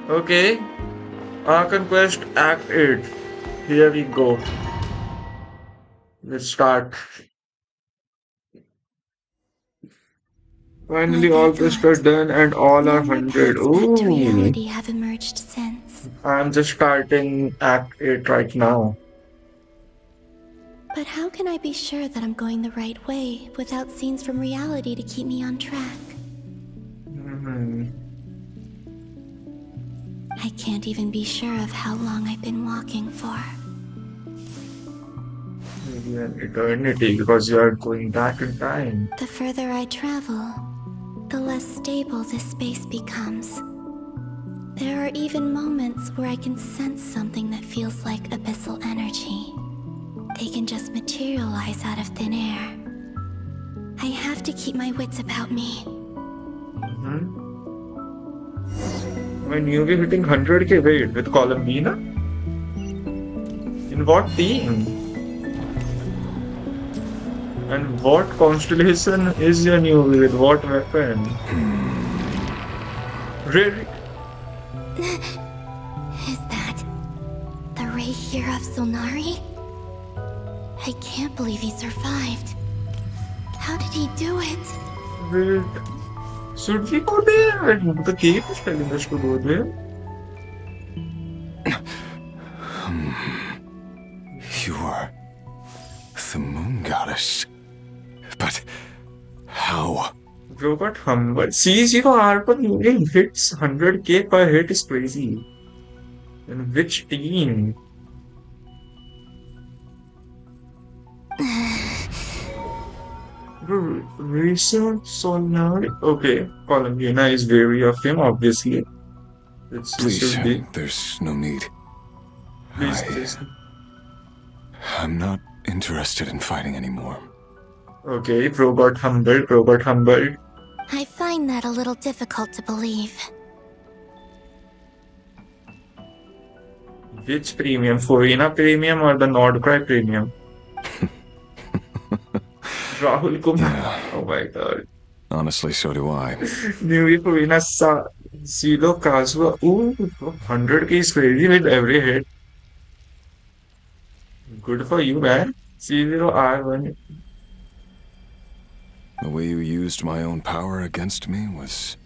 Okay, our conquest act 8. Here we go. Let's start. My Finally, dear all quests are thought, done and all are no more 100. paths back to Ooh, reality have emerged since. I'm just starting Act 8 right now. But how can I be sure that I'm going the right way without scenes from reality to keep me on track? Hmm. I can't even be sure of how long I've been walking for. Maybe an eternity because you are going back in time. The further I travel, the less stable this space becomes. There are even moments where I can sense something that feels like abyssal energy. They can just materialize out of thin air. I have to keep my wits about me. Hmm. When you be hitting 100k, wait, with Columbina? In what team? And what constellation is your new with what weapon? Really? Is that the Ray here of Solnari? I can't believe he survived. How did he do it? Wait. Should we go there? And the game is telling us to go there. You are the moon goddess. But how? Robot Humble. C0R1 using hits 100k per hit is crazy. And which team? Recent Solnari. Okay, Columbina is wary of him, obviously. It Please, should be. there's no need. Please, please. I'm not interested in fighting anymore. Okay, Robot Humble, Robot Humble. I find that a little difficult to believe. Which premium? Forina premium or the Nordcry premium? Rahul Kumar. Yeah, Oh my god. honestly, so do I. Newly Forina Silo Kazuha. Ooh, 100k is crazy with every hit. Good for you, man. C0R1. The way you used my own power against me was...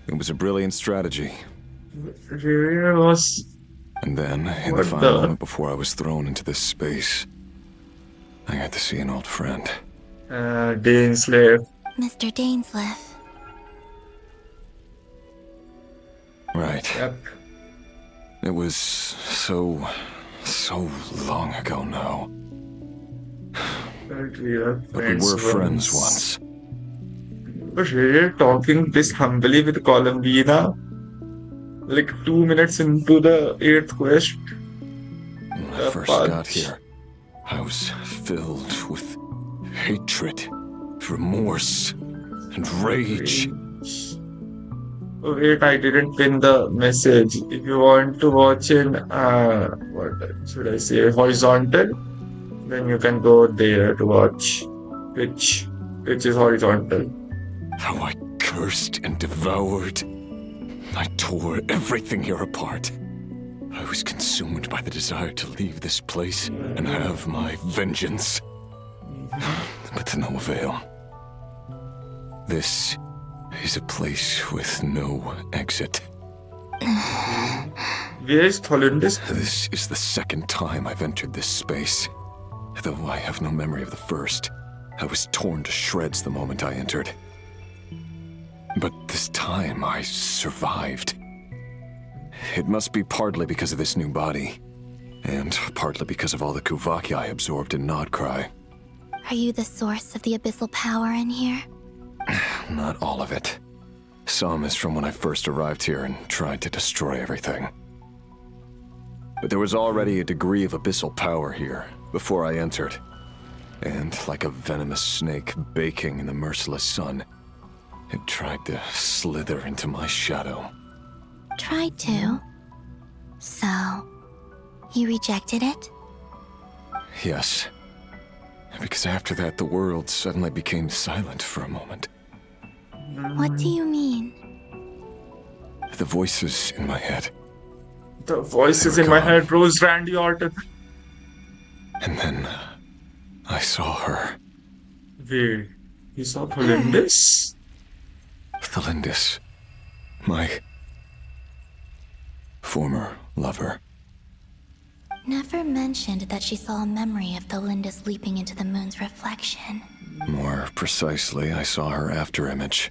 It was a brilliant strategy. Really was. And then, in the What final the? moment before I was thrown into this space, I got to see an old friend. Dane Slave. Mr. Dainsleif. Right. Yep. It was so long ago now. But we are But we were friends once. once. But really talking this humbly with Columbina, like 2 minutes into the eighth quest, When I the first got punch. here, I was filled with hatred, remorse, and rage. Oh, wait, I didn't pin the message. If you want to watch in, what should I say, horizontal, then you can go there to watch, which is horizontal. How I cursed and devoured. I tore everything here apart. I was consumed by the desire to leave this place and have my vengeance. But to no avail. This is a place with no exit. Where is Hollandis? This is the second time I've entered this space. Though I have no memory of the first. I was torn to shreds the moment I entered. But this time I survived. It must be partly because of this new body, and partly because of all the Kuvaki I absorbed in Nodcry. Are you the source of the abyssal power in here? Not all of it. Some is from when I first arrived here and tried to destroy everything. But there was already a degree of abyssal power here before I entered. And like a venomous snake baking in the merciless sun, it tried to slither into my shadow. Tried to. So, you rejected it? Yes. Because after that, the world suddenly became silent for a moment. What do you mean? The voices in my head. The voices They in were my gone. head rose Randy Orton. And then I saw her. Wait, you saw Tholindis? Thelindis. My former lover. Never mentioned that she saw a memory of the Lindis leaping into the moon's reflection. More precisely, I saw her afterimage.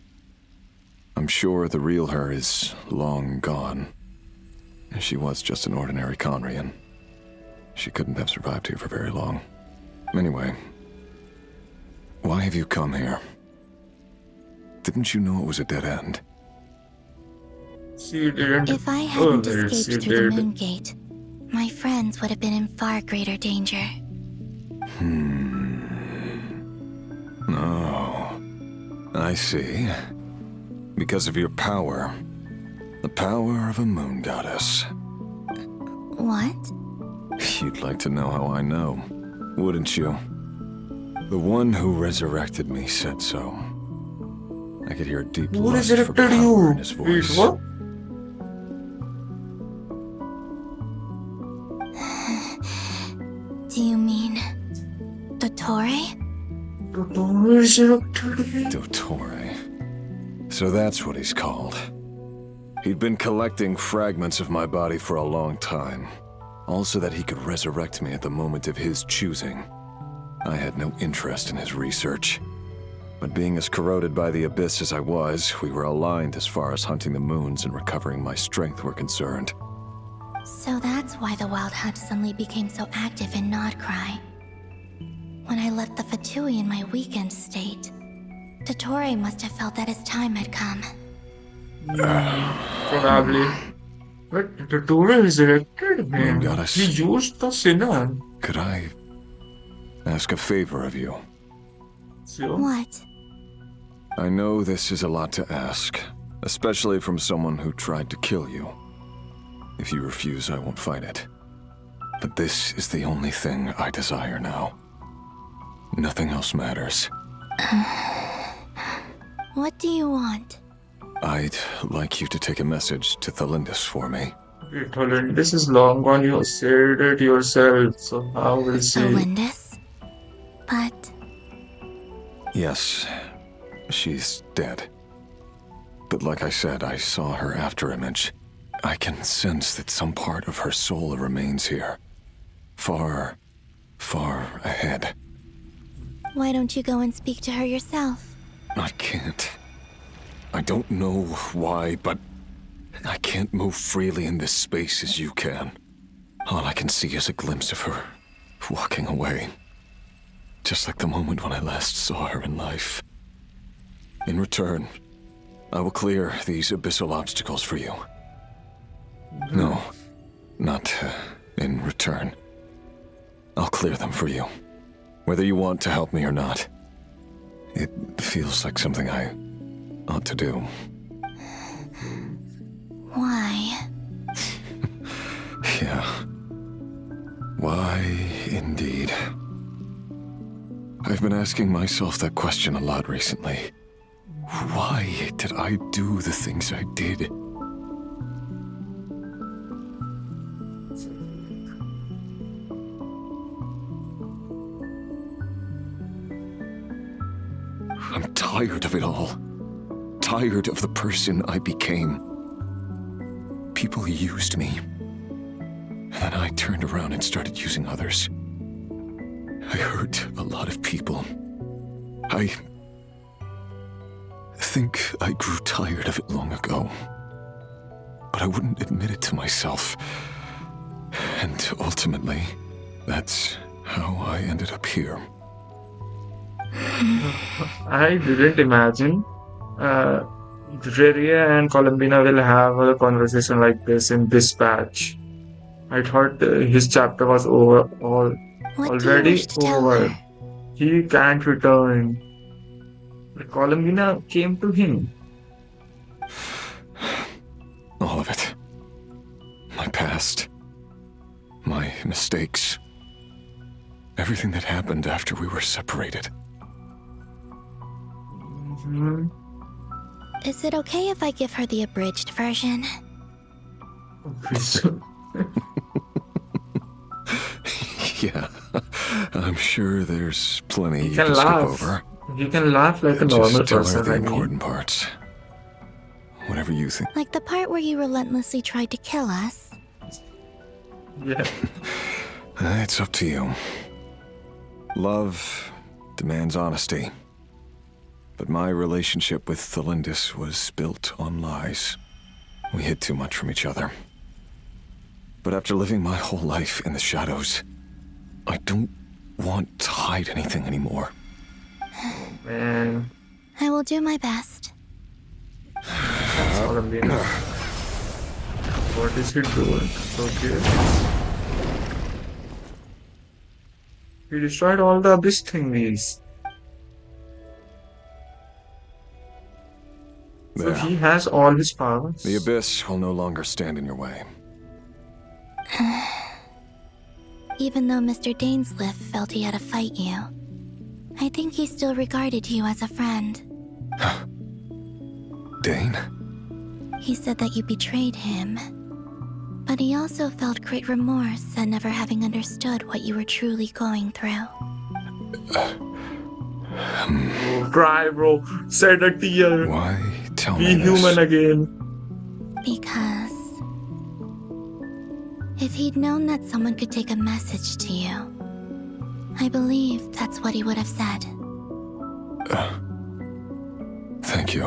I'm sure the real her is long gone. She was just an ordinary Conrian. She couldn't have survived here for very long. Anyway, why have you come here? Didn't you know it was a dead end? She didn't. If I Oh, hadn't wait, she escaped through the did. moon gate, my friends would have been in far greater danger. Oh, I see. Because of your power. The power of a moon goddess. What? You'd like to know how I know, wouldn't you? The one who resurrected me said so. I could hear a deep Who lust for resurrected power you? in his Wait, voice. what? Do you mean... Dottore? Who resurrected me? Dottore. So that's what he's called. He'd been collecting fragments of my body for a long time. All so that he could resurrect me at the moment of his choosing. I had no interest in his research. But being as corroded by the abyss as I was, we were aligned as far as hunting the moons and recovering my strength were concerned. So that's why the Wild Hunt suddenly became so active in Krai. When I left the Fatui in my weakened state, Dottore must have felt that his time had come. Probably. But the Torah resurrected Moon him. goddess. He used the sinner. Could I ask a favor of you? So, What? I know this is a lot to ask, especially from someone who tried to kill you. If you refuse, I won't fight it. But this is the only thing I desire now. Nothing else matters. What do you want? I'd like you to take a message to Thelindis for me. wait, hold on. This is long gone. You said it yourself. So how will The she? Lindis? But... Yes, she's dead. But like I said, I saw her afterimage. I can sense that some part of her soul remains here. Far, far ahead. why don't you go and speak to her yourself? I can't. I don't know why, but I can't move freely in this space as you can. All I can see is a glimpse of her walking away. Just like the moment when I last saw her in life. In return, I will clear these abyssal obstacles for you. No, not in return. I'll clear them for you, whether you want to help me or not. It feels like something I ought to do. Why? Yeah. Why, indeed. I've been asking myself that question a lot recently. Why did I do the things I did? I'm tired of it all. Tired of the person I became. People used me. And then I turned around and started using others. I hurt a lot of people. I think I grew tired of it long ago. But I wouldn't admit it to myself. And ultimately, that's how I ended up here. I didn't imagine Dreria and Columbina will have a conversation like this in this batch. I thought his chapter was What do you already wish to tell over. her? He can't return. But Columbina came to him. All of it. My past. My mistakes. Everything that happened after we were separated. Mhm. Is it okay if I give her the abridged version? Yeah, I'm sure there's plenty He you can can skip laugh. over. He can laugh like a normal Just tell her person, the I mean. important parts. Whatever you think. Like the part where you relentlessly tried to kill us? Yeah. It's up to you. Love demands honesty. But my relationship with Thelindis was built on lies. We hid too much from each other. But after living my whole life in the shadows, I don't want to hide anything anymore. Man. I will do my best. That's Columbina. What is he doing? Okay. He destroyed all the abyss thingies. So There. he has all his powers. The abyss will no longer stand in your way. Even though Mr. Dainsleif felt he had to fight you, I think he still regarded you as a friend. Dane? He said that you betrayed him, but he also felt great remorse at never having understood what you were truly going through. Oh, cry, bro. Shed a tear. Why tell Be me this? human again. Because if he'd known that someone could take a message to you, I believe that's what he would have said. Thank you.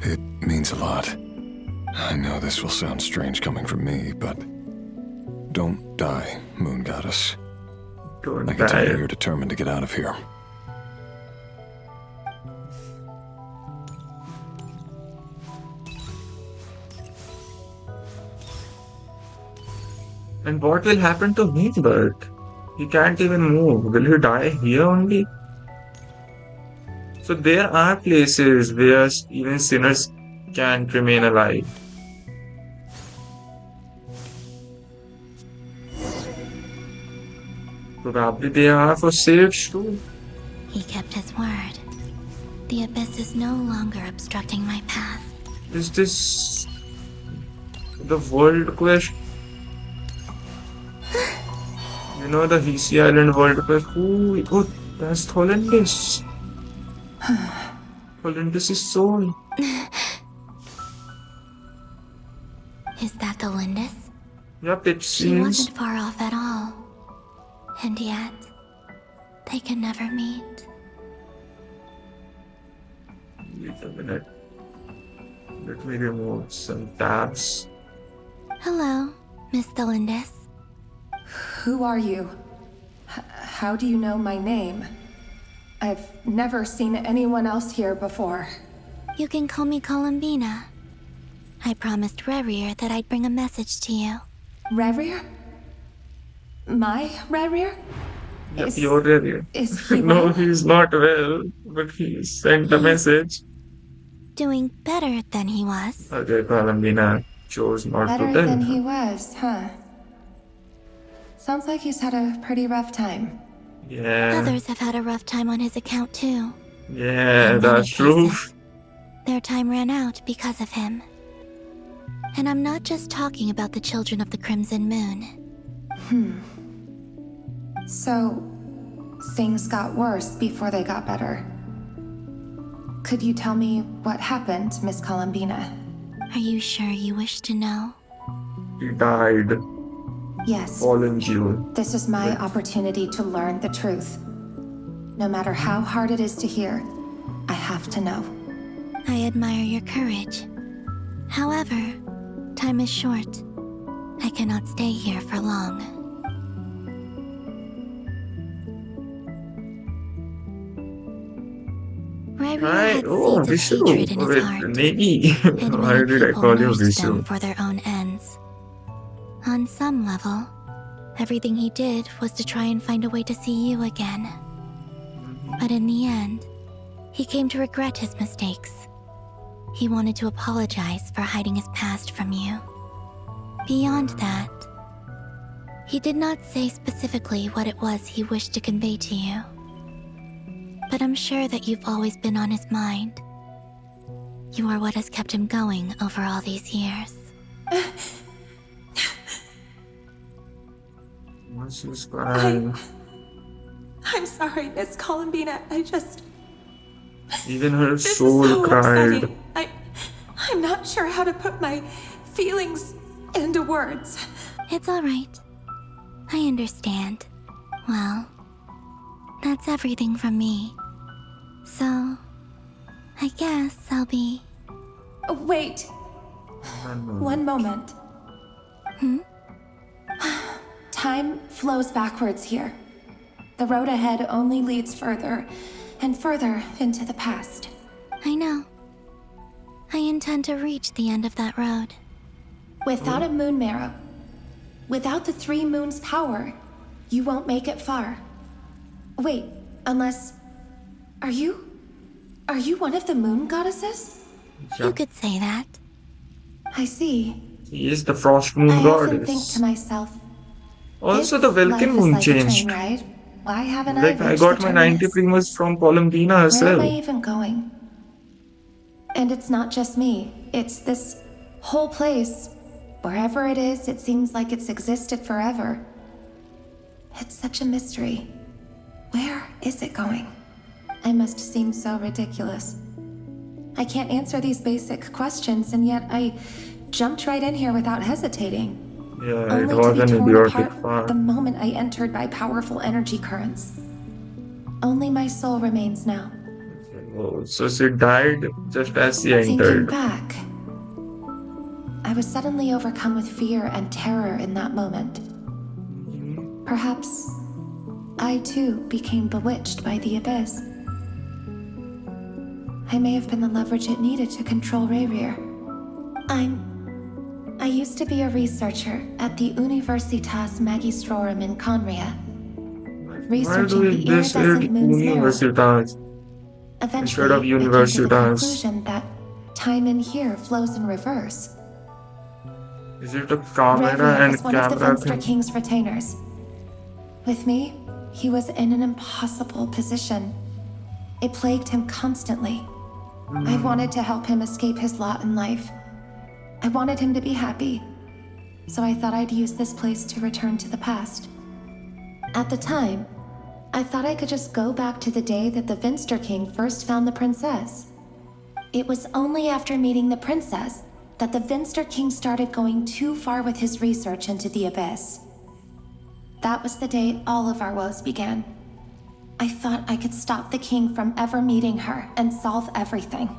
It means a lot. I know this will sound strange coming from me, but don't die, Moon Goddess. Don't I can tell die. you're determined to get out of here. And what will happen to him, but he can't even move. Will he die here only? So there are places where even sinners can remain alive. Probably they are for saves too. He kept his word. The abyss is no longer obstructing my path. Is this the world quest? You know the Hisi Island world quest? Oh, that's Tholendis. Tholendis' soul. Is that the Lindis? Yep, it She seems. wasn't far off at all. And yet, they can never meet. Wait a minute. Let me remove some tabs. Hello, Miss Thelindis. Who are you? How do you know my name? I've never seen anyone else here before. You can call me Columbina. I promised Rerir that I'd bring a message to you. Rerir? My Rerir? Yep, you're ready. Is he No, well? he's not well, but he sent a message. Doing better than he was. Okay, Columbina chose not Better to tell. than he was, huh? Sounds like he's had a pretty rough time. Yeah, Others have had a rough time on his account too. yeah, In many that's true. cases, their time ran out because of him. And I'm not just talking about the children of the Crimson Moon. So, things got worse before they got better. Could you tell me what happened, Miss Columbina? Are you sure you wish to know? He died. Yes. Fallen June. This is my opportunity to learn the truth. No matter how hard it is to hear, I have to know. I admire your courage. However, time is short. I cannot stay here for long. Rerir Right. had Oh, seeds of Vishu. hatred in his Wait, heart, Negi. and Why many did I people call you nursed them Vishu? for their own ends. On some level, everything he did was to try and find a way to see you again. But in the end, he came to regret his mistakes. He wanted to apologize for hiding his past from you. Beyond that, he did not say specifically what it was he wished to convey to you. But I'm sure that you've always been on his mind. You are what has kept him going over all these years. She's crying. I'm sorry, Miss Columbina. Even her This is soul so cried. upsetting. I'm not sure how to put my feelings into words. It's alright. I understand. Well, that's everything from me. So, I guess I'll be... Wait. One moment. Time flows backwards here. The road ahead only leads further and further into the past. I know. I intend to reach the end of that road. Without a moon marrow, without the 3 moons' power, you won't make it far. Wait, unless... Are you one of the moon goddesses? You could say that. I see. He is the Frost Moon I often think Goddess. to myself, Also, if the life Vulcan is Moon like a train changed. ride, why haven't Like, I reached got the my 90 terminus? primus from Columbina Where am herself. I even going? And it's not just me. It's this whole place. Wherever it is, it seems like it's existed forever. It's such a mystery. Where is it going? I must seem so ridiculous. I can't answer these basic questions, and yet I jumped right in here without hesitating. Yeah, it Only was to be an torn idiotic apart part. the moment I entered by powerful energy currents. Only my soul remains now. Oh, so she died just as she Thinking entered. back, I was suddenly overcome with fear and terror in that moment. Perhaps I too became bewitched by the abyss. I may have been the leverage it needed to control Rayrir. I used to be a researcher at the Universitas Magistrorum in Conria, Why researching do the this iridescent moon's marrow. Universitas Eventually, instead of I came to the Universitas? conclusion that time in here flows in reverse. Is it a camera Rayrir and was one of the camera Finster thing? King's retainers. With me, he was in an impossible position. It plagued him constantly. I wanted to help him escape his lot in life. I wanted him to be happy. So I thought I'd use this place to return to the past. At the time, I thought I could just go back to the day that the Finster King first found the princess. It was only after meeting the princess that the Finster King started going too far with his research into the abyss. That was the day all of our woes began. I thought I could stop the king from ever meeting her and solve everything.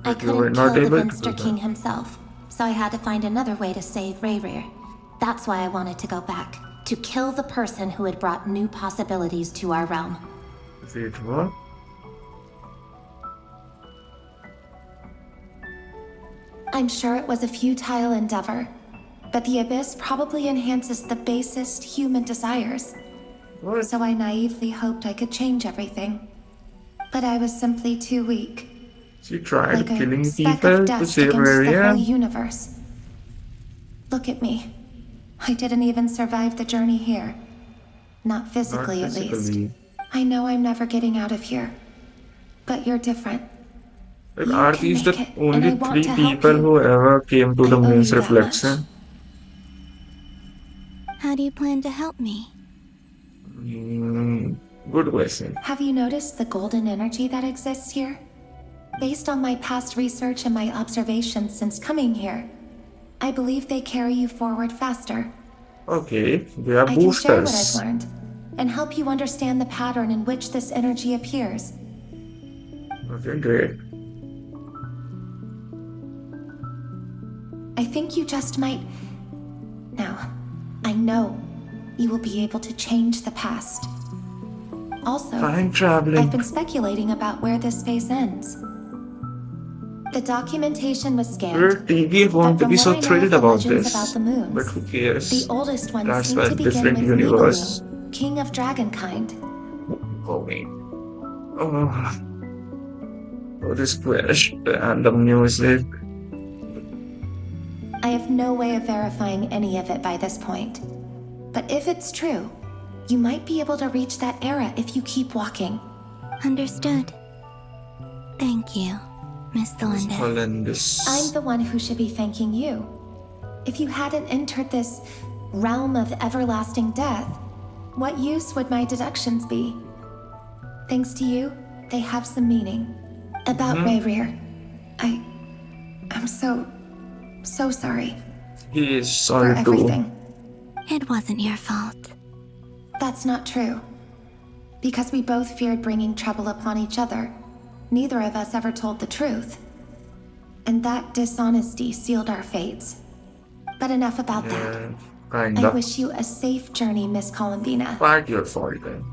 I But you were couldn't not kill the able to Finster do that. King himself, so I had to find another way to save Rayrir. That's why I wanted to go back, to kill the person who had brought new possibilities to our realm. Wait, what? I'm sure it was a futile endeavor, but the abyss probably enhances the basest human desires. What? So I naively hoped I could change everything. But I was simply too weak. She tried Like a killing speck people of to dust save against the whole Area. universe. Look at me. I didn't even survive the journey here. Not physically, Not at least. physically. I know I'm never getting out of here. But you're different. But You are can these the make it, and I only want 3 to help people you. who ever came to I the owe moon's you that reflection? How do you plan to help me? Good question. Have you noticed the golden energy that exists here? Based on my past research and my observations since coming here, I believe they carry you forward faster. Okay, they are I can share what I've boosters. learned and help you understand the pattern in which this energy appears. Okay, great. I think you just might... Now, I know you will be able to change the past. Also, Time traveling. I've been speculating about where this space ends. The documentation was Your scanned, TV is going but to from be what so I know of thrilled the about legends this. about the moons, But who cares? the oldest ones That's seem a to begin different with universe. Migaloo, king of dragonkind. Oh, wait. Oh, oh, this quest and the music. I have no way of verifying any of it by this point. But if it's true, you might be able to reach that era if you keep walking. Understood. Thank you. Miss Miss Delendis. Hollandis. I'm the one who should be thanking you. If you hadn't entered this realm of everlasting death, what use would my deductions be? Thanks to you, they have some meaning. About Rayrear, I'm so sorry He is for sorry too. everything. It wasn't your fault. That's not true. Because we both feared bringing trouble upon each other, neither of us ever told the truth. And that dishonesty sealed our fates. But enough about that. Yeah, I kinda. wish you a safe journey, Miss Columbina. Quite your fault then.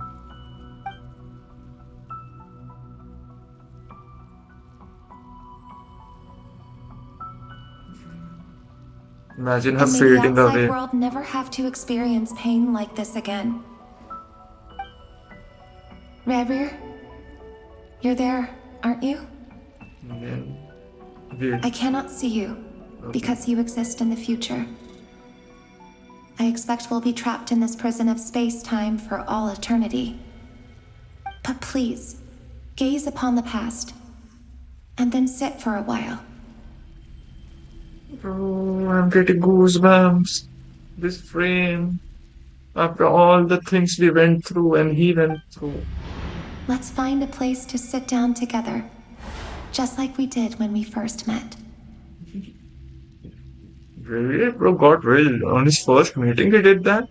Imagine her And may the fading outside away. world never have to experience pain like this again. Rayrear, you're there, aren't you? Yeah. Wait. I cannot see you, because you exist in the future. I expect we'll be trapped in this prison of space-time for all eternity. But please, gaze upon the past, and then sit for a while. Oh, I'm getting goosebumps. This frame. After all the things we went through and he went through. Let's find a place to sit down together, just like we did when we first met. Really? Bro got real. On his first meeting, he did that?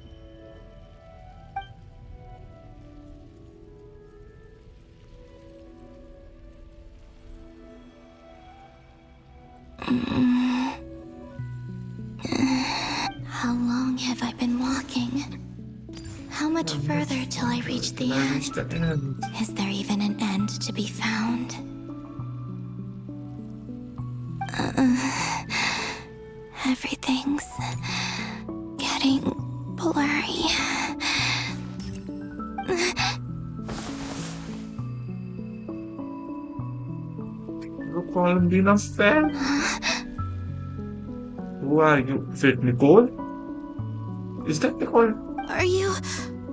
How long have I been walking? How much further till I reach the I reached end? the end. Is there even an end to be found? Everything's getting blurry. You call him being a fan? Who are you? Is it Nicole? Is that Nicole? Are you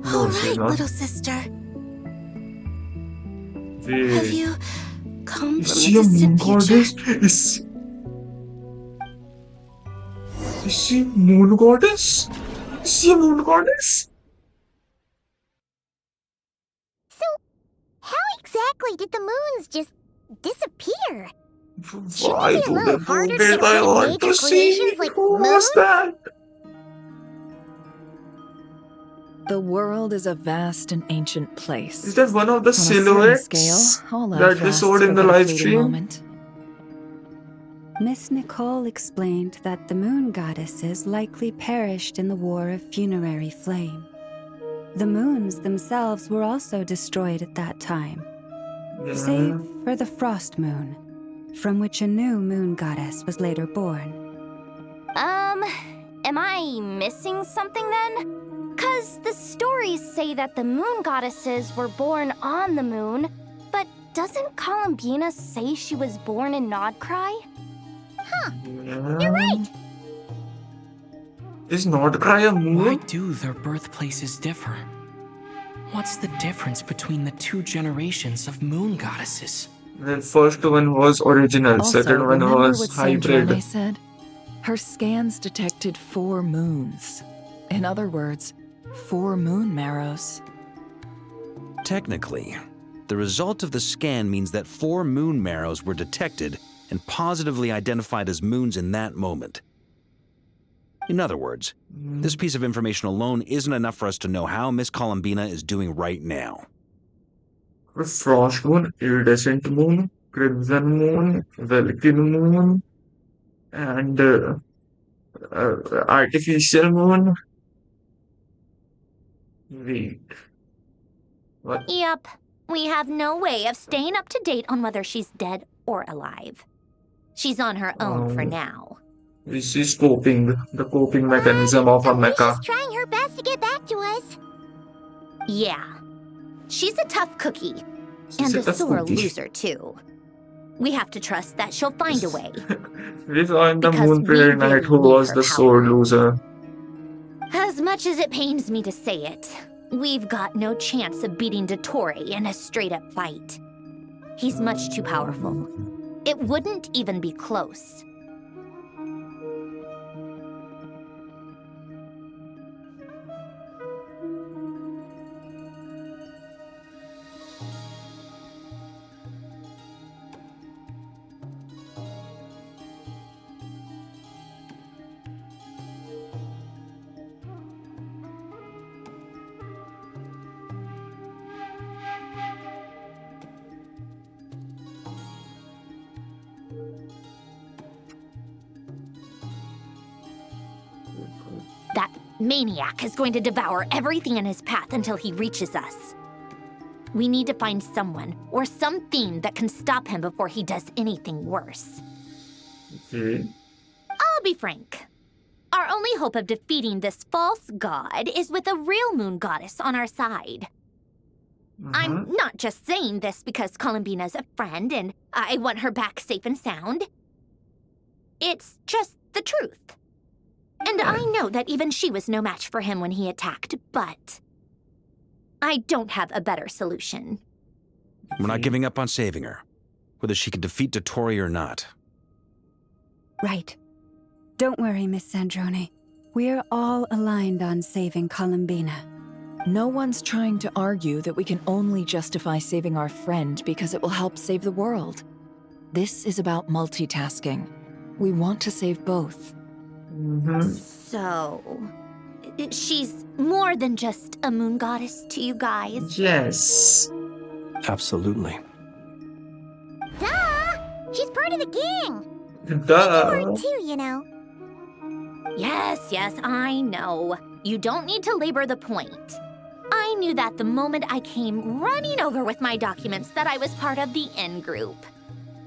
No, all she's right, not. little sister? Have Wait. you come Is from she the a moon distant future? goddess? Is she moon goddess? Is she a moon goddess? So, how exactly did the moons just disappear? Why be a do little they harder do to this? get I rid of want major to see. creations like Who was moons? that? The world is a vast and ancient place. Is that one of the On a certain silhouettes scale, all that life they lasts showed in for the but a live fleeting stream? moment. Miss Nicole explained that the moon goddesses likely perished in the War of Funerary Flame. The moons themselves were also destroyed at that time, save for the Frost Moon, from which a new moon goddess was later born. Am I missing something then? 'Cause the stories say that the moon goddesses were born on the moon, but doesn't Columbina say she was born in Krai? You're right. Is not Krai a Why moon? do their birthplaces differ? What's the difference between the two generations of moon goddesses? The first one was original, Also, second one remember was what Saint Rene hybrid. said? Her scans detected 4 moons. In other words, 4 moon marrows. Technically, the result of the scan means that 4 moon marrows were detected and positively identified as moons in that moment. In other words, this piece of information alone isn't enough for us to know how Miss Columbina is doing right now. The Frost moon, iridescent moon, crimson moon, Vulcan moon, and artificial moon. Wait. What? Yep. We have no way of staying up to date on whether she's dead or alive. She's on her own for now. This is the coping mechanism of a At least mecha. she's trying her best to get back to us. Yeah. She's a tough cookie. She's And a a sore cookie. loser, too. We have to trust that she'll find a way. We saw in the Because moon we prayer really night who need was her the power. sword loser. As much as it pains me to say it, we've got no chance of beating Dottore in a straight-up fight. He's much too powerful. It wouldn't even be close. That maniac is going to devour everything in his path until he reaches us. We need to find someone or something that can stop him before he does anything worse. Okay. I'll be frank. Our only hope of defeating this false god is with a real moon goddess on our side. I'm not just saying this because Columbina's a friend and I want her back safe and sound. It's just the truth. And I know that even she was no match for him when he attacked, but I don't have a better solution. We're not giving up on saving her, whether she can defeat Dottore or not. Right. Don't worry, Miss Sandrone. We're all aligned on saving Columbina. No one's trying to argue that we can only justify saving our friend because it will help save the world. This is about multitasking. We want to save both. So, she's more than just a moon goddess to you guys? Yes. Absolutely. Duh! She's part of the gang! Duh. Too, you know. Yes, I know. You don't need to labor the point. I knew that the moment I came running over with my documents that I was part of the in-group.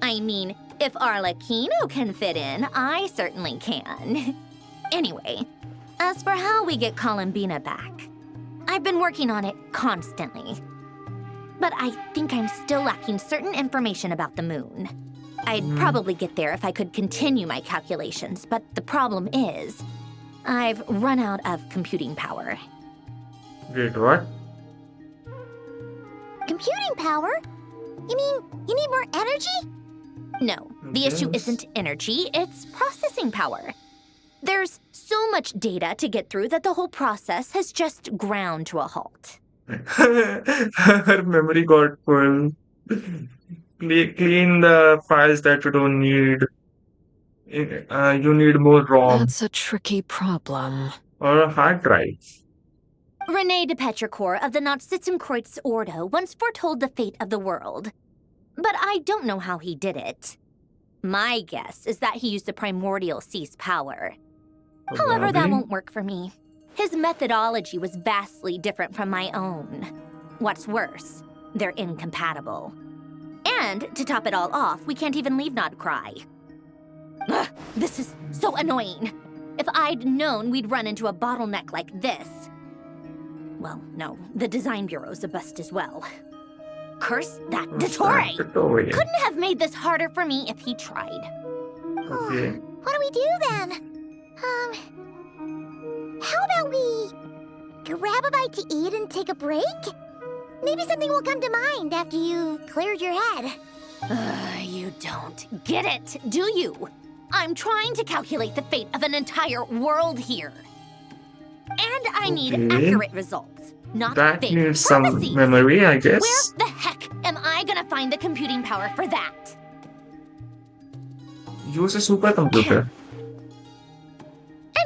I mean, if Arlecchino can fit in, I certainly can. Anyway, as for how we get Columbina back, I've been working on it constantly. But I think I'm still lacking certain information about the moon. I'd probably get there if I could continue my calculations, but the problem is, I've run out of computing power. Wait, what? Computing power? You mean you need more energy? No, the issue isn't energy, it's processing power. There's so much data to get through that the whole process has just ground to a halt. Her memory got full. Clean the files that you don't need. You need more ROM That's a tricky problem. or a hard drive. René de Petrichor of the Nazissenkreuz Ordo once foretold the fate of the world. But I don't know how he did it. My guess is that he used the primordial sea's power. However, that won't work for me. His methodology was vastly different from my own. What's worse, they're incompatible. And to top it all off, we can't even leave Krai. Ugh, this is so annoying. If I'd known we'd run into a bottleneck like this. Well, no, the design bureau's a bust as well. Curse that Dottore! Couldn't have made this harder for me if he tried. Okay. What do we do then? How about we grab a bite to eat and take a break? Maybe something will come to mind after you've cleared your head. You don't get it, do you? I'm trying to calculate the fate of an entire world here. And I need accurate results, not That fake needs some prophecies. memory, I guess. Where the heck am I gonna find the computing power for that? Use a supercomputer.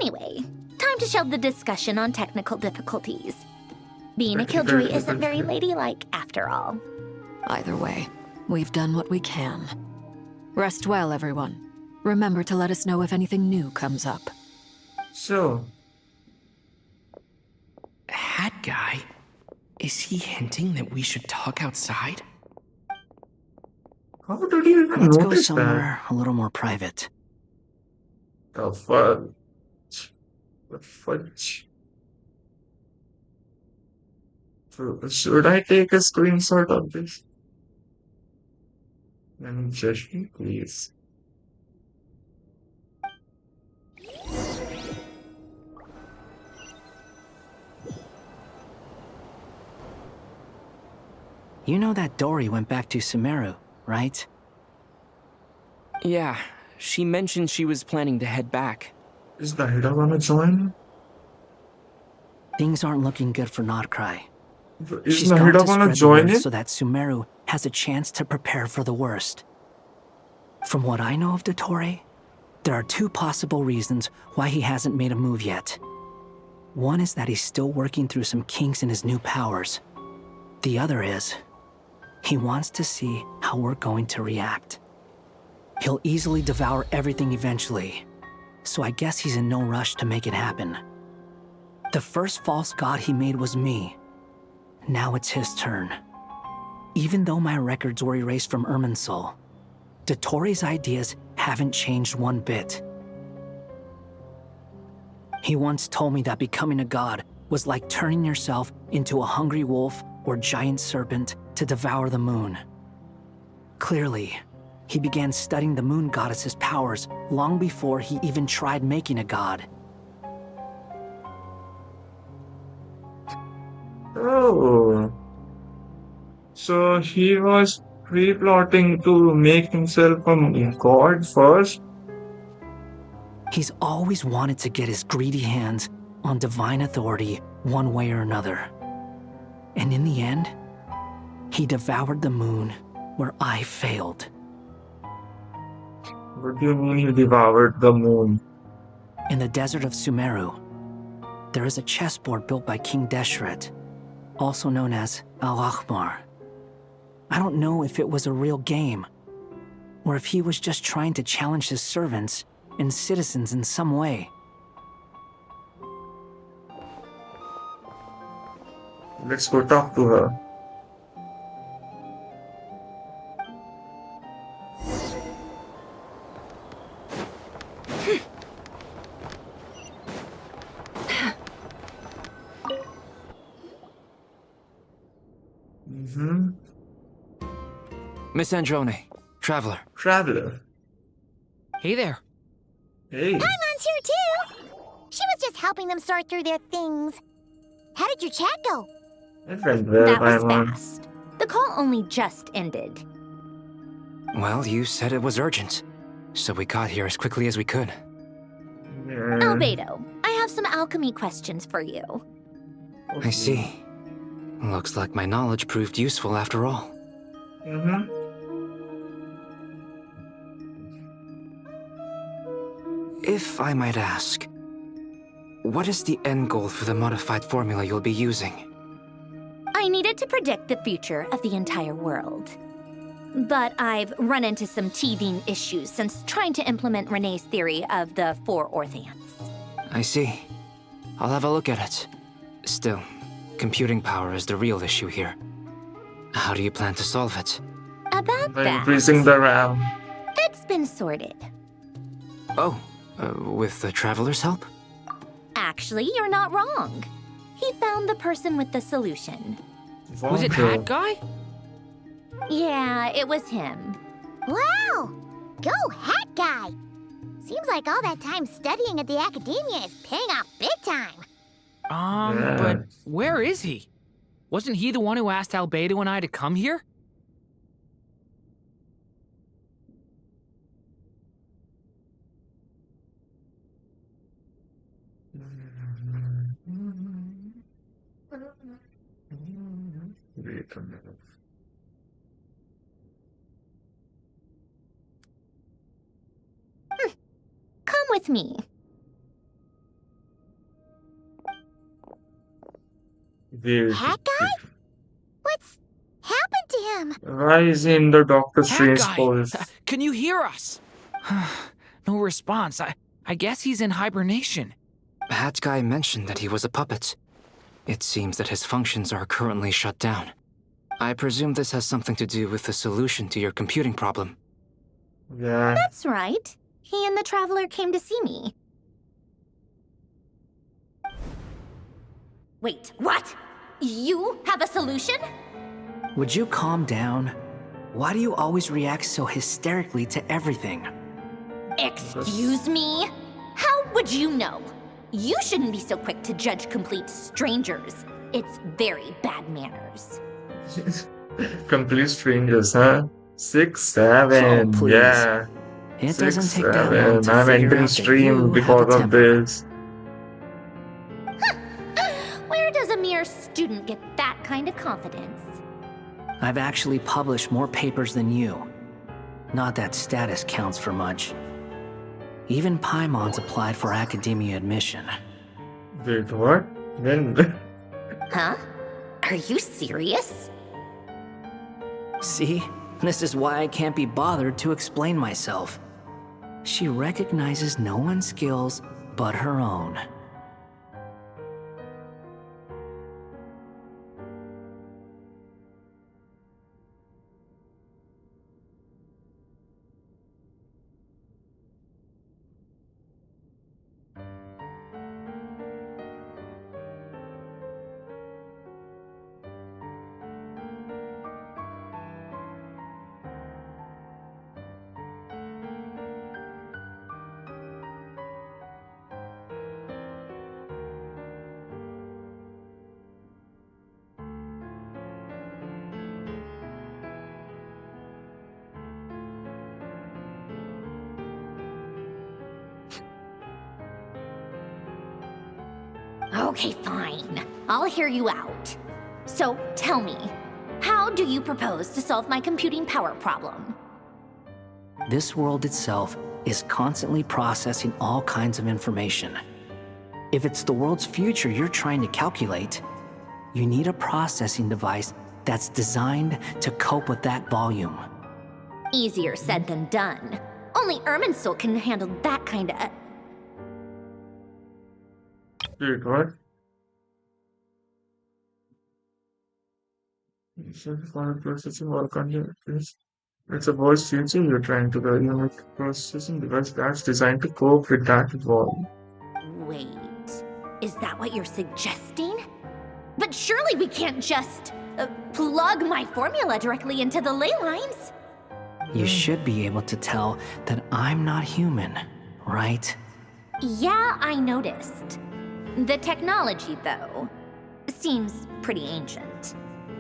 Anyway, time to shelve the discussion on technical difficulties. Being a killjoy isn't very ladylike, after all. Either way, we've done what we can. Rest well, everyone. Remember to let us know if anything new comes up. So, Hat guy? Is he hinting that we should talk outside? how did you even Let's go notice that? somewhere a little more private. The fudge. The fudge. So, should I take a screenshot of this? Let me judge me, please. You know that Dory went back to Sumeru, right? Yeah, she mentioned she was planning to head back. Is Nahida gonna join? Things aren't looking good for Krai. Is She's gone Nahida to gonna spread the join word it? so that Sumeru has a chance to prepare for the worst. From what I know of Dottore, there are two possible reasons why he hasn't made a move yet. One is that he's still working through some kinks in his new powers. The other is, he wants to see how we're going to react. He'll easily devour everything eventually, so I guess he's in no rush to make it happen. The first false god he made was me. Now it's his turn. Even though my records were erased from Irminsul, Dottore's ideas haven't changed one bit. He once told me that becoming a god was like turning yourself into a hungry wolf or giant serpent to devour the moon. Clearly, he began studying the moon goddess's powers long before he even tried making a god. Oh. So he was pre-plotting to make himself a god first? He's always wanted to get his greedy hands on divine authority one way or another. And in the end, he devoured the moon where I failed. What do you mean he devoured the moon? In the desert of Sumeru, there is a chessboard built by King Deshret, also known as Al-Ahmar. I don't know if it was a real game, or if he was just trying to challenge his servants and citizens in some way. Let's go talk to her. Mm-hmm. Miss Androne, Traveler. Traveler. Hey there. Hey. Paimon's here too! She was just helping them sort through their things. How did your chat go? It went well, That was Paimon. fast. The call only just ended. Well, you said it was urgent, so we got here as quickly as we could. Yeah. Albedo, I have some alchemy questions for you. I see. Looks like my knowledge proved useful after all. Mm-hmm. If I might ask, what is the end goal for the modified formula you'll be using? I needed to predict the future of the entire world. But I've run into some teething issues since trying to implement Renee's theory of the four Orthants. I see. I'll have a look at it. Still, computing power is the real issue here. How do you plan to solve it? About By that, increasing the RAM. it's been sorted. Oh, with the Traveler's help? Actually, you're not wrong. He found the person with the solution. Was it Okay. Hat Guy? Yeah, it was him. Wow! Go Hat Guy! Seems like all that time studying at the academia is paying off big time. Yeah. But where is he? Wasn't he the one who asked Albedo and I to come here? Wait a minute. Come with me. Wait. Hat Guy? What's happened to him? Why is he in the Doctor Hat Strange Guy! pose? Can you hear us? No response. I guess he's in hibernation. Hat Guy mentioned that he was a puppet. It seems that his functions are currently shut down. I presume this has something to do with the solution to your computing problem. Yeah. That's right. He and the Traveler came to see me. Wait, what? You have a solution? Would you calm down? Why do you always react so hysterically to everything? Excuse me? How would you know? You shouldn't be so quick to judge complete strangers. It's very bad manners. Complete strangers, huh? 6, 7. Oh, please. Yeah. It doesn't 6. take that long to I'm figure entering out that stream you have a because of temper. this. Where does a mere student get that kind of confidence? I've actually published more papers than you. Not that status counts for much. Even Paimon's applied for academia admission. Wait, what? When? Huh? Are you serious? See? This is why I can't be bothered to explain myself. She recognizes no one's skills but her own. Okay, fine. I'll hear you out. So, tell me, how do you propose to solve my computing power problem? This world itself is constantly processing all kinds of information. If it's the world's future you're trying to calculate, you need a processing device that's designed to cope with that volume. Easier said than done. Only Irminsul can handle that kind of... Wait, what? For processing work on your it's a world's future you're trying to the unique processing device that's designed to cope with that volume. Wait, is that what you're suggesting? But surely we can't just plug my formula directly into the ley lines. You should be able to tell that I'm not human, right? Yeah, I noticed. The technology, though, seems pretty ancient.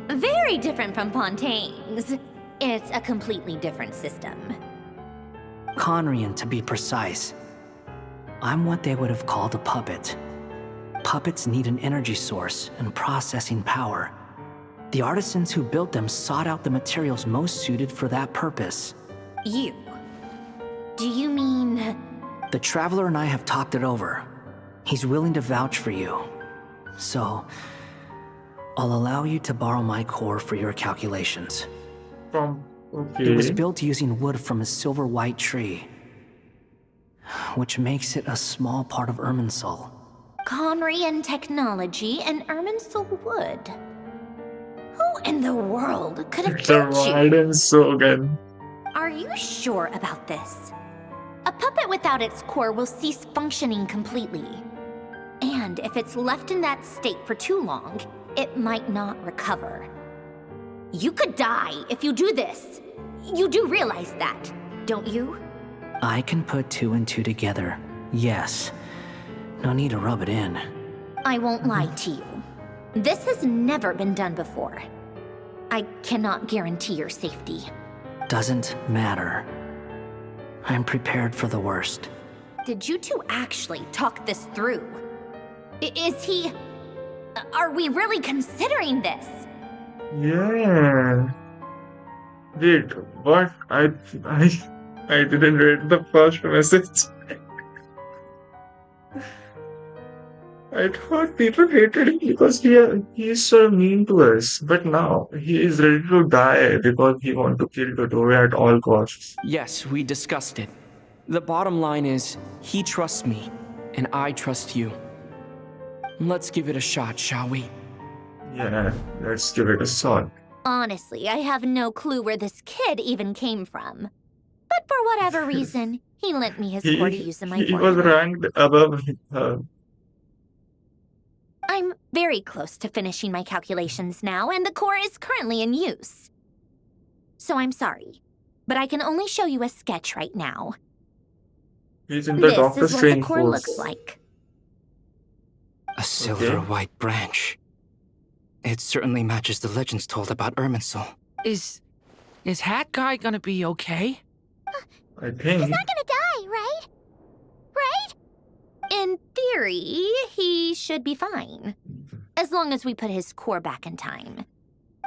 Very different from Fontaine's. It's a completely different system. Conrian, to be precise. I'm what they would have called a puppet. Puppets need an energy source and processing power. The artisans who built them sought out the materials most suited for that purpose. You? Do you mean... The Traveler and I have talked it over. He's willing to vouch for you. So, I'll allow you to borrow my core for your calculations. Okay. It was built using wood from a silver white tree, which makes it a small part of Irminsul. Conrian technology and Irminsul wood. Who in the world could have built you? Irminsul. Are you sure about this? A puppet without its core will cease functioning completely. And if it's left in that state for too long, it might not recover. You could die if you do this. You do realize that, don't you? I can put 2 and 2 together, yes. No need to rub it in. I won't lie to you. This has never been done before. I cannot guarantee your safety. Doesn't matter. I'm prepared for the worst. Did you two actually talk this through? Is he... Are we really considering this? Yeah. Wait, what? I didn't read the first message. I thought people hated him because he's so mean to us. But now he is ready to die because he wants to kill Totoro at all costs. Yes, we discussed it. The bottom line is, he trusts me, and I trust you. Let's give it a shot, shall we? Yeah, let's give it a shot. Honestly, I have no clue where this kid even came from. But for whatever reason, he lent me his core to use in my He formula. was ranked above her. I'm very close to finishing my calculations now, and the core is currently in use. So I'm sorry, but I can only show you a sketch right now. He's in the This Doctor is what the Strange core pose. looks like. A silver white branch. It certainly matches the legends told about Irminsul. Is Hat Guy gonna be okay? I He's think. not gonna die, right? Right? In theory, he should be fine. As long as we put his core back in time.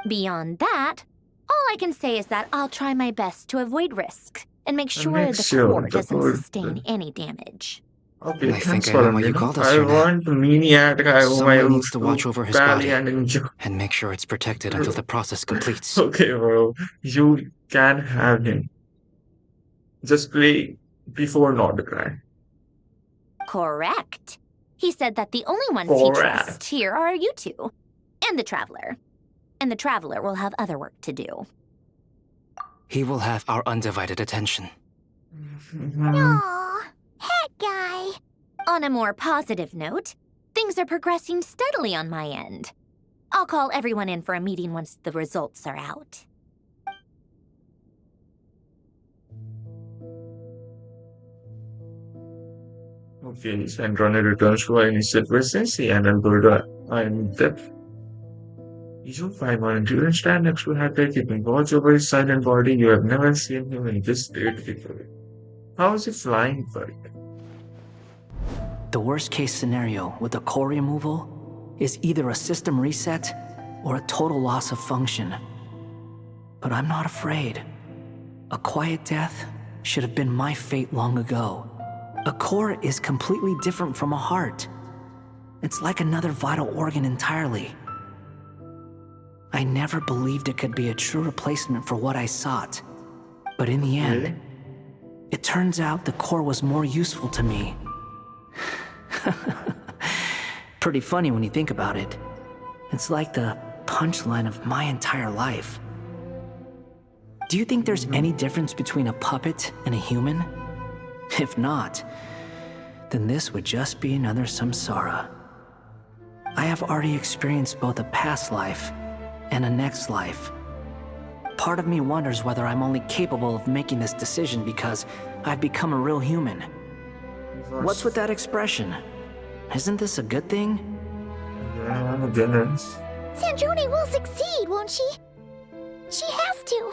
Beyond that, all I can say is that I'll try my best to avoid risk and make sure Make the sure core the doesn't core. sustain any damage. Okay, I thanks think I for know why you letting me know. called us I here now. want the maniac guy whom I Someone needs used to to watch over his rally body and enjoy. and make sure it's protected until the process completes. Okay, bro. You can have him. Just play before not the cry. Correct. He said that the only ones he Correct. trusts here are you two. And the Traveler. And the Traveler will have other work to do. He will have our undivided attention. Aww, head guy. On a more positive note, things are progressing steadily on my end. I'll call everyone in for a meeting once the results are out. Okay, Sandrone returns to her initial presidency and Alberta in depth. You find one and stand next to Hector, keeping watch over his silent body. You have never seen him in this state before. How is he flying for it? The worst case scenario with the core removal is either a system reset or a total loss of function. But I'm not afraid. A quiet death should have been my fate long ago. A core is completely different from a heart. It's like another vital organ entirely. I never believed it could be a true replacement for what I sought. But in the end, it turns out the core was more useful to me. Pretty funny when you think about it. It's like the punchline of my entire life. Do you think there's any difference between a puppet and a human? If not, then this would just be another samsara. I have already experienced both a past life and a next life. Part of me wonders whether I'm only capable of making this decision because I've become a real human. What's with that expression? Isn't this a good thing? Yeah, my goodness. Sandrone will succeed, won't she? She has to.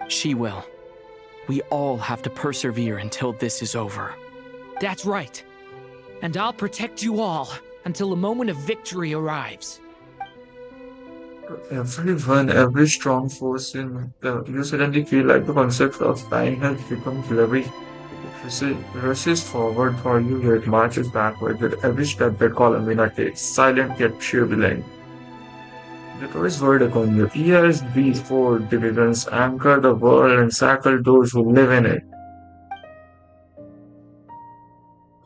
She will. We all have to persevere until this is over. That's right. And I'll protect you all until a moment of victory arrives. Everyone, every strong force in you suddenly feel like the concept of time has become very rushes forward for you, yet marches backward with every step that Columbina takes, silent yet turbulent. The Tourist verdict on your ears, these four divisions anchor the world and shackle those who live in it.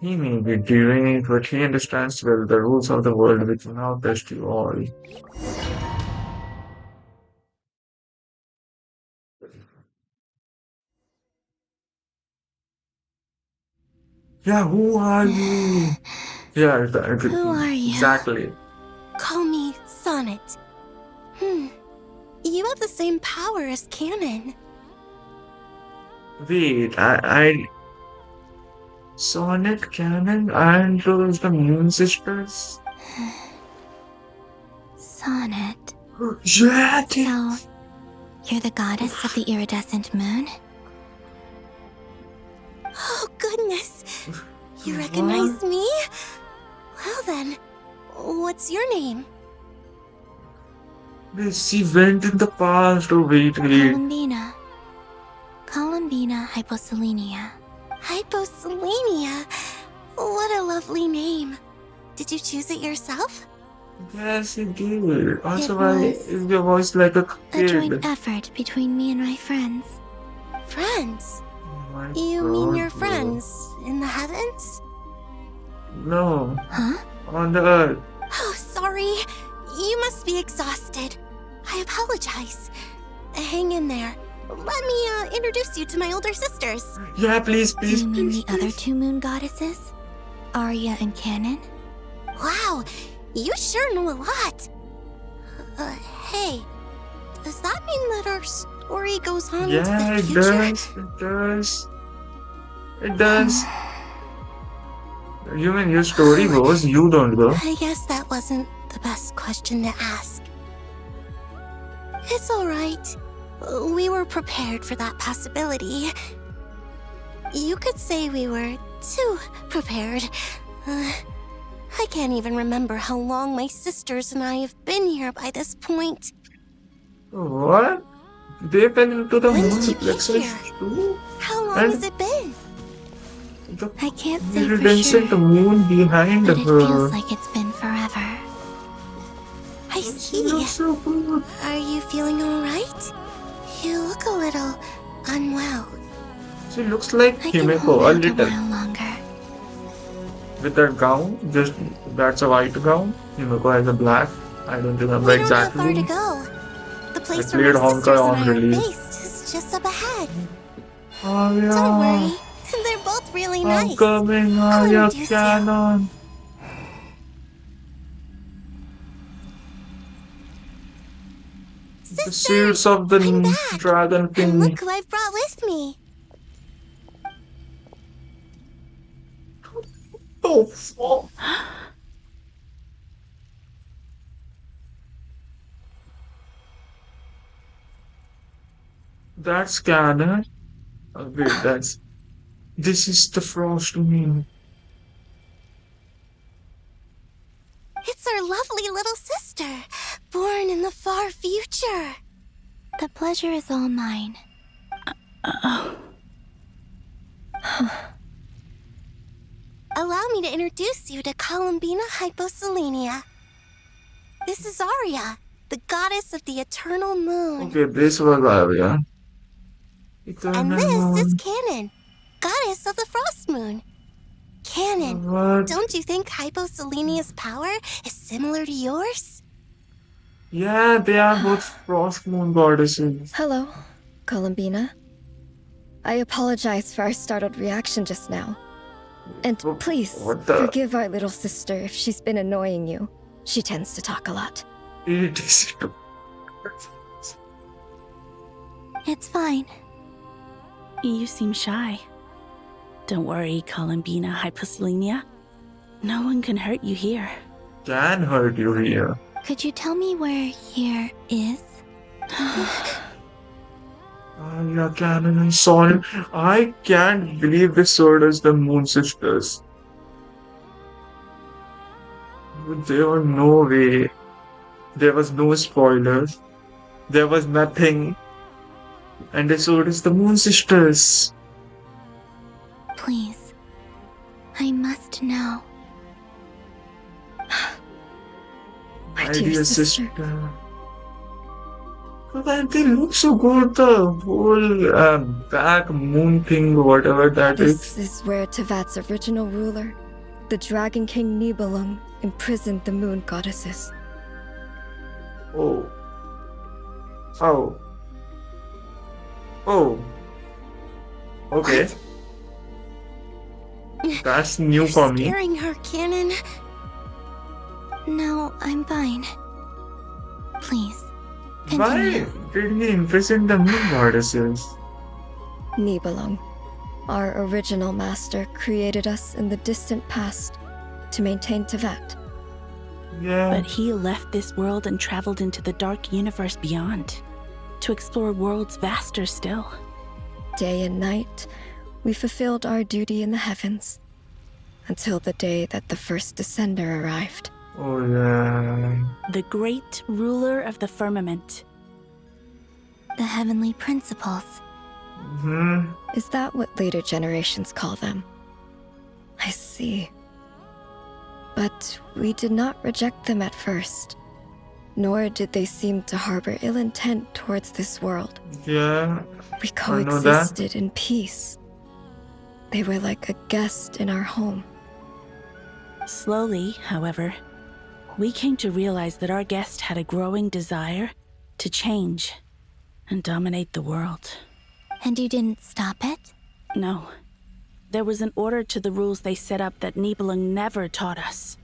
He may be deranged, but he understands well the rules of the world which now test you all. Yeah, who are you? Yeah, Who are you? exactly. Call me Sonnet. You have the same power as Canon. Wait, I Sonic, Canon, and those the Moon Sisters? Sonnet. Yeah, So, you're the goddess of the iridescent moon? Oh, goodness. You recognize me? Well then, what's your name? She went in the past. Oh, wait. Columbina. Columbina Hyposelenia. Hyposelenia? What a lovely name. Did you choose it yourself? Yes, it did. Also, It why your voice like a A kid? joint effort between me and my friends. Friends? You mean your friends in the heavens? No. Huh? On the earth. Oh, sorry. You must be exhausted. I apologize. Hang in there. Let me introduce you to my older sisters. Yeah, please, please, Do you mean please, the other two moon goddesses? Arya and Canon? Wow, you sure know a lot. Hey, does that mean that our story goes on into Yeah, the it future? does. It does. It does. You mean your story goes, you don't go. I guess that wasn't the best question to ask. It's alright. We were prepared for that possibility. You could say we were too prepared. I can't even remember how long my sisters and I have been here by this point. What? They fell into the When moon did you get plexus here? too? How long And has it been? the I can't say for iridescent sure, moon behind but it her. feels like it's been forever. I She see. looks so good. Are you feeling alright? You look a little unwell. She looks like I can Himeko hold a out a little. while longer. With that gown, just that's a white gown. Himeko has a black. I don't remember We don't have far to exactly. go. The I place where played my sisters Honkai and on I are release. based is just up ahead. Oh Don't yeah, worry, they're both really I'm nice. coming. I'll Oh yeah, introduce you. canon. The Sisters, seals of the I'm back. Dragon And King. look who I've brought with me. Oh fuck. That's canon. Oh, wait, that's. This is the Frost Moon. It's our lovely little sister, born in the far future. The pleasure is all mine. Allow me to introduce you to Columbina Hyposelenia. This is Arya, the goddess of the eternal moon. Okay, this was Arya. And Eternal this is Moon. Canon, goddess of the frost moon. Canon, What? don't you think Hyposelenia's power is similar to yours? Yeah, they are both Frost Moon goddesses. Hello, Columbina. I apologize for our startled reaction just now. And please, What the? forgive our little sister if she's been annoying you. She tends to talk a lot. It is. It's fine. You seem shy. Don't worry, Columbina Hyposelenia. No one can hurt you here. Can hurt you here. Could you tell me where here is? Yeah, Canon and Sol. I can't believe this sword is the Moon Sisters. There were no way. There was no spoilers. There was nothing. And the sword is the Moon Sisters. Please. I must know. My dear sister. But they look so good. The whole back moon thing, whatever that This is. is where Tevat's original ruler, the Dragon King Nibelung, imprisoned the moon goddesses. Oh. Oh. Oh. Okay. That's new for me. Scaring her, Canon. No, I'm fine. Please, continue. Why did he imprison the moon goddesses? Nibelung, our original master, created us in the distant past to maintain Tevat. Yeah. But he left this world and traveled into the dark universe beyond, to explore worlds vaster still. Day and night, we fulfilled our duty in the heavens, until the day that the first descender arrived. Oh yeah. The great ruler of the firmament. The heavenly principles. Hmm. Is that what later generations call them? I see. But we did not reject them at first, nor did they seem to harbor ill intent towards this world. Yeah. We I know that. coexisted in peace. They were like a guest in our home. Slowly, however, we came to realize that our guest had a growing desire to change and dominate the world. And you didn't stop it? No. There was an order to the rules they set up that Nibelung never taught us.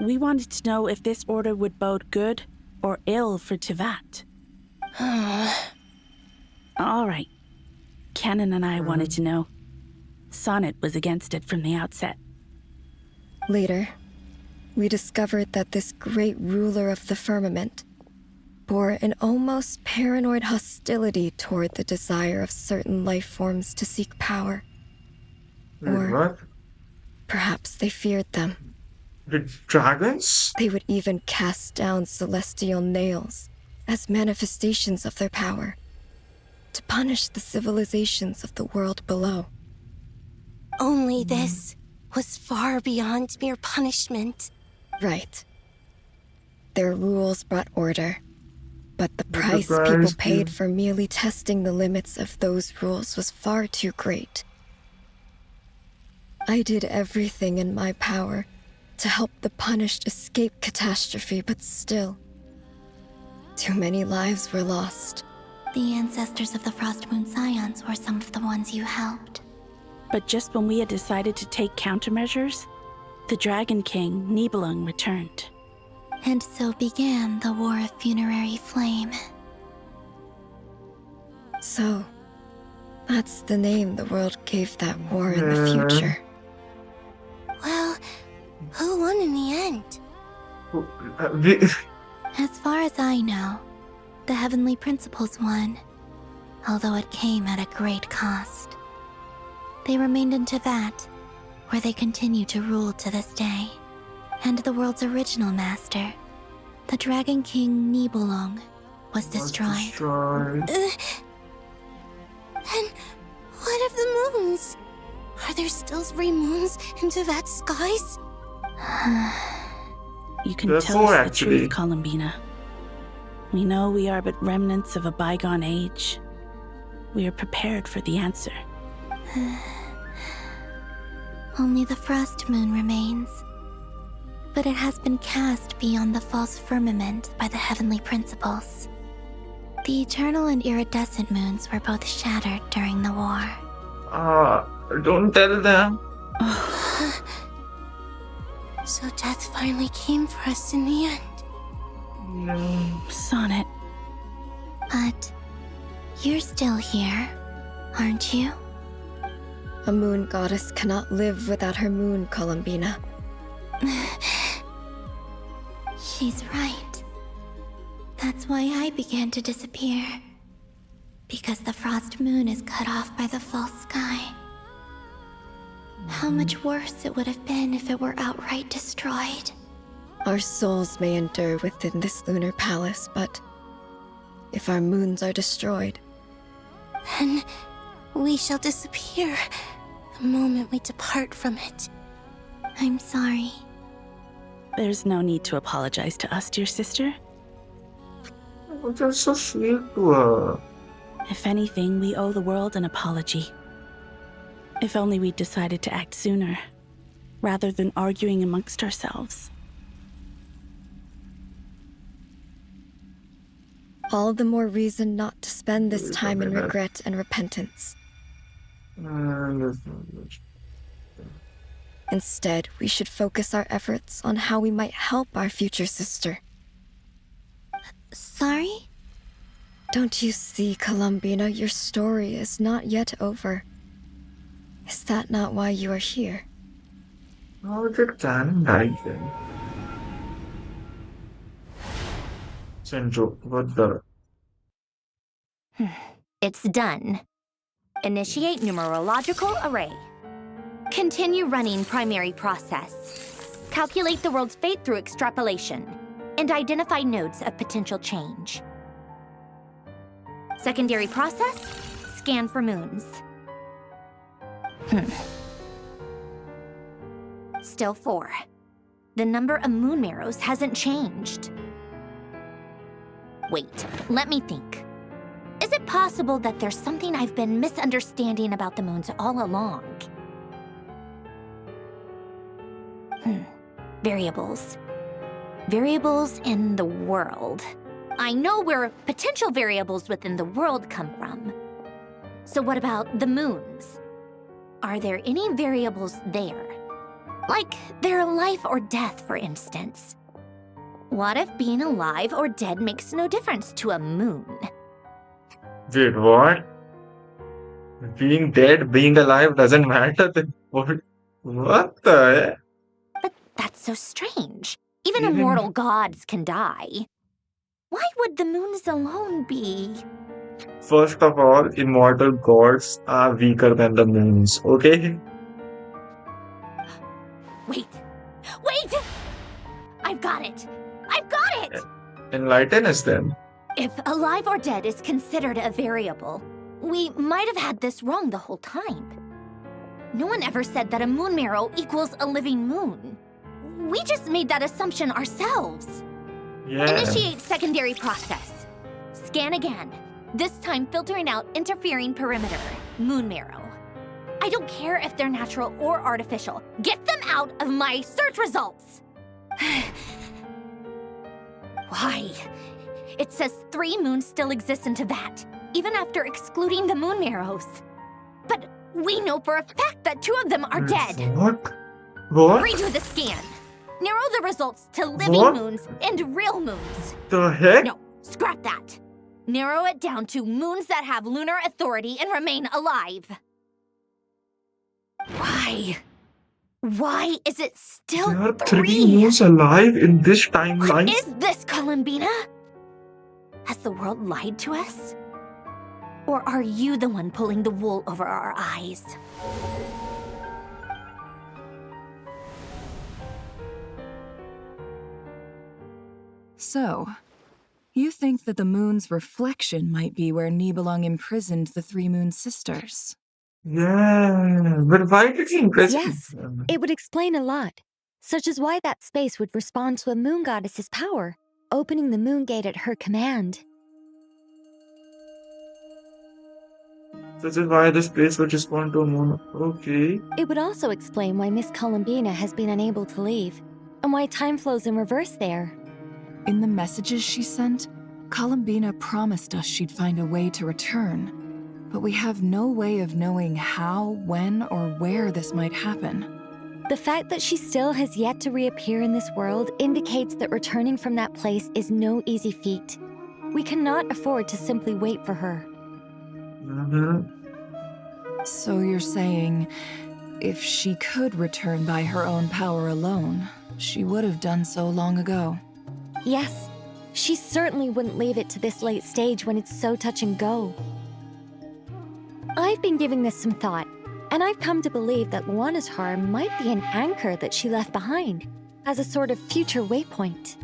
We wanted to know if this order would bode good or ill for Tevat. All right. Canon and I wanted to know. Sonnet was against it from the outset. Later, we discovered that this great ruler of the firmament, bore an almost paranoid hostility toward the desire of certain life forms to seek power. Or What? perhaps they feared them. The dragons? They would even cast down celestial nails as manifestations of their power, to punish the civilizations of the world below. Only this was far beyond mere punishment. Right. Their rules brought order, but the price people paid for merely testing the limits of those rules was far too great. I did everything in my power to help the punished escape catastrophe, but still, too many lives were lost. The ancestors of the Frost Moon Scions were some of the ones you helped. But just when we had decided to take countermeasures, the Dragon King, Nibelung, returned. And so began the War of Funerary Flame. So, that's the name the world gave that war in the future. Well, who won in the end? As far as I know, the Heavenly Principles won, although it came at a great cost. They remained in Teyvat, where they continue to rule to this day. And the world's original master, the Dragon King Nibelung, was destroyed. And what of the moons? Are there still 3 moons in Teyvat's skies? You can tell us the truth, Columbina. We know we are but remnants of a bygone age. We are prepared for the answer. Only the Frost Moon remains. But it has been cast beyond the false firmament by the Heavenly Principles. The eternal and iridescent moons were both shattered during the war. Don't tell them. So death finally came for us in the end. Sonnet. But you're still here, aren't you? A moon goddess cannot live without her moon, Columbina. She's right. That's why I began to disappear. Because the Frost Moon is cut off by the false sky. How much worse it would have been if it were outright destroyed. Our souls may endure within this lunar palace, but if our moons are destroyed, then we shall disappear the moment we depart from it. I'm sorry. There's no need to apologize to us, dear sister. You're so sweet to her. If anything, we owe the world an apology. If only we'd decided to act sooner, rather than arguing amongst ourselves. all the more reason not to spend this time in regret and repentance. Instead, we should focus our efforts on how we might help our future sister. Sorry? Don't you see, Columbina, your story is not yet over. Is that not why you are here? How did Canon die then? Senju, what the? It's done. Initiate numerological array. Continue running primary process. Calculate the world's fate through extrapolation. And identify nodes of potential change. Secondary process, scan for moons. Still 4. The number of moon marrows hasn't changed. Wait, let me think. Is it possible that there's something I've been misunderstanding about the moons all along? Variables. Variables in the world. I know where potential variables within the world come from. So what about the moons? Are there any variables there? Like their life or death, for instance. What if being alive or dead makes no difference to a moon? Wait, what? Being dead, being alive doesn't matter then what the? But that's so strange. Even immortal gods can die. Why would the moons alone be? First of all, immortal gods are weaker than the moons, okay? Wait! Wait! I've got it! I've got it! Enlighten us then. If alive or dead is considered a variable, we might have had this wrong the whole time. No one ever said that a moon marrow equals a living moon. We just made that assumption ourselves. Yeah. Initiate secondary process. Scan again. This time filtering out interfering perimeter, moon marrow. I don't care if they're natural or artificial. Get them out of my search results! Why? It says 3 moons still exist in Teyvat, even after excluding the moon marrows. But we know for a fact that 2 of them are dead. What? What? Redo the scan. Narrow the results to living What? moons and real moons. The heck? No, scrap that. Narrow it down to moons that have lunar authority and remain alive. Why? Why is it still There are 3? 3 moons alive in this timeline? What is this, Columbina? Has the world lied to us? Or are you the one pulling the wool over our eyes? So, you think that the moon's reflection might be where Nibelung imprisoned the 3 moon sisters? Yeah, but why did he imprison Yes, them? it would explain a lot, such as why that space would respond to a moon goddess's power, opening the moon gate at her command. This is why this place would respond to a moon. Okay. It would also explain why Miss Columbina has been unable to leave, and why time flows in reverse there. In the messages she sent, Columbina promised us she'd find a way to return, but we have no way of knowing how, when, or where this might happen. The fact that she still has yet to reappear in this world indicates that returning from that place is no easy feat. We cannot afford to simply wait for her. So you're saying, if she could return by her own power alone, she would have done so long ago? Yes, she certainly wouldn't leave it to this late stage when it's so touch and go. I've been giving this some thought, and I've come to believe that Luana's harm might be an anchor that she left behind, as a sort of future waypoint.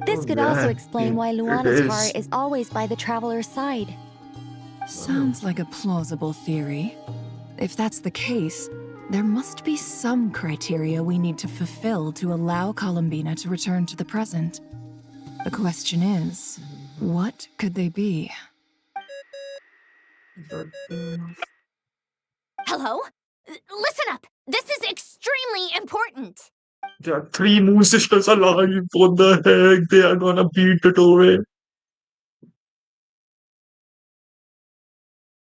This could also explain why Luana's heart is always by the traveler's side. Sounds like a plausible theory. If that's the case, there must be some criteria we need to fulfill to allow Columbina to return to the present. The question is, what could they be? Hello? Listen up! This is extremely important! There are 3 moon sisters alive. What the heck? They are gonna beat it away.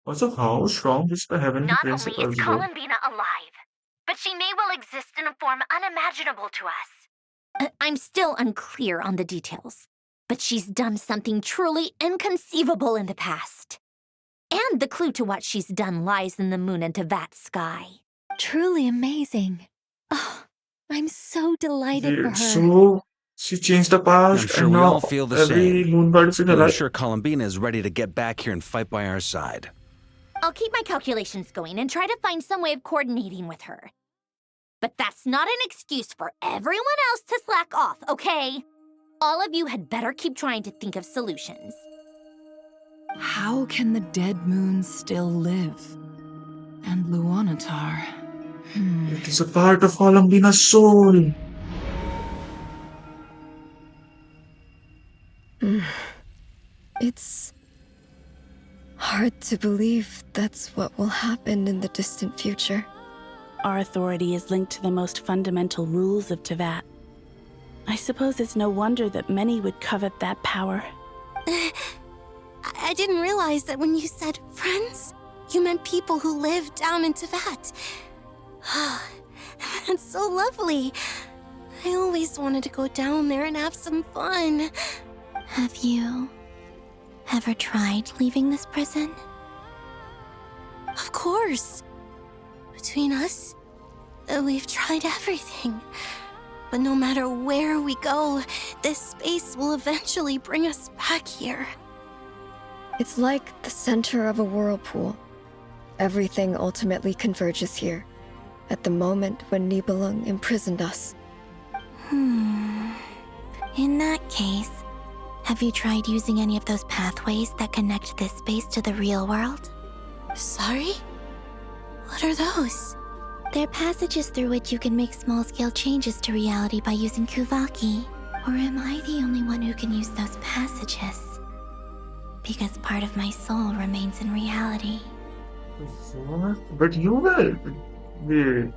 Also, how strong is the heavenly Not only principles, is bro? Columbina alive, but she may well exist in a form unimaginable to us. I'm still unclear on the details, but she's done something truly inconceivable in the past. And the clue to what she's done lies in the moon and Teyvat sky. Truly amazing. Oh, I'm so delighted for her. So, she changed the past, I'm sure and we now all feel the every same. moon god is in I'm alive. sure Columbina is ready to get back here and fight by our side. I'll keep my calculations going and try to find some way of coordinating with her. But that's not an excuse for everyone else to slack off, okay? All of you had better keep trying to think of solutions. How can the dead moon still live? And Luanatar... It is a part of Columbina's soul. It's hard to believe that's what will happen in the distant future. Our authority is linked to the most fundamental rules of Teyvat. I suppose it's no wonder that many would covet that power. I didn't realize that when you said friends, you meant people who live down in Teyvat. That's so lovely. I always wanted to go down there and have some fun. Have you ever tried leaving this prison? Of course. Between us, we've tried everything. But no matter where we go, this space will eventually bring us back here. It's like the center of a whirlpool. Everything ultimately converges here, at the moment when Nibelung imprisoned us. In that case, have you tried using any of those pathways that connect this space to the real world? Sorry? What are those? They're passages through which you can make small-scale changes to reality by using Kuvaki. Or am I the only one who can use those passages? Because part of my soul remains in reality. What? But you were. Wait.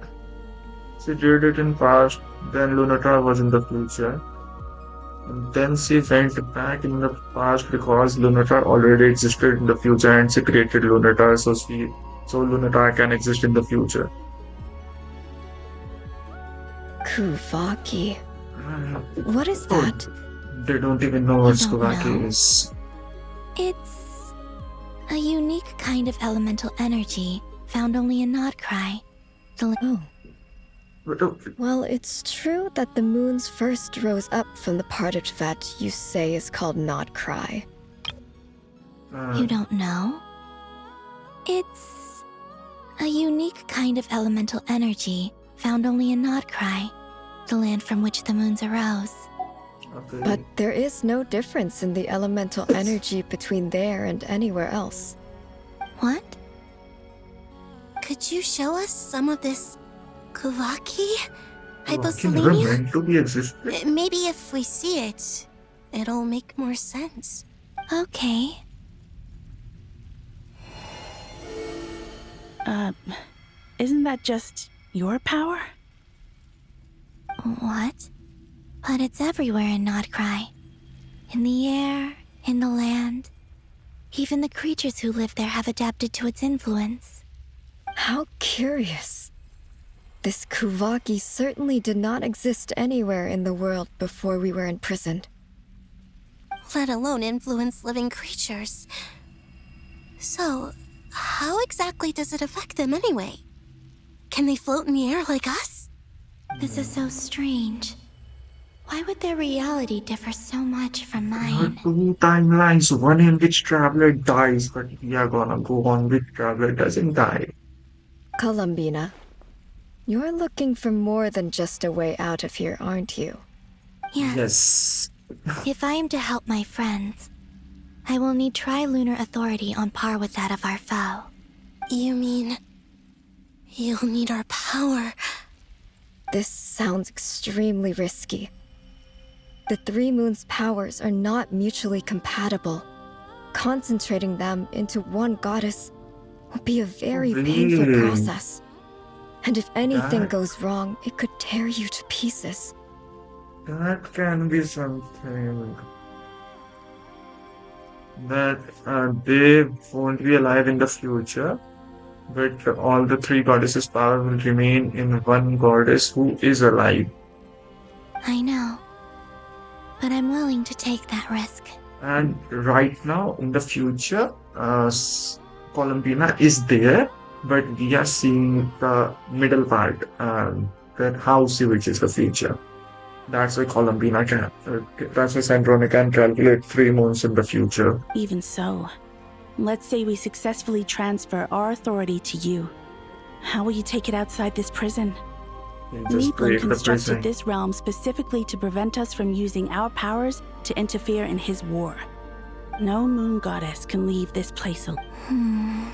She did it in past, then Lunatra was in the future. And then she went back in the past because Lunatra already existed in the future and she created Lunatra so Lunatra can exist in the future. Kuvaki. What is that? They don't even know what don't Kuvaki know? is. It's a unique kind of elemental energy found only in Krai. Well, it's true that the moons first rose up from the part of Tvet you say is called Krai. You don't know? It's a unique kind of elemental energy found only in Krai, the land from which the moons arose. But there is no difference in the elemental energy between there and anywhere else. What? Could you show us some of this Kuvaki? Never Hyposelenia? meant to be existed. Maybe if we see it, it'll make more sense. Okay. Isn't that just your power? What? But it's everywhere in Krai. In the air, in the land. Even the creatures who live there have adapted to its influence. How curious. This Kuvaki certainly did not exist anywhere in the world before we were imprisoned. Let alone influence living creatures. So, how exactly does it affect them anyway? Can they float in the air like us? This is so strange. Why would their reality differ so much from mine? Two timelines, one in which Traveler dies, but we are gonna go on with Traveler doesn't die. Columbina, you're looking for more than just a way out of here, aren't you? Yes. If I am to help my friends, I will need trilunar authority on par with that of our foe. You mean you'll need our power? This sounds extremely risky. The Three Moons' powers are not mutually compatible. Concentrating them into one goddess will be a very painful Really? process. And if anything That- goes wrong, it could tear you to pieces. That can be something that they won't be alive in the future, but all the three goddesses' power will remain in one goddess who is alive. I know. But I'm willing to take that risk. And right now, in the future, Columbina is there, but we are seeing the middle part, that house which is the future. That's why Columbina can, that's why Sandrona can calculate 3 moons in the future. Even so, let's say we successfully transfer our authority to you. How will you take it outside this prison? You just Nibelung break the constructed prison. this realm specifically to prevent us from using our powers to interfere in his war. No moon goddess can leave this place alone.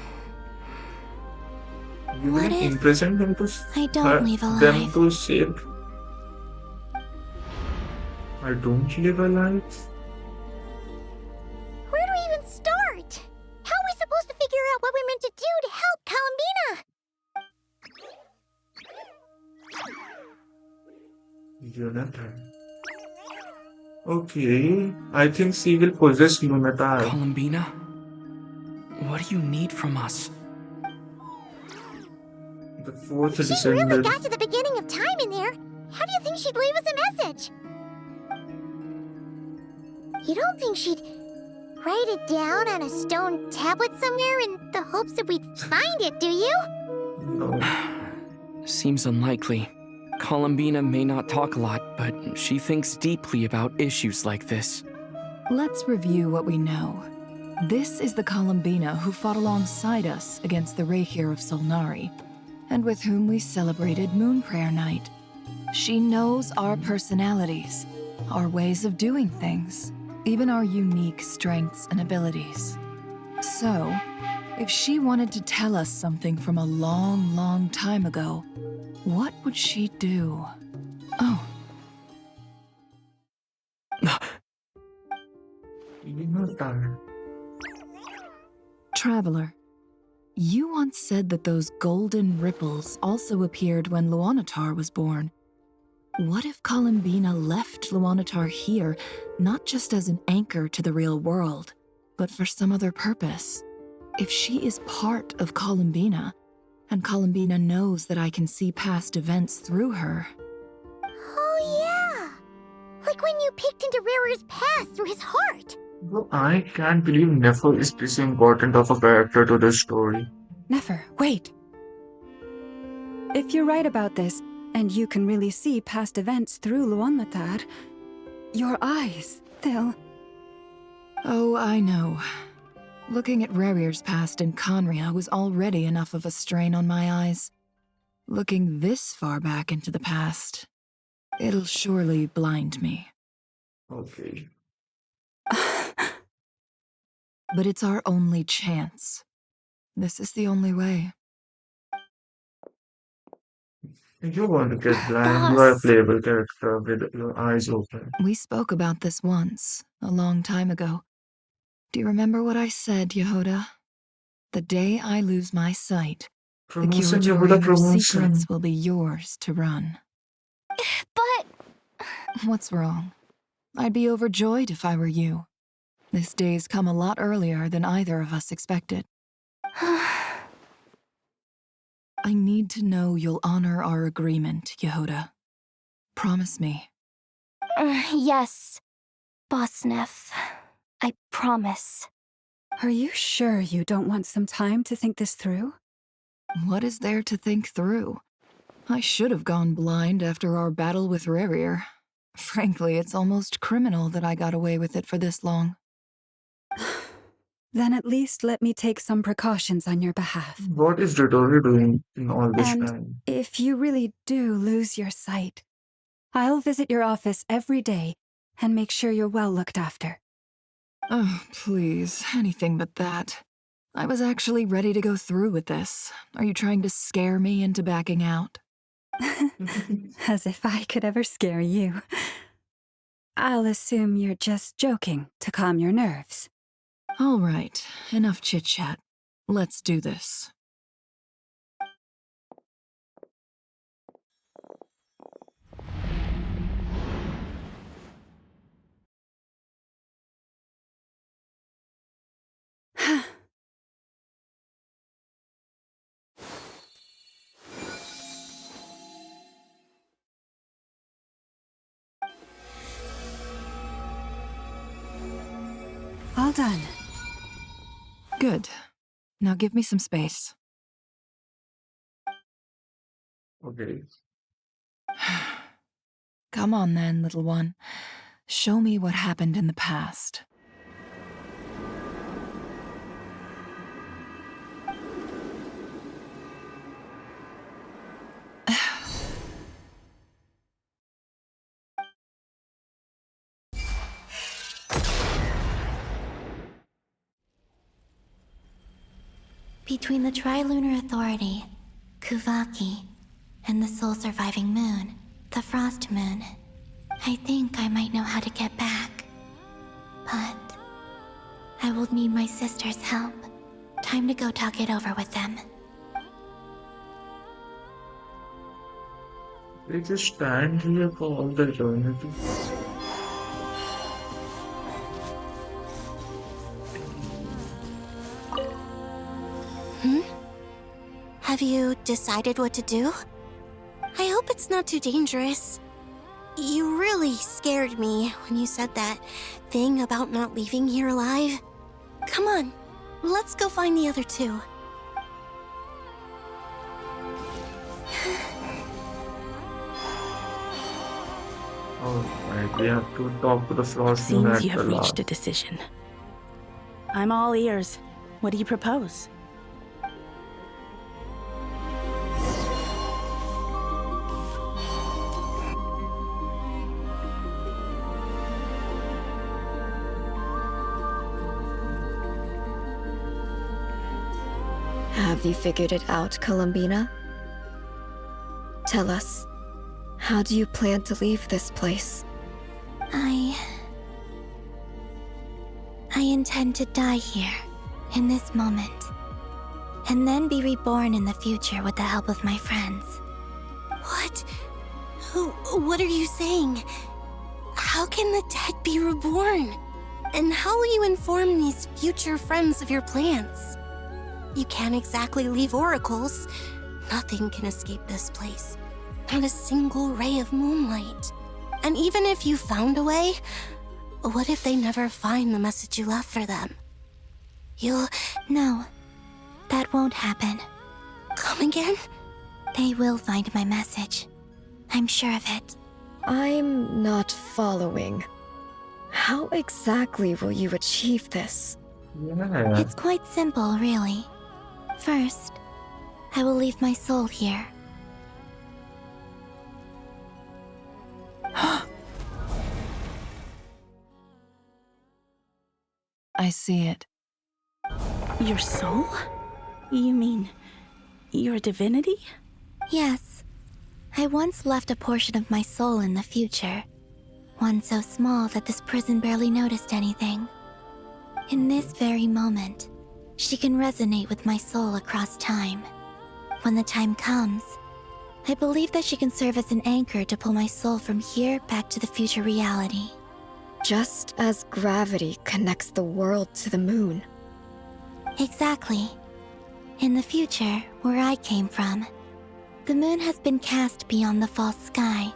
You What wouldn't if imprison them to I don't leave them alive? to save. I don't live alive. Where do we even start? How are we supposed to figure out what we're meant to do to help Columbina? Jonathan. Okay, I think she will possess Lunatar. Columbina? What do you need from us? The fourth If she descendant. really got to the beginning of time in there, how do you think she'd leave us a message? You don't think she'd write it down on a stone tablet somewhere in the hopes that we'd find it, do you? No. Seems unlikely. Columbina may not talk a lot, but she thinks deeply about issues like this. Let's review what we know. This is the Columbina who fought alongside us against the Reikir of Solnari, and with whom we celebrated Moon Prayer Night. She knows our personalities, our ways of doing things, even our unique strengths and abilities. So, if she wanted to tell us something from a long, long time ago, what would she do? Oh. Traveler, you once said that those golden ripples also appeared when Luanatar was born. What if Columbina left Luanatar here, not just as an anchor to the real world, but for some other purpose? If she is part of Columbina, and Columbina knows that I can see past events through her. Oh yeah! Like when you peeked into Rearer's past through his heart! Bro, I can't believe Nefer is this important of a character to the story. Nefer, wait. If you're right about this, and you can really see past events through Luanmatar, your eyes, they'll... Oh, I know. Looking at Rerir's past in Conria was already enough of a strain on my eyes. Looking this far back into the past, it'll surely blind me. Okay. But it's our only chance. This is the only way. If you want to get blind, you are a playable character with your eyes open. We spoke about this once, a long time ago. Do you remember what I said, Yehoda? The day I lose my sight, the Promotion, curatorium Yehoda, of promotion. secrets will be yours to run. But... What's wrong? I'd be overjoyed if I were you. This day's come a lot earlier than either of us expected. I need to know you'll honor our agreement, Yehoda. Promise me. Yes, Boss Neff. I promise. Are you sure you don't want some time to think this through? What is there to think through? I should have gone blind after our battle with Rerir. Frankly, it's almost criminal that I got away with it for this long. Then at least let me take some precautions on your behalf. What is Dotori doing in all this And time? if you really do lose your sight, I'll visit your office every day and make sure you're well looked after. Oh, please, anything but that. I was actually ready to go through with this. Are you trying to scare me into backing out? As if I could ever scare you. I'll assume you're just joking to calm your nerves. All right, enough chit-chat. Let's do this. All done. Good. Now give me some space. Okay. Come on then, little one. Show me what happened in the past. Between the Trilunar Authority, Kuvaki, and the sole-surviving moon, the Frost Moon, I think I might know how to get back. But I will need my sister's help. Time to go talk it over with them. They just stand here for all the eternity. Have you decided what to do? I hope it's not too dangerous. You really scared me when you said that thing about not leaving here alive. Come on, let's go find the other two. Alright, we have to talk to the Frost Moon Seems at you the have reached a last. decision. I'm all ears. What do you propose? Have you figured it out, Columbina? Tell us, how do you plan to leave this place? I intend to die here, in this moment, and then be reborn in the future with the help of my friends. What? What are you saying? How can the dead be reborn? And how will you inform these future friends of your plans? You can't exactly leave oracles. Nothing can escape this place. Not a single ray of moonlight. And even if you found a way, what if they never find the message you left for them? No, that won't happen. Come again? They will find my message. I'm sure of it. I'm not following. How exactly will you achieve this? Yeah. It's quite simple, really. First, I will leave my soul here. I see it. Your soul? You mean your divinity? Yes. I once left a portion of my soul in the future. One so small that this prison barely noticed anything. In this very moment, she can resonate with my soul across time. When the time comes, I believe that she can serve as an anchor to pull my soul from here back to the future reality. Just as gravity connects the world to the moon. Exactly. In the future, where I came from, the moon has been cast beyond the false sky,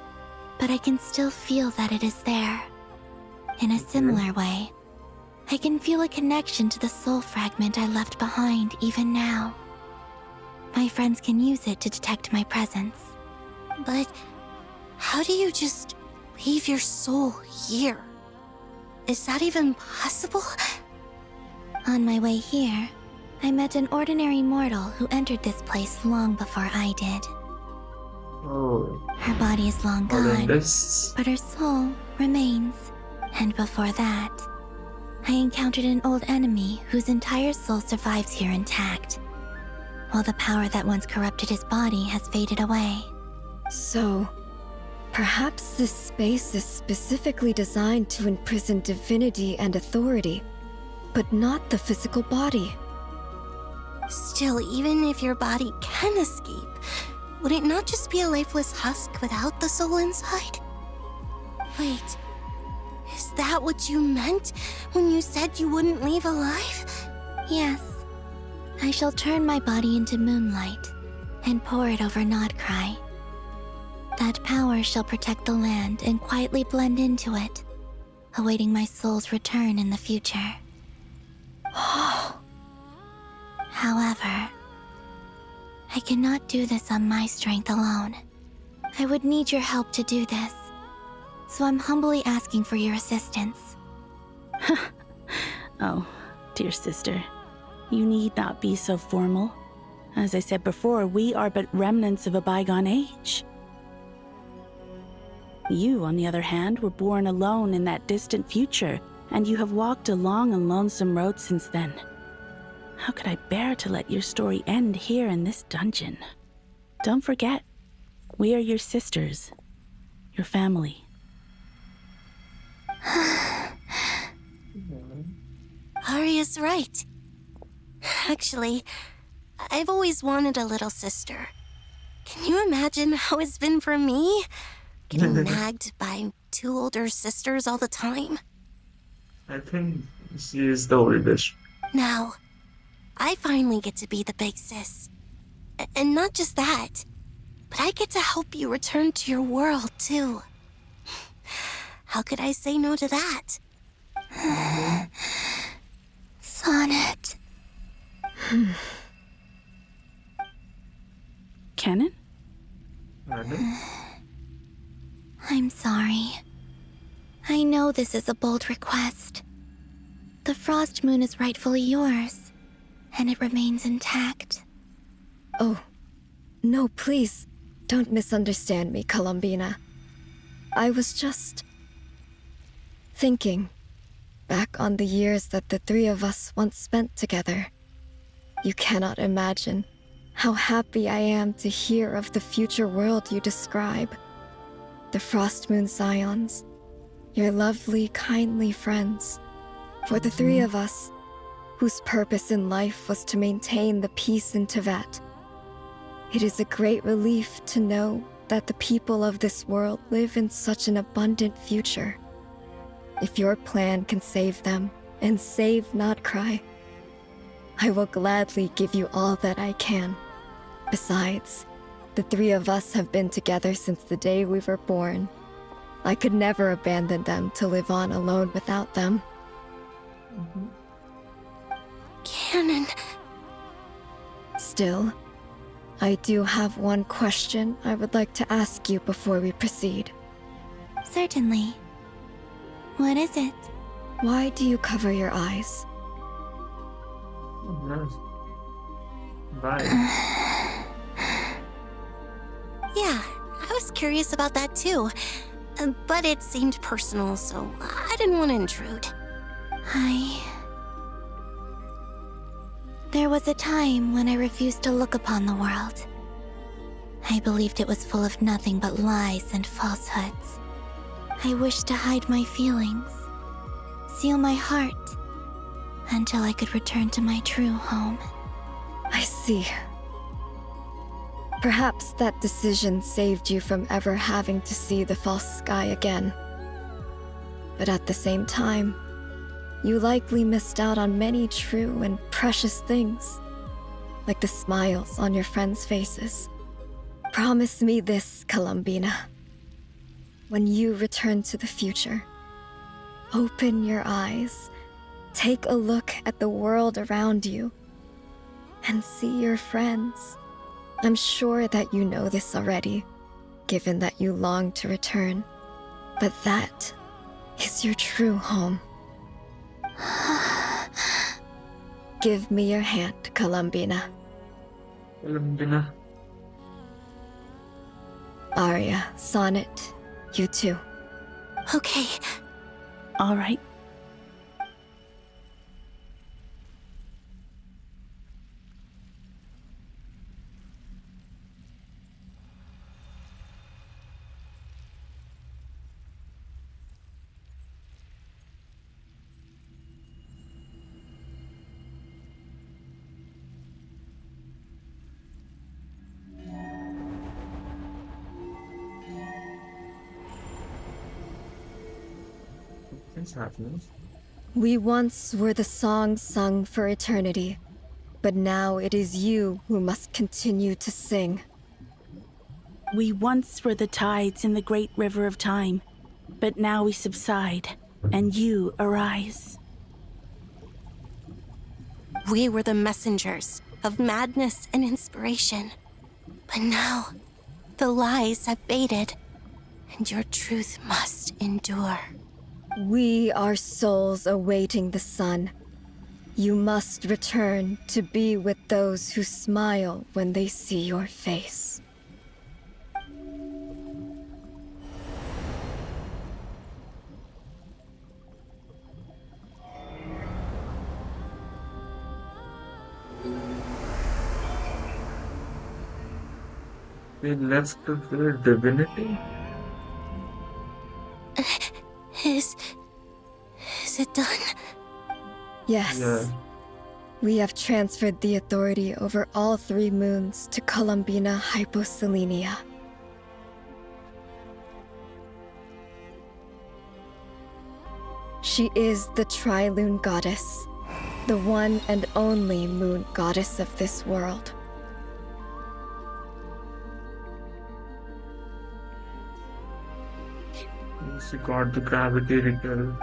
but I can still feel that it is there. In a similar way, I can feel a connection to the soul fragment I left behind even now. My friends can use it to detect my presence. But how do you just leave your soul here? Is that even possible? On my way here, I met an ordinary mortal who entered this place long before I did. Oh. Her body is long gone, but her soul remains. And before that, I encountered an old enemy whose entire soul survives here intact, while the power that once corrupted his body has faded away. So, perhaps this space is specifically designed to imprison divinity and authority, but not the physical body. Still, even if your body can escape, would it not just be a lifeless husk without the soul inside? Wait, is that what you meant when you said you wouldn't leave alive? Yes. I shall turn my body into moonlight and pour it over Krai. That power shall protect the land and quietly blend into it, awaiting my soul's return in the future. However, I cannot do this on my strength alone. I would need your help to do this, so I'm humbly asking for your assistance. Oh, dear sister, you need not be so formal. As I said before, we are but remnants of a bygone age. You, on the other hand, were born alone in that distant future, and you have walked a long and lonesome road since then. How could I bear to let your story end here in this dungeon? Don't forget, we are your sisters, your family. Arya's right. Actually, I've always wanted a little sister. Can you imagine how it's been for me? Getting nagged by two older sisters all the time. I think she is the oldest. Now, I finally get to be the big sis. And not just that, but I get to help you return to your world, too. How could I say no to that? Sonnet. Kennen? I'm sorry. I know this is a bold request. The Frost Moon is rightfully yours, and it remains intact. Oh, no, please, don't misunderstand me, Columbina. I was just thinking back on the years that the three of us once spent together. You cannot imagine how happy I am to hear of the future world you describe. The Frost Moon Scions, your lovely, kindly friends. For the three of us, whose purpose in life was to maintain the peace in Tibet, it is a great relief to know that the people of this world live in such an abundant future. If your plan can save them and save Not Krai, I will gladly give you all that I can. Besides, the three of us have been together since the day we were born. I could never abandon them to live on alone without them. Canon. Still, I do have one question I would like to ask you before we proceed. Certainly. What is it? Why do you cover your eyes? Bye. Yeah, I was curious about that too. But it seemed personal, so I didn't want to intrude. There was a time when I refused to look upon the world. I believed it was full of nothing but lies and falsehoods. I wished to hide my feelings, seal my heart, until I could return to my true home. I see. Perhaps that decision saved you from ever having to see the false sky again. But at the same time, you likely missed out on many true and precious things, like the smiles on your friends' faces. Promise me this, Columbina. When you return to the future, open your eyes, take a look at the world around you, and see your friends. I'm sure that you know this already, given that you long to return, but that is your true home. Give me your hand, Columbina. Columbina. Arya, Sonnet, you too. Okay. All right. What's happening? We once were the songs sung for eternity, but now it is you who must continue to sing. We once were the tides in the great river of time, but now we subside, and you arise. We were the messengers of madness and inspiration. But now, the lies have faded, and your truth must endure. We are souls awaiting the sun. You must return to be with those who smile when they see your face. They left to their divinity? Is it done? Yes. Yeah. We have transferred the authority over all three moons to Columbina Hyposelenia. She is the Tri-Lune Goddess, the one and only moon goddess of this world. She got the gravity recurrent.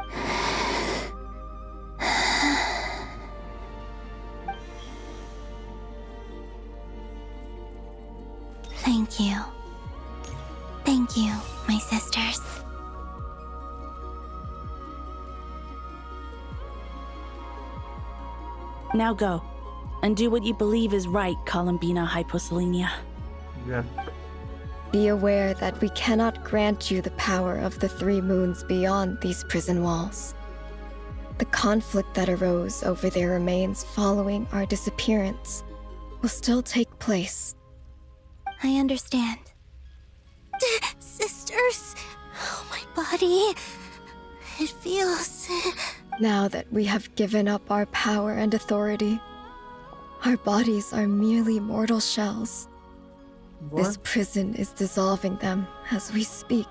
Thank you. Thank you, my sisters. Now go, and do what you believe is right, Columbina Hyposelenia. Yeah. Be aware that we cannot grant you the power of the three moons beyond these prison walls. The conflict that arose over their remains following our disappearance will still take place. I understand. Sisters, oh, my body. It feels... Now that we have given up our power and authority, our bodies are merely mortal shells. What? This prison is dissolving them as we speak.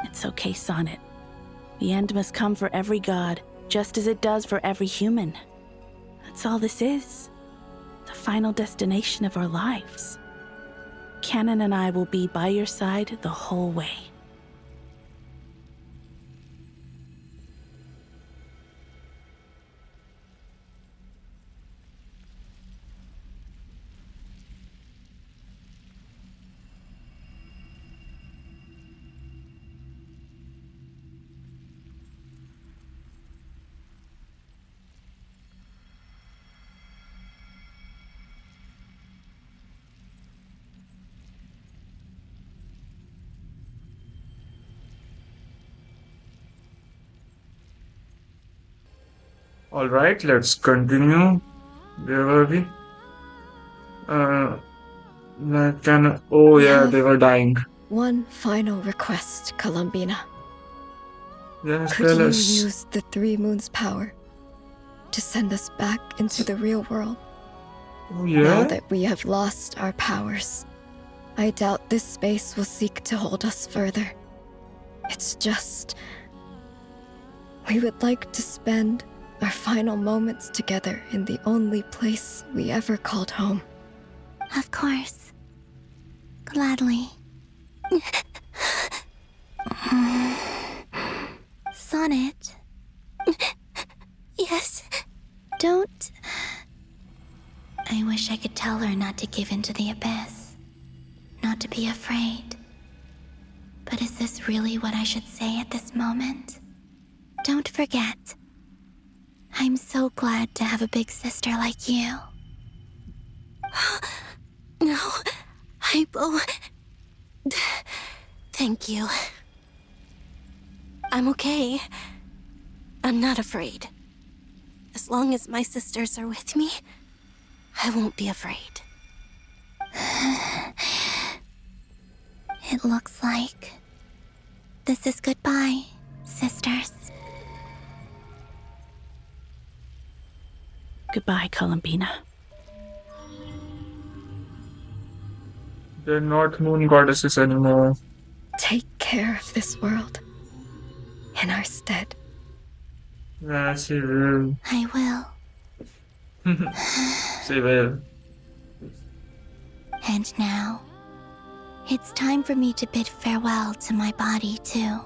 It's okay, Sonnet. The end must come for every god, just as it does for every human. That's all this is. The final destination of our lives. Canon and I will be by your side the whole way. All right, let's continue. Where were we? Oh We yeah, have they were dying. one final request, Columbina. Yes, Could tell you us. use the three moons' power to send us back into the real world? Oh Now yeah? that we have lost our powers, I doubt this space will seek to hold us further. It's just... we would like to spend our final moments together in the only place we ever called home. Of course. Gladly. Sonnet. Yes? Don't... I wish I could tell her not to give in to the abyss. Not to be afraid. But is this really what I should say at this moment? Don't forget. I'm so glad to have a big sister like you. No, Hypo. Thank you. I'm okay. I'm not afraid. As long as my sisters are with me, I won't be afraid. It looks like this is goodbye, sisters. Goodbye, Columbina. They're not moon goddesses anymore. Take care of this world in our stead. Yeah, she will. I will. She will. And now, it's time for me to bid farewell to my body too.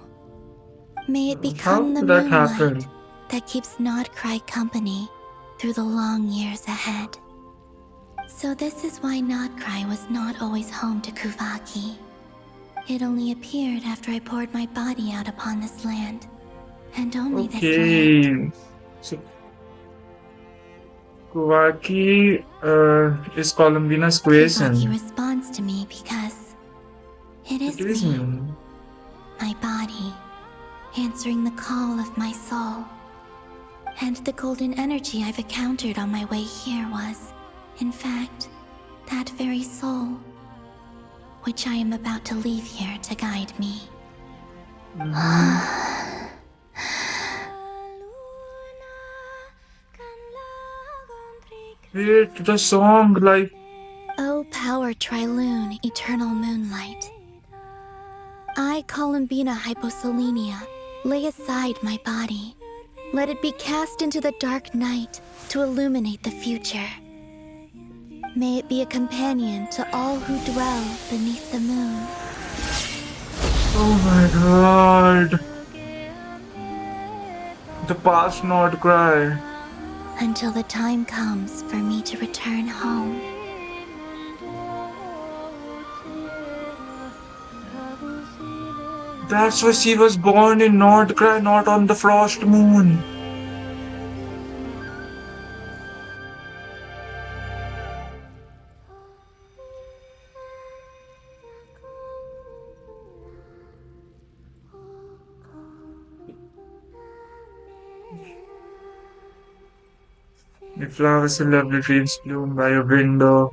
May it become the did that moonlight happen? that keeps Nod Krai company through the long years ahead. So this is why Nod Krai was not always home to Kuvaki. It only appeared after I poured my body out upon this land. And only this land. Okay. So, Kuvaki is Columbina's Kuvaki creation. responds to me because it is It is me, me. my body, answering the call of my soul. And the golden energy I've encountered on my way here was, in fact, that very soul, which I am about to leave here to guide me. Wait, the song, like... O power Trilune, eternal moonlight. I, Columbina Hyposelenia, lay aside my body. Let it be cast into the dark night to illuminate the future. May it be a companion to all who dwell beneath the moon. Oh my god. The past not cry. Until the time comes for me to return home. That's why she was born in Nord Cry, not on the frost moon. The flowers and lovely dreams bloom by your window.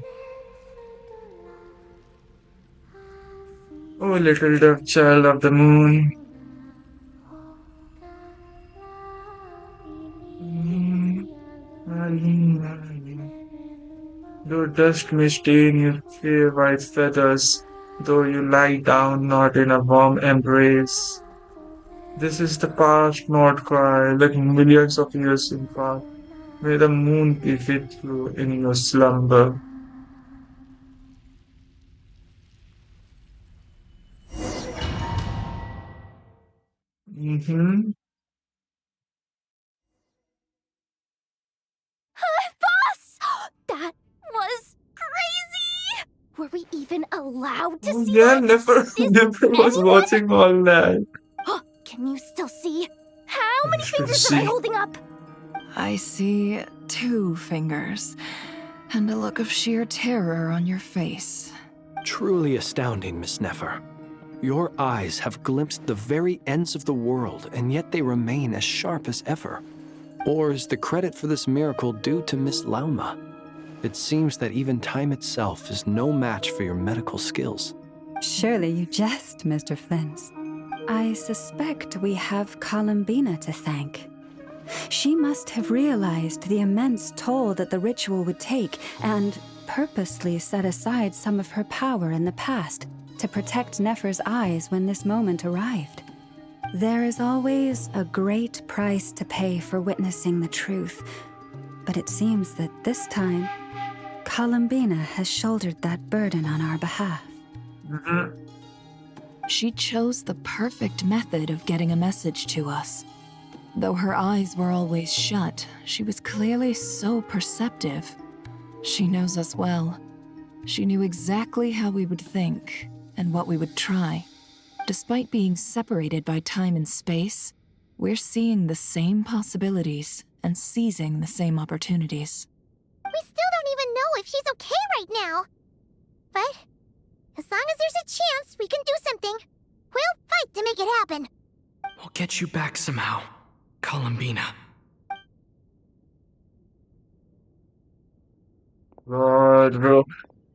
Oh, little dove child of the moon. Though dust may stain your fair white feathers, though you lie down not in a warm embrace. This is the past, not cry, like millions of years in past. May the moon be with you in your slumber. Mm-hmm. Boss! That was crazy! Were we even allowed to Oh, see yeah, that? never, never was watching all that. Can you still see? How many still fingers am I see. holding up? I see 2 fingers, and a look of sheer terror on your face. Truly astounding, Miss Nefer. Your eyes have glimpsed the very ends of the world, and yet they remain as sharp as ever. Or is the credit for this miracle due to Miss Lauma? It seems that even time itself is no match for your medical skills. Surely you jest, Mr. Flint. I suspect we have Columbina to thank. She must have realized the immense toll that the ritual would take and purposely set aside some of her power in the past to protect Nefer's eyes when this moment arrived. There is always a great price to pay for witnessing the truth, but it seems that this time, Columbina has shouldered that burden on our behalf. Mm-hmm. She chose the perfect method of getting a message to us. Though her eyes were always shut, she was clearly so perceptive. She knows us well. She knew exactly how we would think and what we would try. Despite being separated by time and space, we're seeing the same possibilities and seizing the same opportunities. We still don't even know if she's okay right now. But as long as there's a chance we can do something, we'll fight to make it happen. We'll get you back somehow, Columbina. God, bro.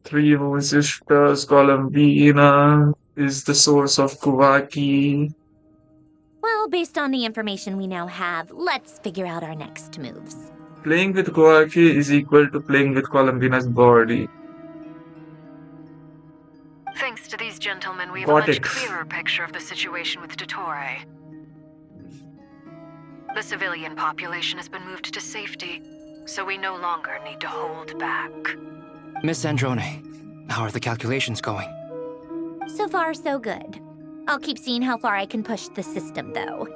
3 Moon Sisters, Columbina is the source of Kuvaki. Well, based on the information we now have, let's figure out our next moves. Playing with Kuvaki is equal to playing with Columbina's body. Thanks to these gentlemen, we have Got a much it. clearer picture of the situation with Dottore. The civilian population has been moved to safety, so we no longer need to hold back. Miss Androne, how are the calculations going? So far, so good. I'll keep seeing how far I can push the system, though.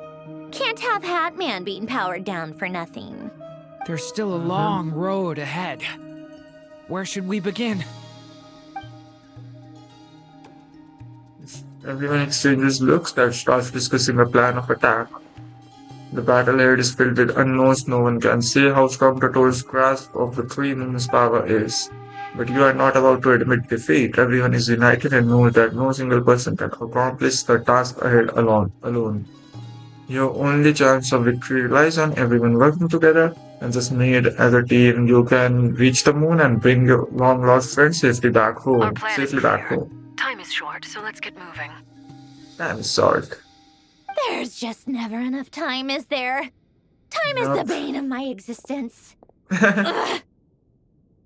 Can't have Hatman being powered down for nothing. There's still a long road ahead. Where should we begin? Everyone exchanges looks that starts discussing a plan of attack. The battle ahead is filled with unknowns. No one can say how strong Totoro's grasp of the 3 Moons' power is. But you are not about to admit defeat. Everyone is united and knows that no single person can accomplish the task ahead alone. Your only chance of victory lies on everyone working together, and just made as a team, you can reach the moon and bring your long-lost friend safely back home. Our plan is clear. Time is short, so let's get moving. I'm sorry. There's just never enough time, is there? Time is the bane of my existence. Ugh.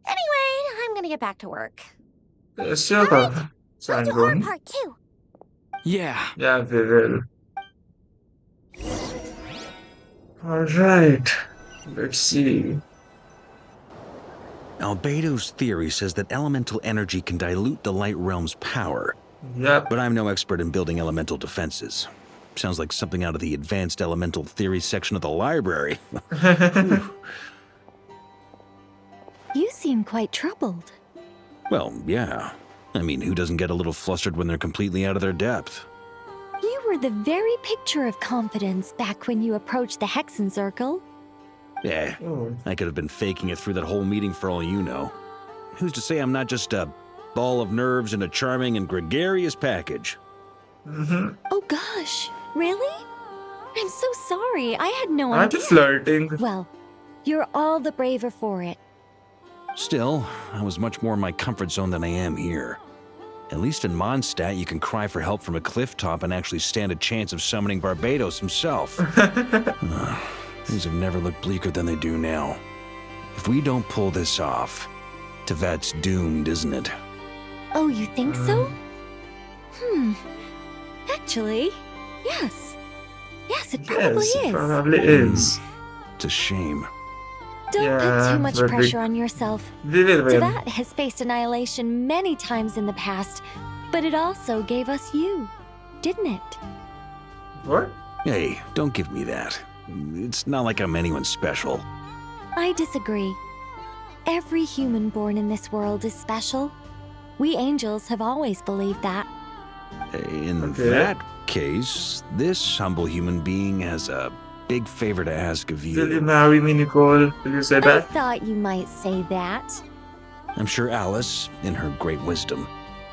Anyway, I'm gonna get back to work. Sure, We'll do our Sandrone. part too. Yeah. Yeah, we will. Alright, let's see. Albedo's theory says that elemental energy can dilute the light realm's power. Yep. But I'm no expert in building elemental defenses. Sounds like something out of the advanced elemental theory section of the library. You seem quite troubled. Well, yeah. I mean, who doesn't get a little flustered when they're completely out of their depth? You were the very picture of confidence back when you approached the Hexen Circle. Yeah, I could have been faking it through that whole meeting for all you know. Who's to say I'm not just a ball of nerves in a charming and gregarious package? Oh gosh, really? I'm so sorry. I had no Aren't you idea. flirting? Well, You're all the braver for it. Still, I was much more in my comfort zone than I am here. At least in Mondstadt, you can cry for help from a cliff top and actually stand a chance of summoning Barbados himself. Things have never looked bleaker than they do now. If we don't pull this off, Tevet's doomed, isn't it? Oh, you think so? Actually, yes. Yes, it probably Yes, it is. probably is. It's a shame. Don't put too much but pressure on yourself. we will win. Tevat has faced annihilation many times in the past, but it also gave us you, didn't it? What? Hey, don't give me that. It's not like I'm anyone special. I disagree. Every human born in this world is special. We angels have always believed that. In that case, this humble human being has a big favor to ask of Will you you. marry me, Nicole? Will you say I that? thought you might say that. I'm sure Alice, in her great wisdom,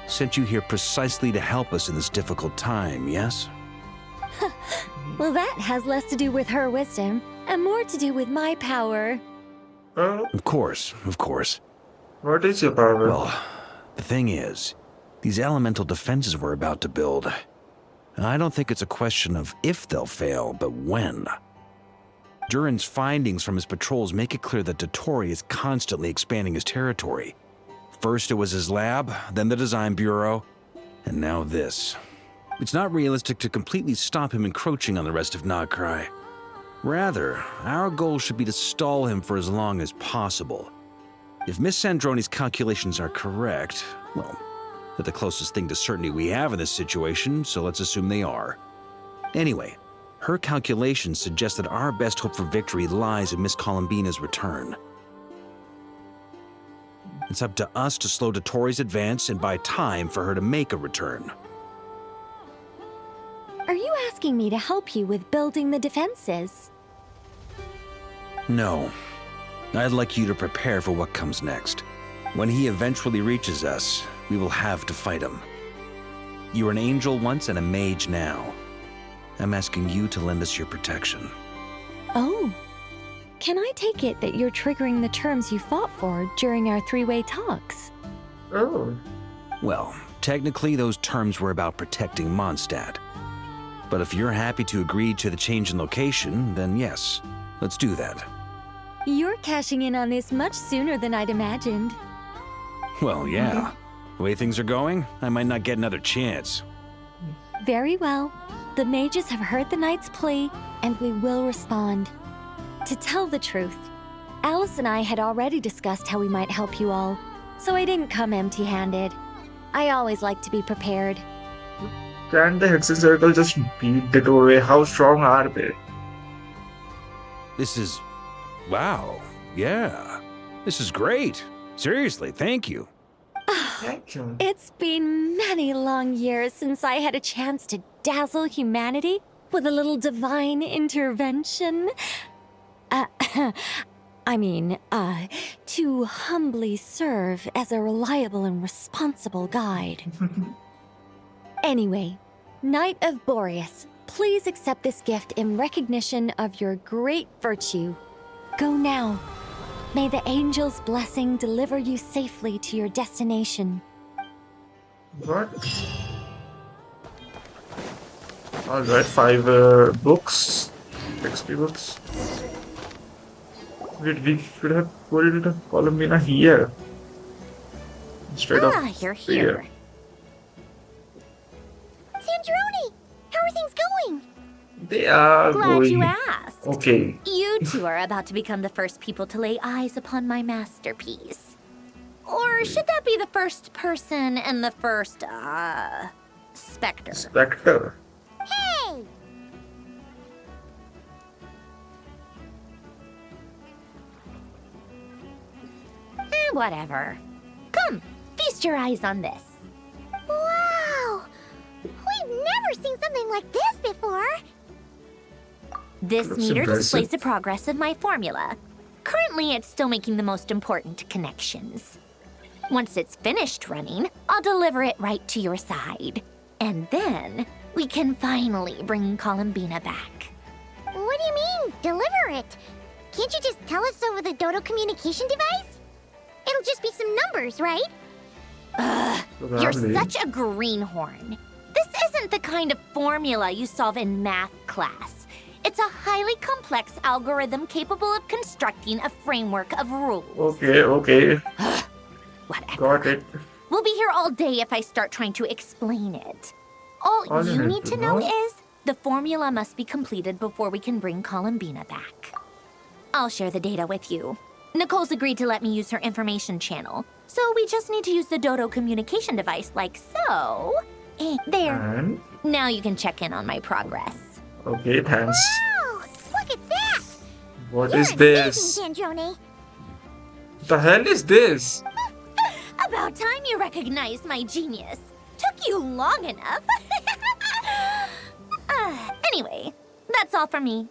sent you here precisely to help us in this difficult time, yes? Well, that has less to do with her wisdom and more to do with my power. Oh, Of course, of course. what is your power? Well, the thing is, these elemental defenses we're about to build, I don't think it's a question of if they'll fail, but when. Durin's findings from his patrols make it clear that Dottore is constantly expanding his territory. First it was his lab, then the design bureau, and now this. It's not realistic to completely stop him encroaching on the rest of Krai. Rather, our goal should be to stall him for as long as possible. If Miss Sandroni's calculations are correct, well, they're the closest thing to certainty we have in this situation, so let's assume they are. Anyway, her calculations suggest that our best hope for victory lies in Miss Columbina's return. It's up to us to slow Dottore's advance and buy time for her to make a return. Are you asking me to help you with building the defenses? No. I'd like you to prepare for what comes next. When he eventually reaches us, we will have to fight him. You were an angel once and a mage now. I'm asking you to lend us your protection. Oh. Can I take it that you're triggering the terms you fought for during our three-way talks? Oh. Well, technically those terms were about protecting Mondstadt. But if you're happy to agree to the change in location, then yes, let's do that. You're cashing in on this much sooner than I'd imagined. Well, yeah. The way things are going, I might not get another chance. Very well. The mages have heard the knight's plea, and we will respond. To tell the truth, Alice and I had already discussed how we might help you all, so I didn't come empty-handed. I always like to be prepared. Can the Hexen Circle just beat Dottore? How strong are they? This is... wow. Yeah. This is great. Seriously, thank you. Thank you. It's been many long years since I had a chance to dazzle humanity with a little divine intervention. To humbly serve as a reliable and responsible guide. Anyway, Knight of Boreas, please accept this gift in recognition of your great virtue. Go now. May the angel's blessing deliver you safely to your destination. What? Alright, 5 books. XP books. We should have pulled Columbina here. Instead of You're here. Sandroni, how are things going? They are Glad going... you asked. Okay. You two are about to become the first people to lay eyes upon my masterpiece. Or should that be the first person and the first, specter? Spectre. Hey! Whatever. Come, feast your eyes on this. Wow! We've never seen something like this before. This Looks meter impressive. displays the progress of my formula. Currently, it's still making the most important connections. Once it's finished running, I'll deliver it right to your side. And then, we can finally bring Columbina back. What do you mean, deliver it? Can't you just tell us over the Dodo communication device? It'll just be some numbers, right? Ugh, you're Probably. such a greenhorn. This isn't the kind of formula you solve in math class. It's a highly complex algorithm capable of constructing a framework of rules. Okay. Whatever. Got it. We'll be here all day if I start trying to explain it. All you need to know is the formula must be completed before we can bring Columbina back. I'll share the data with you. Nicole's agreed to let me use her information channel, so we just need to use the Dodo communication device like so. There. And Now you can check in on my progress. okay, thanks. Wow! Look at that! What You're is this? amazing, Sandrone. The hell is this? About time you recognized my genius. Took you long enough. Anyway, that's all from me.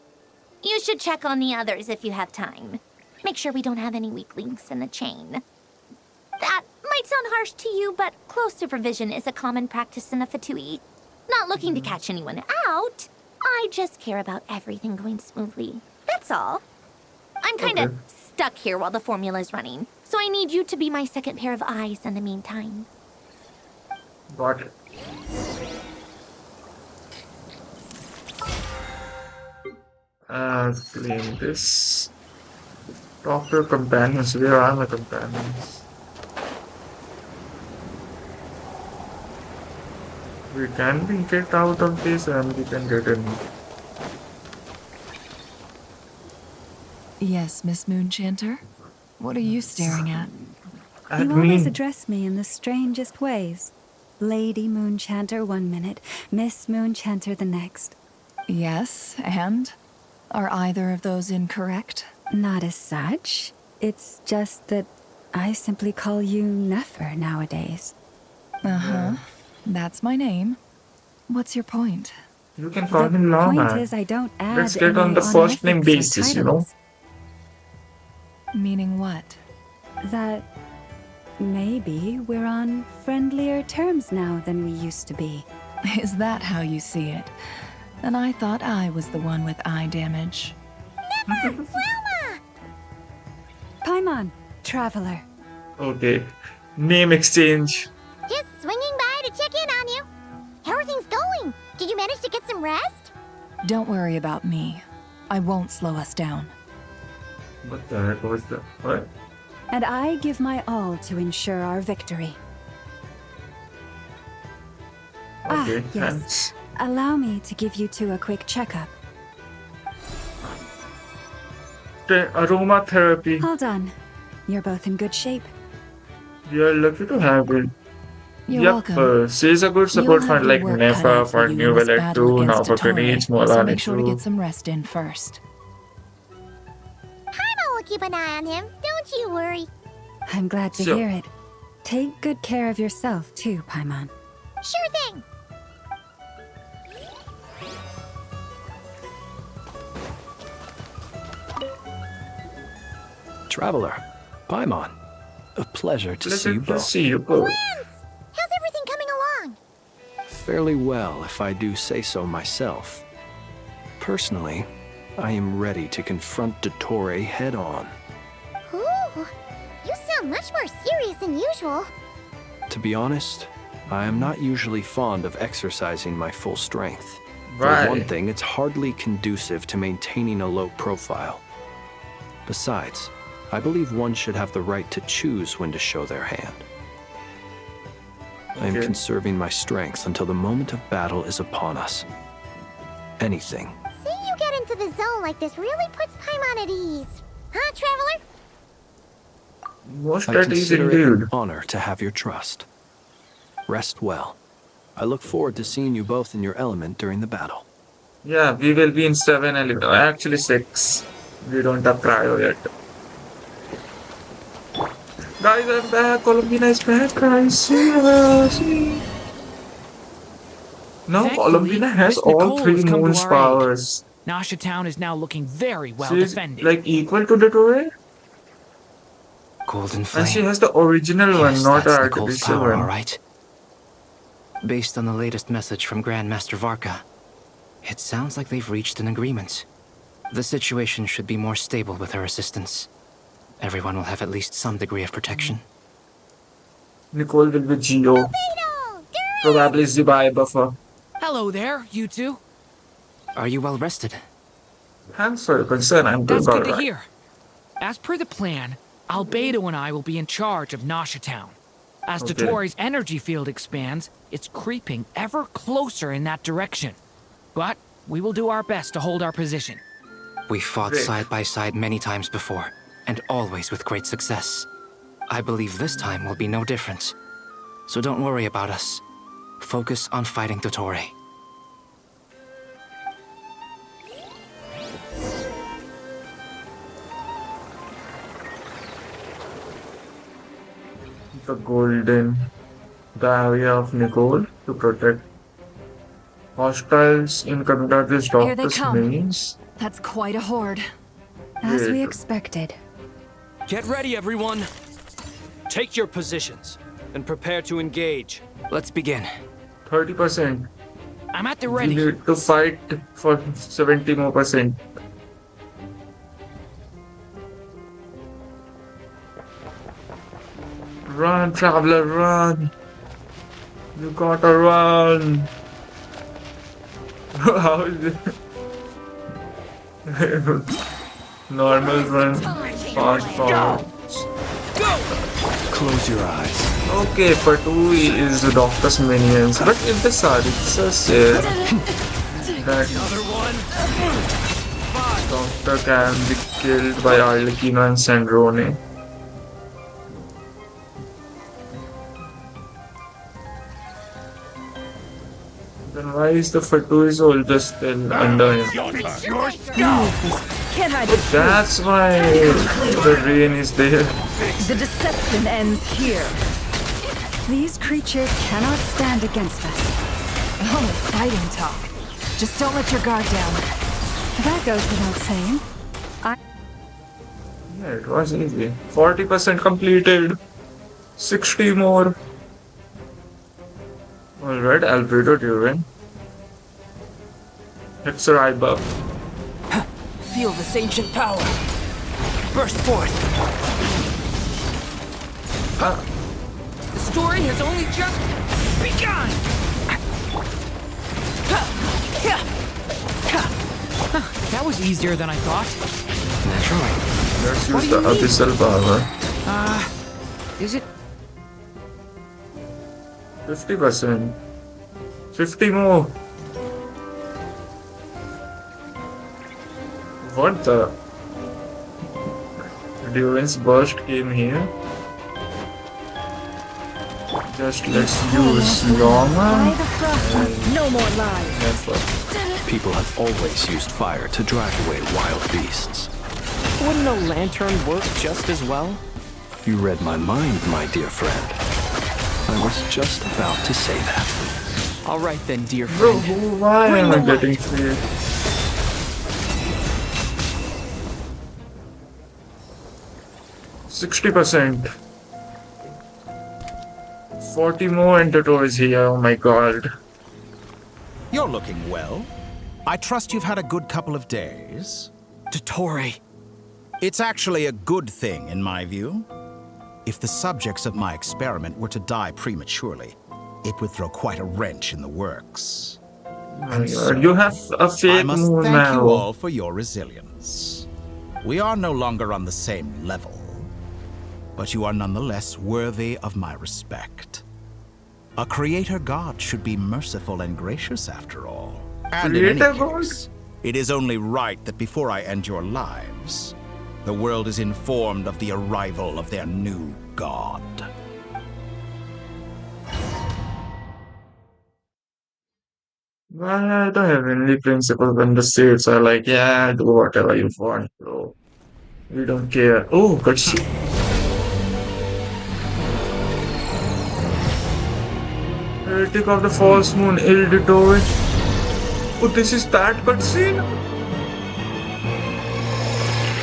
You should check on the others if you have time. Make sure we don't have any weak links in the chain. That might sound harsh to you, but close supervision is a common practice in a Fatui. Not looking to catch anyone out. I just care about everything going smoothly. That's all. I'm kind of stuck here while the formula is running, so I need you to be my second pair of eyes in the meantime. Got it. Claim this. Talk to your companions. Where are my companions? We can be get out of this and we can get in. Yes, Miss Moonchanter? What are you staring at? You always address me in the strangest ways. Lady Moonchanter 1 minute, Miss Moonchanter the next. Yes, and? Are either of those incorrect? Not as such. It's just that I simply call you Nefer nowadays. Uh-huh. That's my name. What's your point? You can call me Lama. Point is I don't add Let's get on any the first name honorifics or basis, you know? titles. Meaning what? That maybe we're on friendlier terms now than we used to be. Is that how you see it? Then I thought I was the one with eye damage. Paimon, traveler. Okay. Name exchange. Just swinging by to check in on you. How are things going? Did you manage to get some rest? Don't worry about me. I won't slow us down. What the heck was that? What? And I give my all to ensure our victory. Okay, yes. thanks. Allow me to give you two a quick checkup. The aromatherapy. All done. You're both in good shape. We are lucky to have it. You're Yep, welcome. she's a good support You'll for have like your work cut Nefa, out for you New in this Village battle 2, now against for Dottore, Grenades, so Molani make sure to 2. get some rest in first. Paimon will keep an eye on him. Don't you worry. I'm glad to Sure. hear it. Take good care of yourself too, Paimon. Sure thing. Traveler, Paimon, a pleasure to see you Pleasure to both. see you both. How's everything coming along? Fairly well, if I do say so myself. Personally, I am ready to confront Dottore head-on. Ooh, you sound much more serious than usual. To be honest, I am not usually fond of exercising my full strength. Right. For one thing, it's hardly conducive to maintaining a low profile. Besides, I believe one should have the right to choose when to show their hand. I am Okay. conserving my strength until the moment of battle is upon us. Anything. Seeing you get into the zone like this really puts Paimon at ease. Huh, Traveler? Most I at ease consider it indeed. an honor to have your trust. Rest well. I look forward to seeing you both in your element during the battle. Yeah, we will be in 7 and actually 6. We don't have cryo yet. Guys, I'm back. Columbina is back, guys. Yes. Now Thankfully, Columbina has Miss all Nicole 3 has come to moon's our aid. powers. Nasha Town is now looking very well She's defended. like equal to the Dottore. Golden And Flame. she has the original one, Yes, not the that's Nicole's artificial power, one. all right. Based on the latest message from Grandmaster Varka, it sounds like they've reached an agreement. The situation should be more stable with her assistance. Everyone will have at least some degree of protection. Nicole will be Geo. Probably is the buy buffer. Hello there, you two. Are you well rested? Thanks for your concern. I'm doing That's good to alright. hear. As per the plan, Albedo and I will be in charge of Nasha Town. As Okay. Totori's energy field expands, it's creeping ever closer in that direction. But we will do our best to hold our position. We fought Great. side by side many times before, and always with great success. I believe this time will be no different. So don't worry about us. Focus on fighting Totori. The area of Nicole to protect hostiles in Kamita's Here they doctor's come. mains. That's quite a horde. As we Great. expected. Get ready, everyone. Take your positions and prepare to engage. Let's begin. 30%. I'm at the You ready. need to fight for 70 more percent. Run, traveler, run! You gotta run! How is it? Normal run, fast forward. Close your eyes. Okay, Patui is the doctor's minions, but if the Saritsa said that doctor can be killed by Arlecchino and Sandrone, then why is the Fatui soldier still under him? Can't hide But that's why the rain is there. The deception ends here. These creatures cannot stand against us. Oh, fighting talk. Just don't let your guard down. That goes without saying. Yeah, it was easy. 40% completed. 60 more. Alright, Albedo Durin. It's a eye buff. Feel this ancient power. Burst forth. The story has only just begun! That was easier than I thought. Naturally. Let's What use do the you need? abyssal power. Is it? 50%. 50 more. What the? Durin's burst came here. Just let's use Loma and No more lies. Nefer. People have always used fire to drive away wild beasts. Wouldn't a lantern work just as well? You read my mind, my dear friend. I was just about to say that. All right then, dear Bro, friend. why Bring am I the getting light. free? %60. 40 more entertainers here, oh my god. You're looking well. I trust you've had a good couple of days. Totori. It's actually a good thing, in my view. If the subjects of my experiment were to die prematurely, it would throw quite a wrench in the works. Oh my And so, god, you have a I fake must moon thank now. you all for your resilience. We are no longer on the same level, but you are nonetheless worthy of my respect. A creator god should be merciful and gracious after all. And in Creator any god? case, it is only right that before I end your lives, the world is informed of the arrival of their new god. Well, I don't have any principles when the states are like, yeah, do whatever you want, bro. We don't care. Oh, cutscene. Heretic of the false moon, Ildidovich. Oh, this is that cutscene?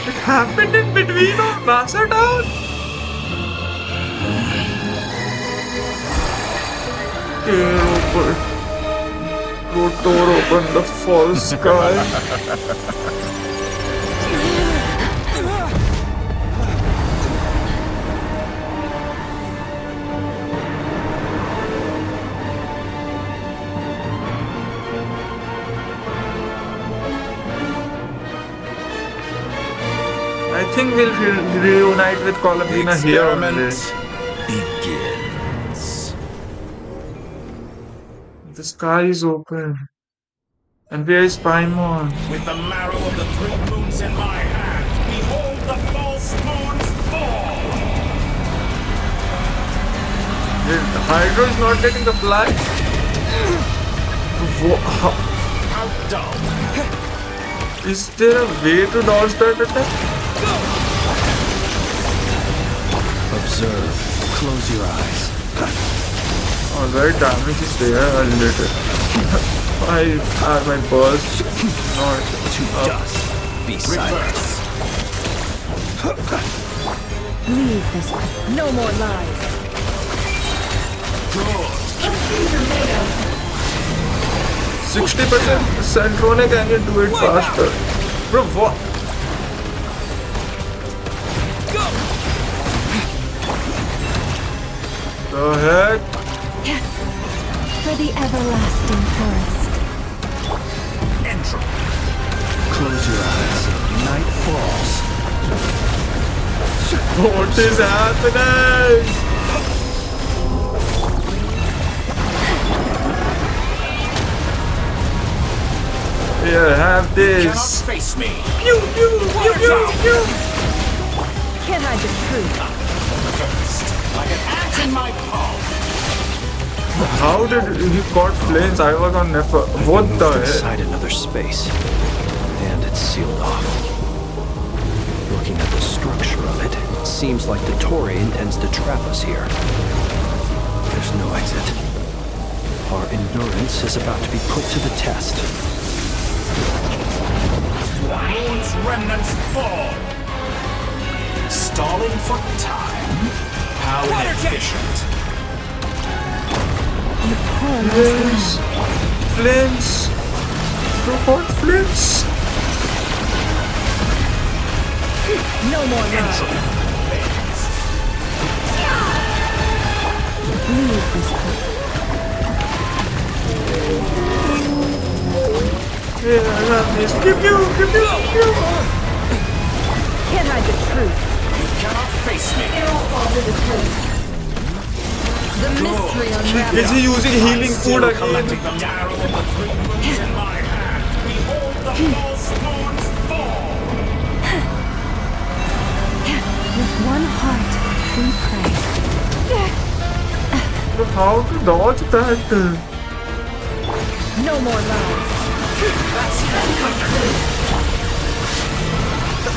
It happened in between of Massa Town? Tear open. Door open the false sky. I think we'll reunite with Columbina here only. Begins. The sky is open. And where is Paimon? With the marrow of the 3 moons in my hand, behold the false moons fall! Hydro is not getting the flag? How dull! Is there a way to dodge that attack? Observe. Close your eyes. Alright, damage is there a little. My burst not to dust. Be silent. Leave this. No more lies. 60% Centrone, can you do it faster? Bro, what? Go ahead. For the everlasting forest. Enter. Close your eyes. Night falls. What is happening? Here, have this. You cannot face me. Pew, pew, pew, pew, pew. Can't hide the truth. First, like an axe in my palm. How did he got flames? I was on Nefer. What the heck? Inside another space, and it's sealed off. Looking at the structure of it, it seems like the Tory intends to trap us here. There's no exit. Our endurance is about to be put to the test. Moon's remnants fall. Stalling for time. How inefficient. Flames! Flames! Robot flames! No more lies. Leave this book. Yeah, I love this. Pew, pew, pew, pew, pew. Can't hide the truth. You cannot face me. The mystery unravels. Is he using healing food again? Collecting the marrow of the 3 moons in my hand. Behold the false moons fall. With one heart, we pray. But how to dodge that? No more lies.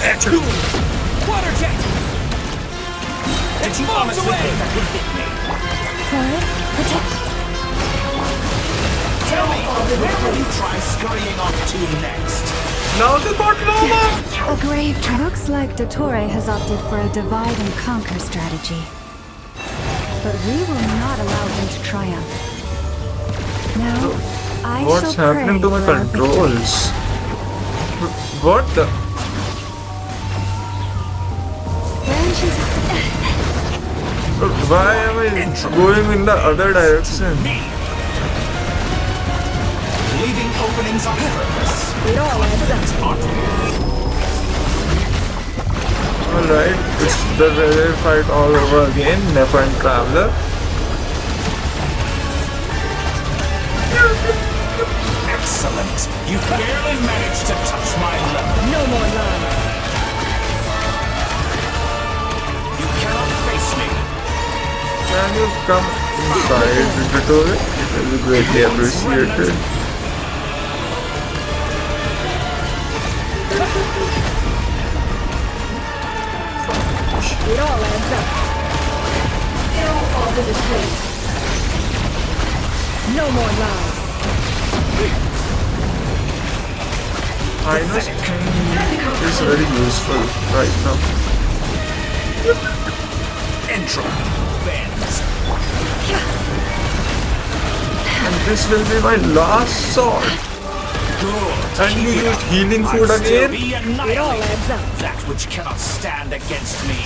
That's water jet. Did you honestly think that would hit me? Forest, protect. Tell me, where will you try scurrying off to next? Now they got Loma! A grave looks like Dottore has opted for a divide and conquer strategy. But we will not allow him to triumph. Now, I What's shall happening pray to my for our controls? What the? branches. Why am I going in the other direction? Leaving openings on purpose. It all adds up. Alright, it's the relay fight all over again. Nefer and Traveler. Excellent. You barely managed to touch my level. No more lies. You cannot face me. Can you come inside the door? It will be greatly appreciated. It all adds up. It all falls into place. No more lies. Highness thing is very useful right now. Intro. Bends. And this will be my last sword. Good. And you used healing food again? It all adds up. That which cannot stand against me.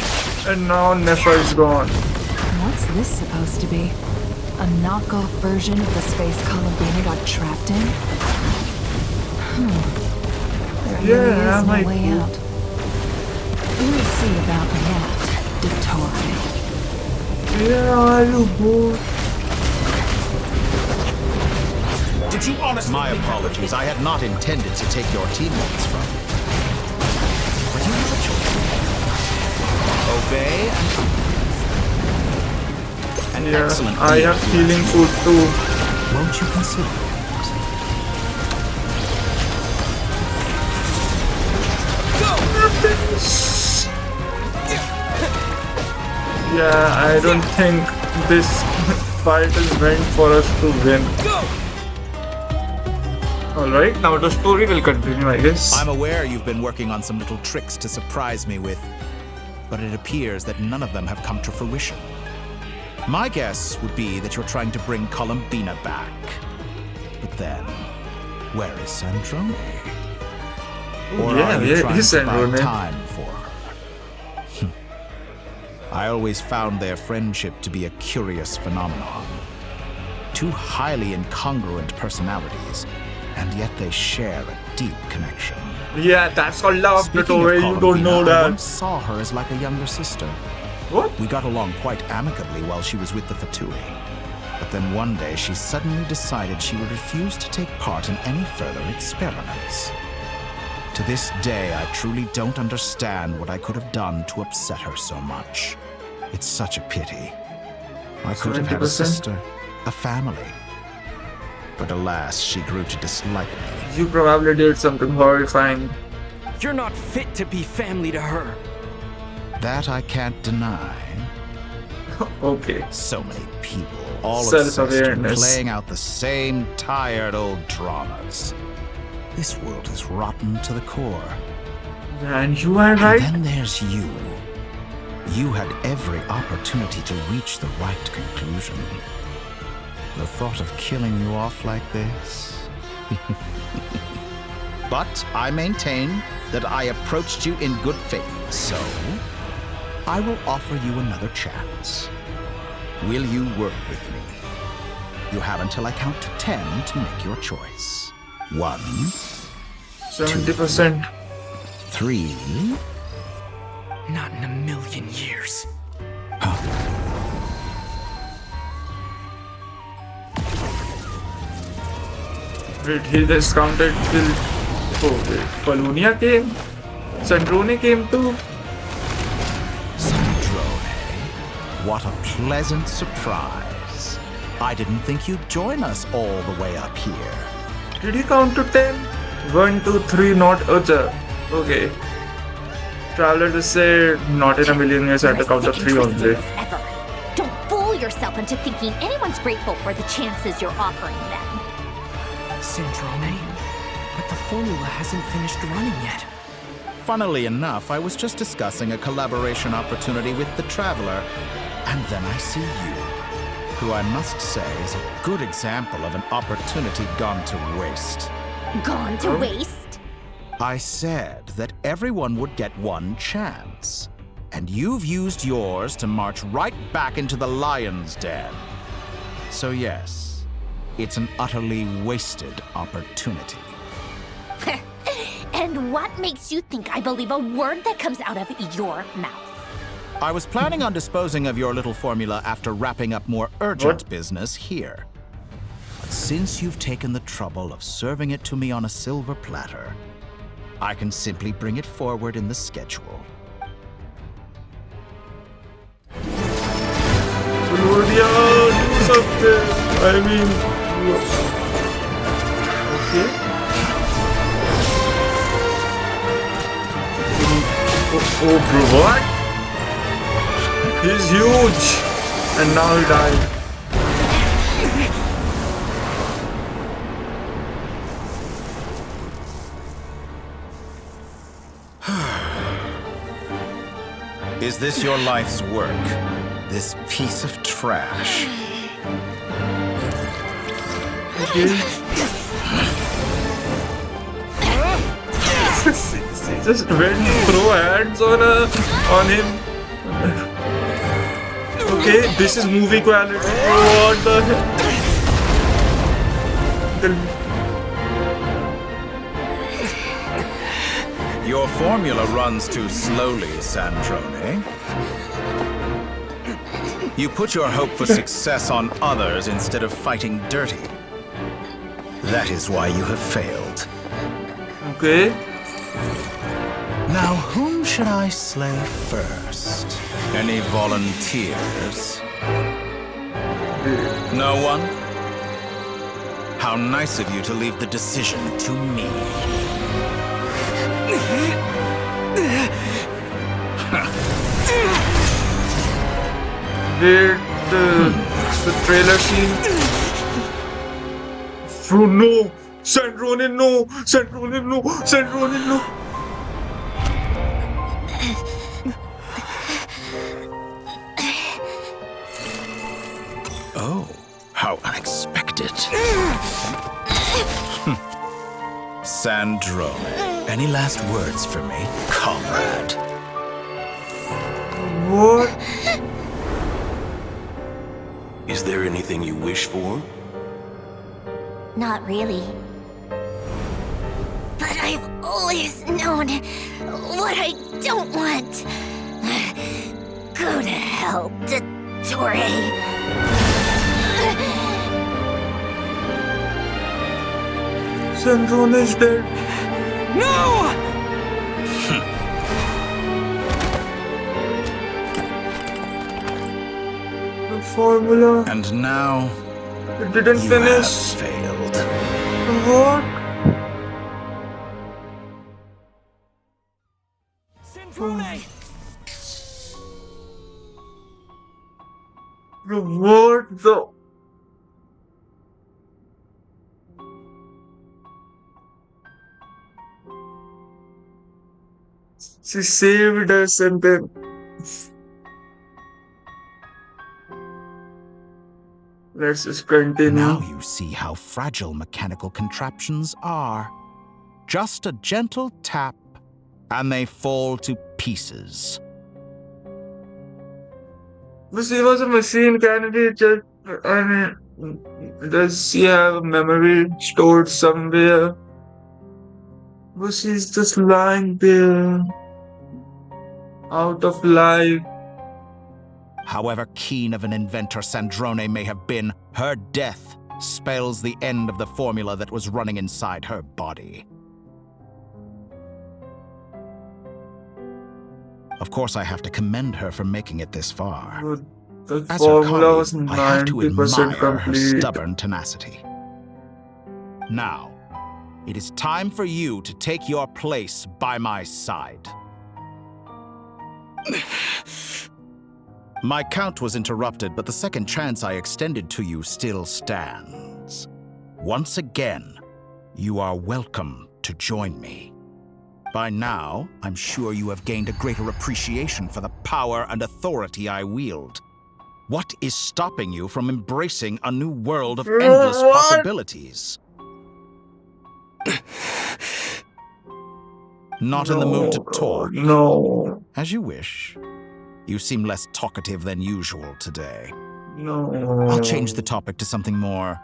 And now Nefer is gone. What's this supposed to be? A knockoff version of the space Columbina got trapped in? There really is no way out. We'll see about that, Dottore. Where are you both? Did you honestly? My apologies. I had not intended to take your teammates from you. But you have a choice. Obey and... An excellent I deal, have healing food too. Won't you consider it? Yeah, I don't think this fight is meant for us to win. Alright, now the story will continue, I guess. I'm aware you've been working on some little tricks to surprise me with, but it appears that none of them have come to fruition. My guess would be that you're trying to bring Columbina back. But then, where is Sandrone? Or Yeah, are you where trying is to buy Sandrone? time for her? I always found their friendship to be a curious phenomenon. Two highly incongruent personalities, and yet they share a deep connection. Yeah, that's called love, Speaking of Dottore. You don't know Columbina, I that. once saw her as like a younger sister. What? We got along quite amicably while she was with the VIII. But then one day she suddenly decided she would refuse to take part in any further experiments. To this day, I truly don't understand what I could have done to upset her so much. It's such a pity. I could have had a 70%? sister, a family. But alas, she grew to dislike me. You probably did something horrifying. You're not fit to be family to her. That I can't deny. Okay. So many people, all obsessed with Self-awareness. playing out the same tired old dramas. This world is rotten to the core. And you are right. And then there's you. You had every opportunity to reach the right conclusion. The thought of killing you off like this? But I maintain that I approached you in good faith, so I will offer you another chance. Will you work with me? You have until I count to 10 to make your choice. 1, 70%. 3. Not in a million years. Wait, he just counted till... Oh, wait. Palunia came? Sandrone came too? Sandrone, what a pleasant surprise. I didn't think you'd join us all the way up here. Did he count to 10? 1, 2, 3, not Ucha. Okay. Traveler just said not in a million years at the count of 3 only. Ever. Don't fool yourself into thinking anyone's grateful for the chances you're offering them. Sandrone, but the formula hasn't finished running yet. Funnily enough, I was just discussing a collaboration opportunity with the Traveler, and then I see you, who I must say is a good example of an opportunity gone to waste. Gone to waste? I said that everyone would get one chance, and you've used yours to march right back into the lion's den. So yes, it's an utterly wasted opportunity. And what makes you think I believe a word that comes out of your mouth? I was planning on disposing of your little formula after wrapping up more urgent business here. But since you've taken the trouble of serving it to me on a silver platter, I can simply bring it forward in the schedule. Claudia, do something! I mean... Okay. Oh, bro, what? He's huge! And now he died. Is this your life's work? This piece of trash? He just went to throw hands on him. Okay, this is movie quality. What the hell? Your formula runs too slowly, Sandrone. You put your hope for success on others instead of fighting dirty. That is why you have failed. Okay. Now, whom should I slay first? Any volunteers? No one? How nice of you to leave the decision to me. The trailer scene. Oh no! Sandrone, no! Sandrone, no! Sandrone, no! Oh, how unexpected. Sandrone, any last words for me, comrade? What? Is there anything you wish for? Not really. But I've always known what I don't want. Go to hell, Dottore. Sandrone is dead. No! The formula. And now it didn't you finish. Have failed. What? Sandrone! What the? She saved us and then. Let's just continue. Now you see how fragile mechanical contraptions are. Just a gentle tap, and they fall to pieces. But she was a machine, can it just, I mean, does she have a memory stored somewhere? But she's just lying there, out of life. However keen of an inventor Sandrone may have been, her death spells the end of the formula that was running inside her body. Of course, I have to commend her for making it this far. But the As her formula was colleague, I have to 90% admire her complete. stubborn tenacity. Now, it is time for you to take your place by my side. My count was interrupted, but the second chance I extended to you still stands. Once again, you are welcome to join me. By now, I'm sure you have gained a greater appreciation for the power and authority I wield. What is stopping you from embracing a new world of endless possibilities? Not in the mood to talk? No. As you wish. You seem less talkative than usual today. No. I'll change the topic to something more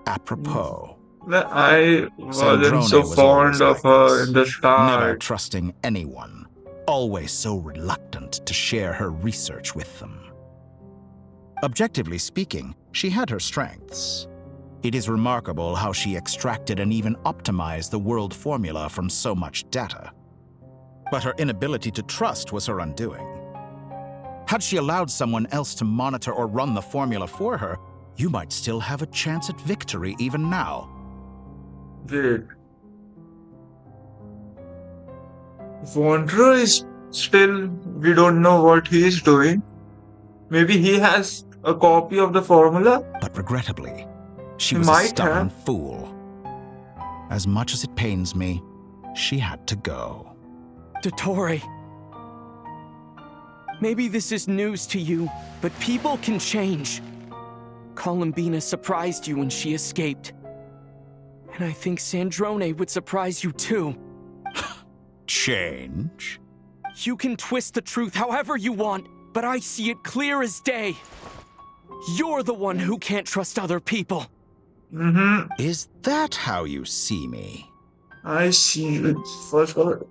apropos. I wasn't Sandrone so was fond always of like her this, in the never start. trusting anyone, always so reluctant to share her research with them. Objectively speaking, she had her strengths. It is remarkable how she extracted and even optimized the world formula from so much data. But her inability to trust was her undoing. Had she allowed someone else to monitor or run the formula for her, you might still have a chance at victory even now. Wait. Wanderer is still, we don't know what he is doing. Maybe he has a copy of the formula? But regrettably, she He was a might stubborn have. fool. As much as it pains me, she had to go. Dottore. Maybe this is news to you, but people can change. Columbina surprised you when she escaped. And I think Sandrone would surprise you too. Change? You can twist the truth however you want, but I see it clear as day. You're the one who can't trust other people. Is that how you see me? I see it. First of all,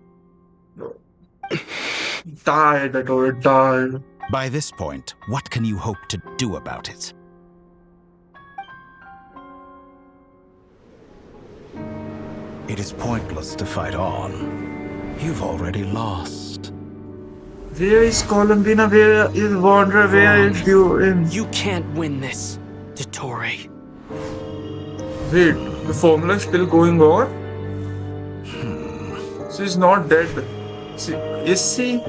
Died, I told it, died. By this point, what can you hope to do about it? It is pointless to fight on. You've already lost. Where is Columbina? Where is Wanderer? Where is you? You can't win this, Dottore. Wait, the formula is still going on? She's not dead. Is she?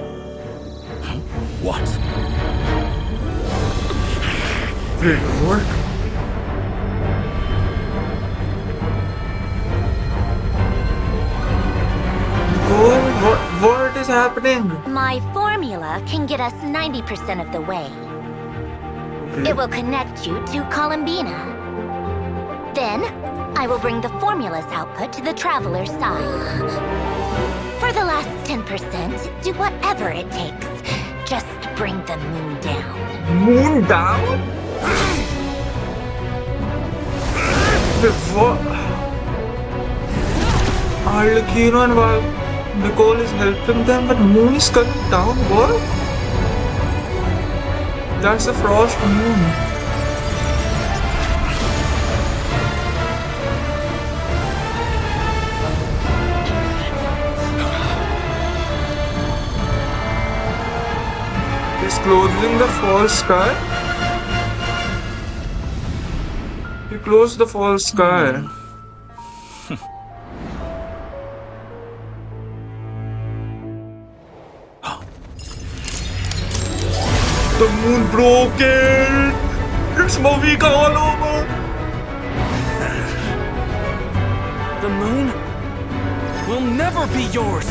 What? Wait, what? What is happening? My formula can get us 90% of the way. It will connect you to Columbina. Then, I will bring the formula's output to the Traveler's side. For the last 10%, do whatever it takes. Just bring the moon down. Moon down? What? Arlecchino and Nicole is helping them, but moon is coming down. What? That's the frost moon. He's closing the false sky. He closed the false sky. The moon broke it! It's Movika all over! The moon will never be yours!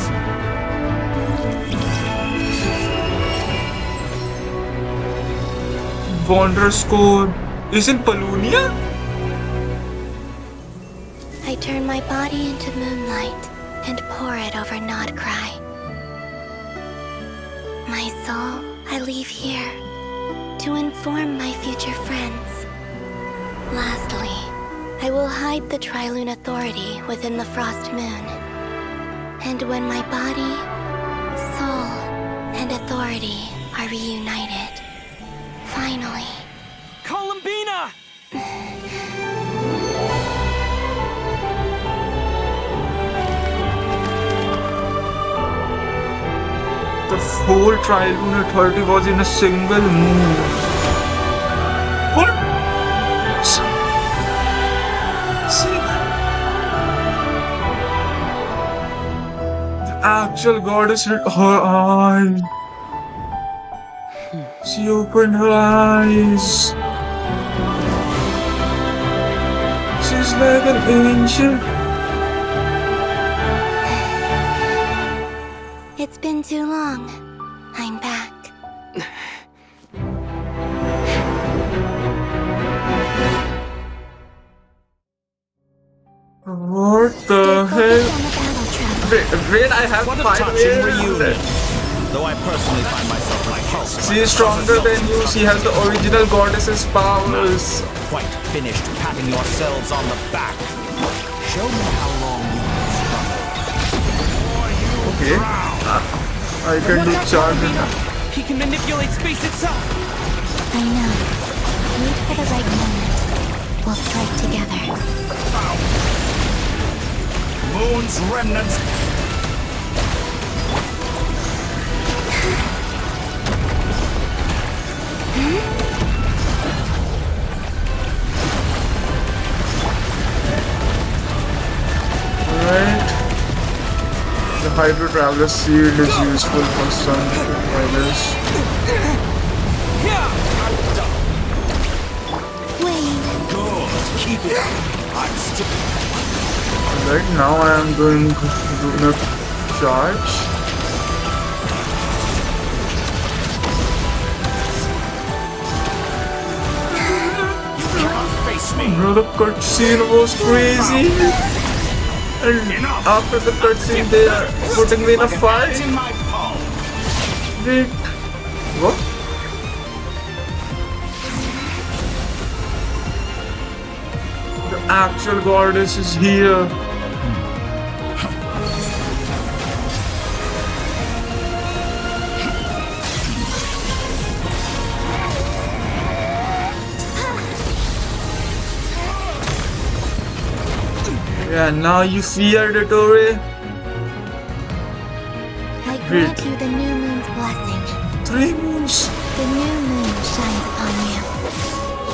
Wanderer's Code. Isn't Palunia? I turn my body into moonlight and pour it over Nod Krai. My soul I leave here to inform my future friends. Lastly, I will hide the Trilune Authority within the Frost Moon. And when my body, soul, and authority are reunited, finally... Columbina! The whole Trilune Authority was in a single moon. What? See? The actual goddess had her eye. She opened her eyes. She's like an angel. It's been too long. I'm back. What the hell? Wait, I have 5 years. Though I personally find myself repulsed. She is stronger than you. She has the original goddess's powers. Quite finished patting yourselves on the back. Show me how long you can struggle. Okay. I can do charge enough. He can manipulate space itself. I know. Wait for the right moment. We'll strike together. Moon's remnants. Alright. The Hydro Traveler's Shield is useful for some riders. Good. Keep it up. I'm still. Right now I am going to do a charge. You cannot face me. Bro, the cutscene was crazy. And after the cutscene they are putting me in a fight. Wait. What? The actual goddess is here. Yeah, now you fear the Tory. I grant you the new moon's blessing. 3 moons. The new moon shines upon you.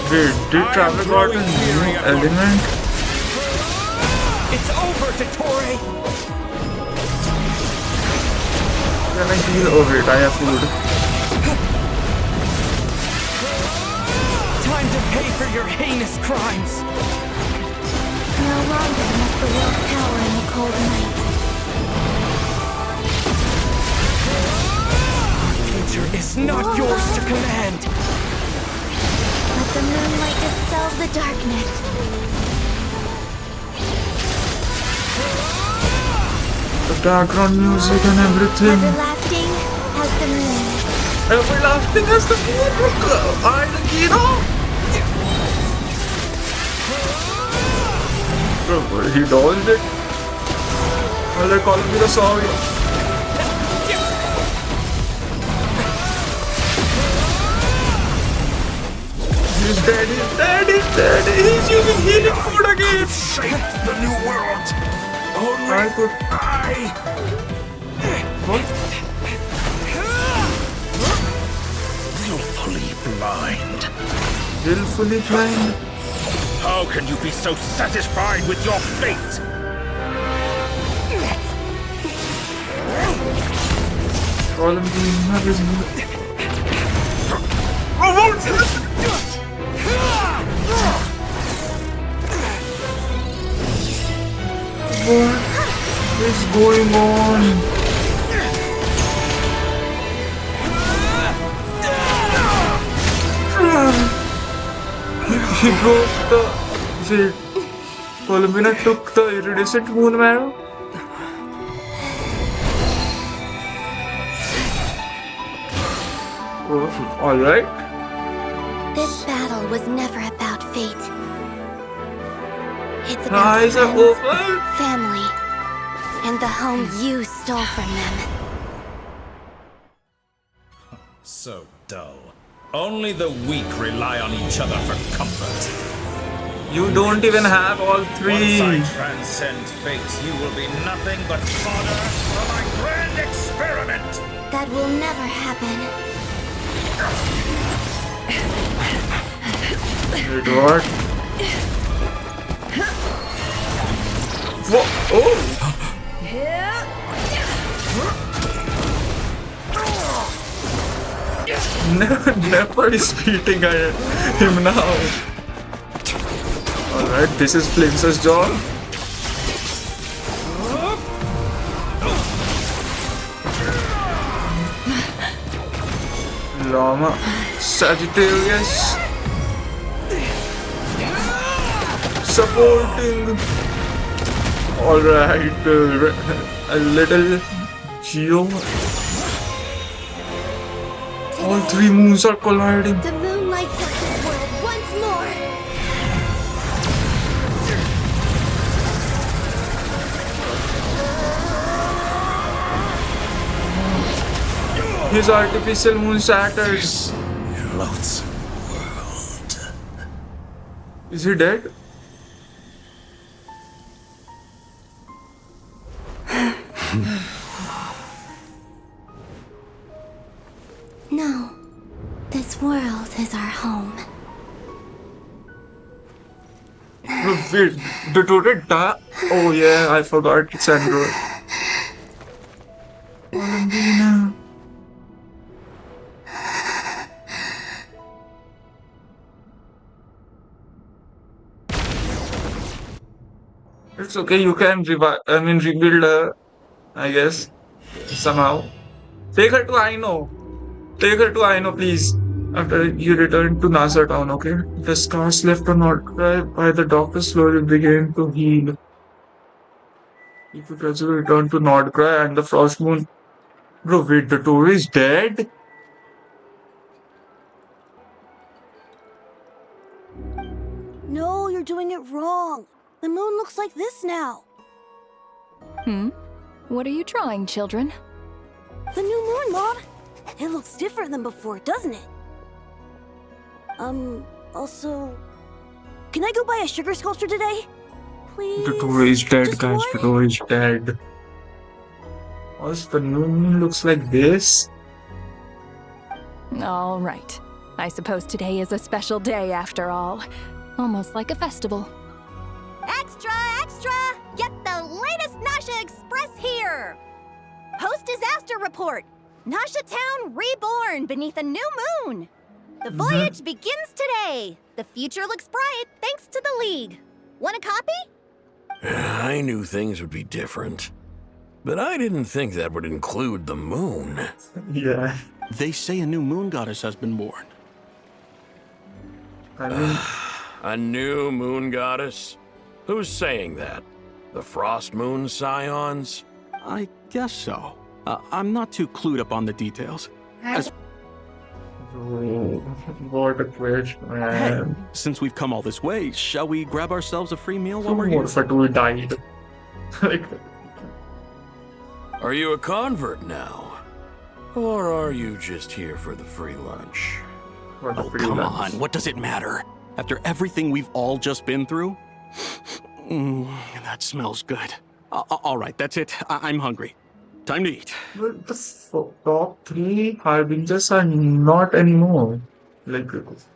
Wait, did Traveler got a new element? It's over, Dottore! Can I heal? Oh wait, I have food. Time to pay for your heinous crimes! No longer must the world cower in the cold night. Future is not yours to command! Let the moonlight dispel the darkness. The background music and everything. Everlasting as the moon. Everlasting as the moon. I Bro, he dodged it. Well, they call me the sorry. He's dead, he's dead, he's dead. He's using healing food again. Shape the new world. Only I could. What? Willfully blind. Willfully blind? How can you be so satisfied with your fate? Columbina is. What is going on? He broke the. Wait, Columbina took the iridescent moon marrow? Oh, alright. This battle was never about fate. It's about Eyes are friends, open. family, and the home you stole from them. So dull. Only the weak rely on each other for comfort. You don't even have all three. Once I transcend fate, you will be nothing but fodder for my grand experiment. That will never happen. Wait, what? Whoa! Oh! Never is beating him now. Alright, this is Flince's job. Llama, Sagittarius, supporting. Alright, a little Geo. All three moons are colliding. The moon lights up this world once more. His artificial moon shatters. Loathsome world. Is he dead? No, this world is our home. Wait, the turret die? Oh yeah, I forgot it's Android. Columbina. It's okay, you can rebuild her, I guess, somehow. Take her to Aino. Take her to Aino, please. After you return to Nasa town, okay? The scars left on Krai by the doctor slowly begin to heal. If you gradually return to Nordkrai and the Frost Moon. Bro, wait, the Tory is dead? No, you're doing it wrong. The moon looks like this now. What are you trying, children? The new moon, Mom. It looks different than before, doesn't it? Also... Can I go buy a sugar sculpture today? The please. tour is dead, Just guys. one? The tour is dead. Also, the new moon looks like this. All right. I suppose today is a special day after all. Almost like a festival. Extra, extra! Get the latest Nasha Express here! Post-disaster report! Nasha Town reborn beneath a new moon! The voyage begins today! The future looks bright thanks to the League. Want a copy? I knew things would be different. But I didn't think that would include the moon. Yeah. They say a new moon goddess has been born. I mean, a new moon goddess? Who's saying that? The Frost Moon Scions? I guess so. I'm not too clued up on the details. As what a question, man. Hey, since we've come all this way, shall we grab ourselves a free meal while we're More here? Fatul died. Like, Are you a convert now? Or are you just here for the free lunch? Oh, come on. What does it matter? After everything we've all just been through? That smells good. All right, that's it. I'm hungry. Time to eat. but the top three harbingers are not anymore. Like,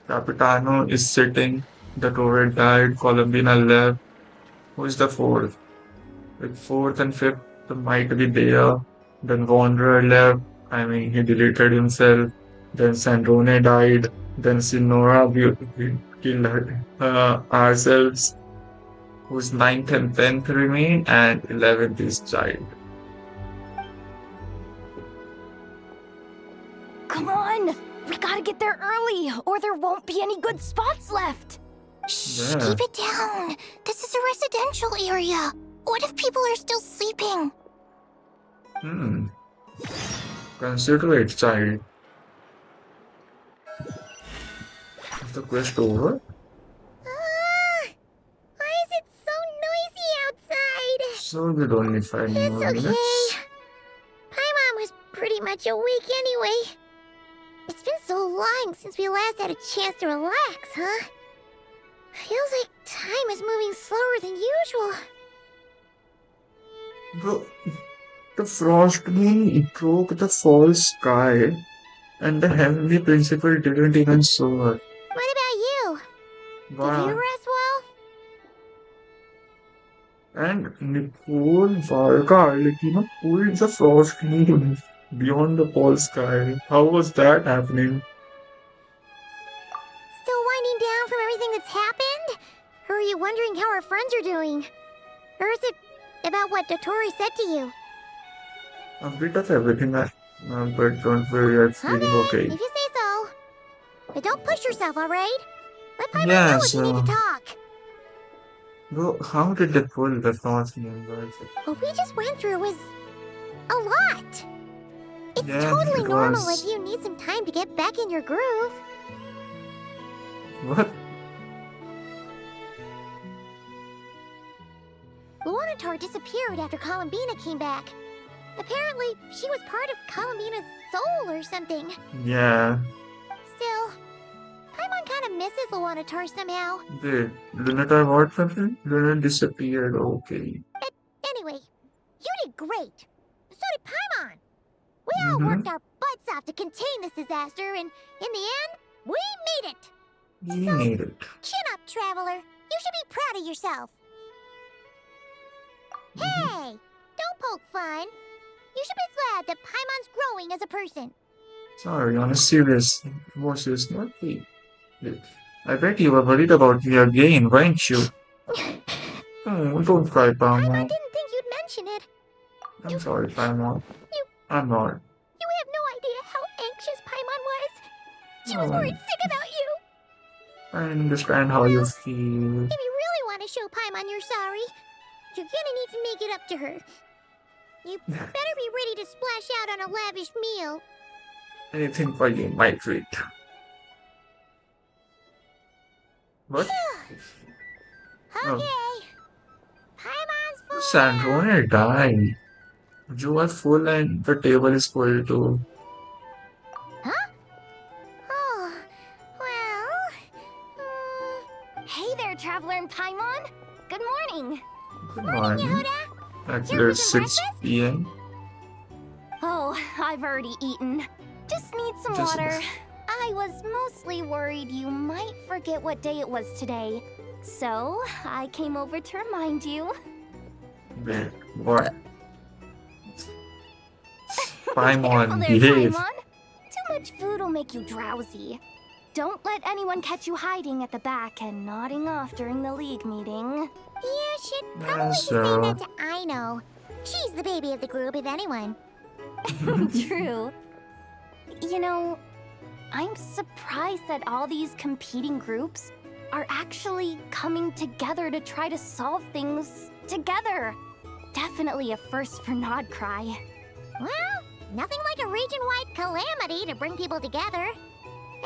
Capitano is sitting, the tour died, Columbina left. Who is the fourth? Like, fourth and fifth might be there. Then Wanderer left. I mean, he deleted himself. Then Sandrone died. Then Sinora, we killed ourselves. Who's ninth and 10th remain, and 11th is Child. Come on! We gotta get there early, or there won't be any good spots left. Shh, keep it down. This is a residential area. What if people are still sleeping? Consider it, Child. Is the quest over? Why is it so noisy outside? So we don't need 5 It's more okay. minutes. Paimon was pretty much awake anyway. It's been so long since we last had a chance to relax, huh? Feels like time is moving slower than usual. The frost moon broke the false sky, and the heavenly principle didn't even show her. What about you? Did Wow. you rest well? And Nicole Varga, pulled the frost moon beyond the false sky. How was that happening? Still winding down from everything that's happened? Or are you wondering how our friends are doing? Or is it about what Dotori said to you? A bit of everything, but don't worry, I'm feeling okay. If you say so. But don't push yourself, alright? Let Paimon Yeah, know if you need to talk. Bro, how did they pull the frost moon, guys? What we just went through was a lot. It's Yeah, totally it normal was. if you need some time to get back in your groove. What? Luanatar disappeared after Columbina came back. Apparently, she was part of Columbina's soul or something. Yeah. Still, Paimon kind of misses Luanatar somehow. Wait, Lunatar what happened? Luna disappeared, okay. Anyway, you did great. So did Paimon. We all worked our butts off to contain this disaster, and in the end, we made it. We made it. Chin up, Traveler. You should be proud of yourself. Hey, don't poke fun. You should be glad that Paimon's growing as a person. Sorry, on a serious voice, not me. I bet you were worried about me again, weren't you? Oh, don't cry, Paimon Paimon. didn't think you'd mention it. I'm sorry, Paimon. I'm not. You have no idea how anxious Paimon was. She was Oh. worried sick about you. I understand how you feel. If you really want to show Paimon you're sorry, you're gonna need to make it up to her. You better be ready to splash out on a lavish meal. Anything for you, my treat. What? Okay. Paimon's full. Sandrone died. You are full and the table is full too. Huh? Oh, well. Hey there, Traveler and Paimon. Good morning. Actually, it's 6 p.m. Oh, I've already eaten. Just need some Just- water. I was mostly worried you might forget what day it was today. So, I came over to remind you. Wait, what? Paimon, There, behave. Paimon. Too much food will make you drowsy. Don't let anyone catch you hiding at the back and nodding off during the league meeting. You should probably be saying that to Aino. She's the baby of the group, if anyone. True. You know, I'm surprised that all these competing groups are actually coming together to try to solve things together. Definitely a first for Nod Krai. Well, nothing like a region-wide calamity to bring people together.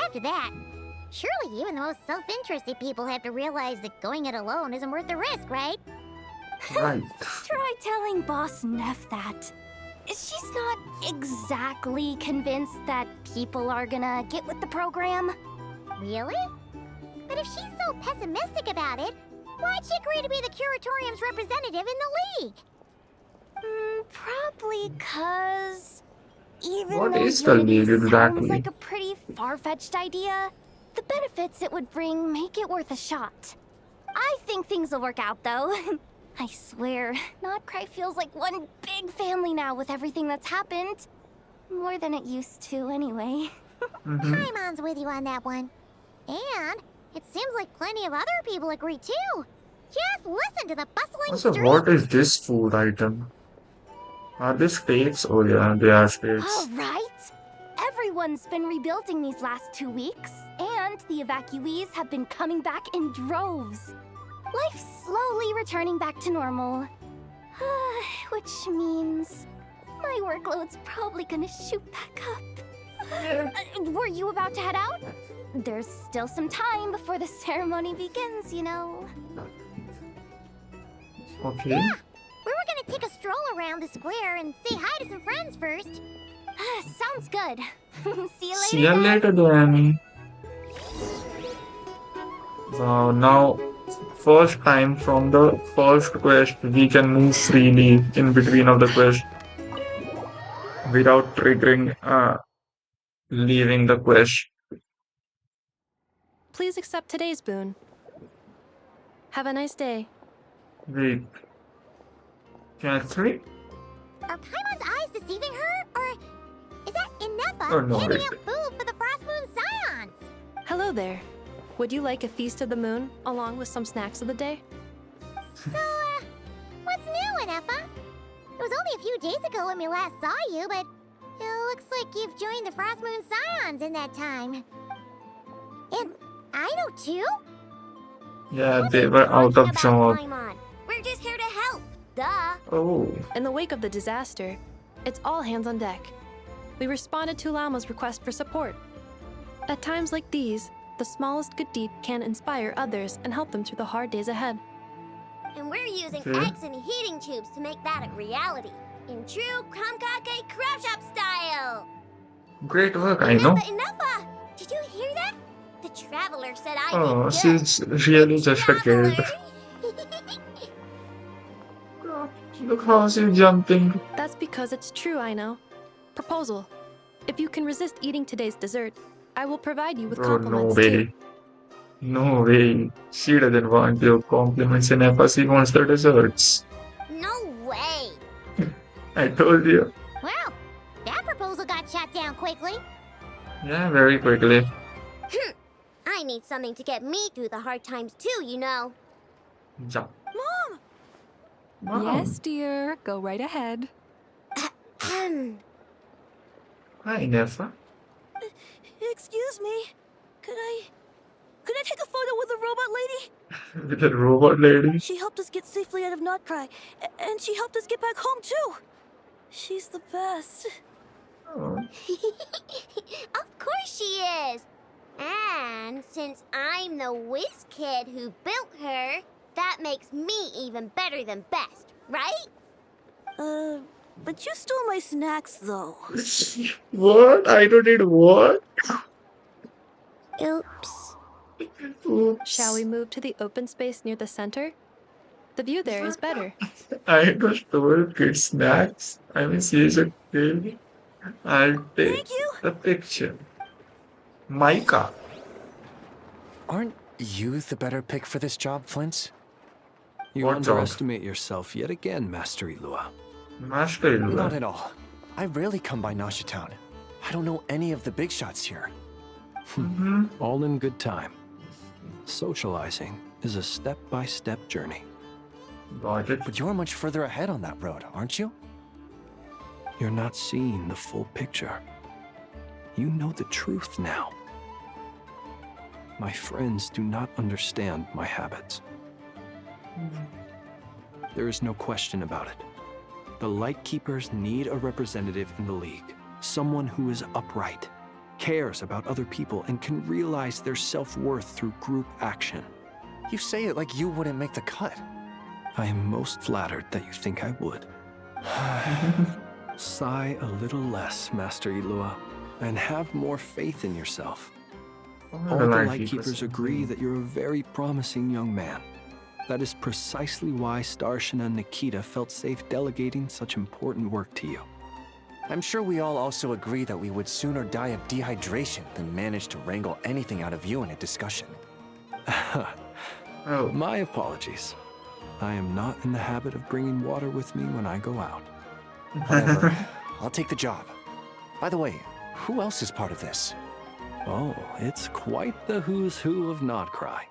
After that, surely even the most self-interested people have to realize that going it alone isn't worth the risk, right? Right. Try telling Boss Neff that. She's not exactly convinced that people are gonna get with the program. Really? But if she's so pessimistic about it, why'd she agree to be the Curatorium's representative in the league? Probably 'cause even What though is the unity league sounds exactly? like a pretty far-fetched idea, the benefits it would bring make it worth a shot. I think things will work out, though. I swear, Not Cry feels like one big family now with everything that's happened. More than it used to, anyway. Paimon's with you on that one. And it seems like plenty of other people agree too. Just listen to the bustling Also, streets. what is this food item? Are these steaks? Oh yeah, they are steaks. All right. Everyone's been rebuilding these last 2 weeks, and the evacuees have been coming back in droves. Life's slowly returning back to normal. Which means my workload's probably gonna shoot back up. Were you about to head out? There's still some time before the ceremony begins, you know. Okay. Yeah, we were gonna take a stroll around the square and say hi to some friends first. Sounds good. See you later. See you later, then. Wow, now, first time from the first quest, we can move freely in between of the quest without triggering leaving the quest. Please accept today's boon. Have a nice day. Wait. Actually? Are Paimon's eyes deceiving her? Or is that Inepa Oh, no, handing wait. out food for the Frost Moon Scions? Hello there. Would you like a feast of the moon, along with some snacks of the day? So, what's new, Inepa? It was only a few days ago when we last saw you, but it looks like you've joined the Frost Moon Scions in that time. And Aino too? Yeah, they were out of job. Paimon, we're just here to help. Duh. Oh. In the wake of the disaster, it's all hands on deck. We responded to Lama's request for support. At times like these, the smallest good deed can inspire others and help them through the hard days ahead. And we're using Okay. eggs and heating tubes to make that a reality. In true Kamkake craft shop style. Great work, I know. Inepa! Did you hear that? The traveler said I Oh, did good. she's really just a kid. Look how she's jumping. That's because it's true, I know. Proposal. If you can resist eating today's dessert, I will provide you with Oh, no compliments way. too. No way. She doesn't want your compliments in Epa, she wants the desserts. No way. I told you. Well, that proposal got shot down quickly. Yeah, very quickly. I need something to get me through the hard times too, you know. Jump. Mom! Mom. Yes, dear. Go right ahead. Hi, Nefa. Excuse me. Could I take a photo with the robot lady? With the robot lady. She helped us get safely out of Notcry, and she helped us get back home too. She's the best. Oh. Of course she is. And since I'm the whiz kid who built her, that makes me even better than best, right? But you stole my snacks though. What? I don't need what? Oops. Oops. Shall we move to the open space near the center? The view there is better. I just told kids snacks. I mean, she's a kid. I'll take the picture. Micah. Aren't you the better pick for this job, Flint? You What job? underestimate yourself yet again, Master Ilua. Master Ilua. Not at all. I rarely come by Nasha Town. I don't know any of the big shots here. All in good time. Socializing is a step-by-step journey. Got it. But you're much further ahead on that road, aren't you? You're not seeing the full picture. You know the truth now. My friends do not understand my habits. There is no question about it. The Lightkeepers need a representative in the League. Someone who is upright, cares about other people, and can realize their self-worth through group action. You say it like you wouldn't make the cut. I am most flattered that you think I would. Sigh a little less, Master Ilua, and have more faith in yourself. All the Lightkeepers agree that you're a very promising young man. That is precisely why Starshina and Nikita felt safe delegating such important work to you. I'm sure we all also agree that we would sooner die of dehydration than manage to wrangle anything out of you in a discussion. Oh. My apologies. I am not in the habit of bringing water with me when I go out. Whatever. I'll take the job. By the way, who else is part of this? Oh, it's quite the who's who of Krai.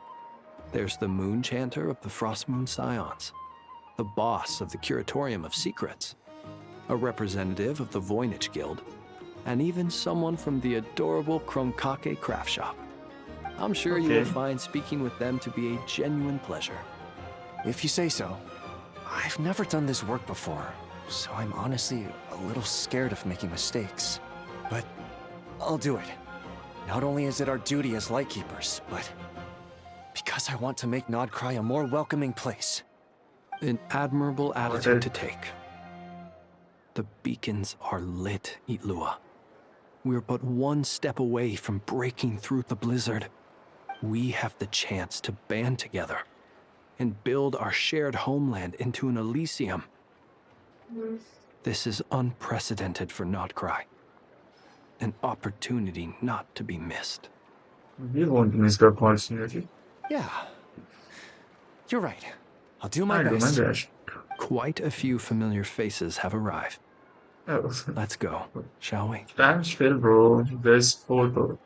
There's the Moon Chanter of the Frost Moon Scions, the boss of the Curatorium of Secrets, a representative of the Voynich Guild, and even someone from the adorable Kronkake craft shop. I'm sure you will find speaking with them to be a genuine pleasure. If you say so. I've never done this work before, so I'm honestly a little scared of making mistakes. But I'll do it. Not only is it our duty as Lightkeepers, but because I want to make Krai a more welcoming place. An admirable attitude to take. The beacons are lit, Ilua. We're but one step away from breaking through the blizzard. We have the chance to band together and build our shared homeland into an Elysium. This is unprecedented for Krai. An opportunity not to be missed. We won't miss the opportunity. Yeah. You're right. I'll do my best. Quite a few familiar faces have arrived. Oh. Let's go, shall we? Stand still, bro. There's photo.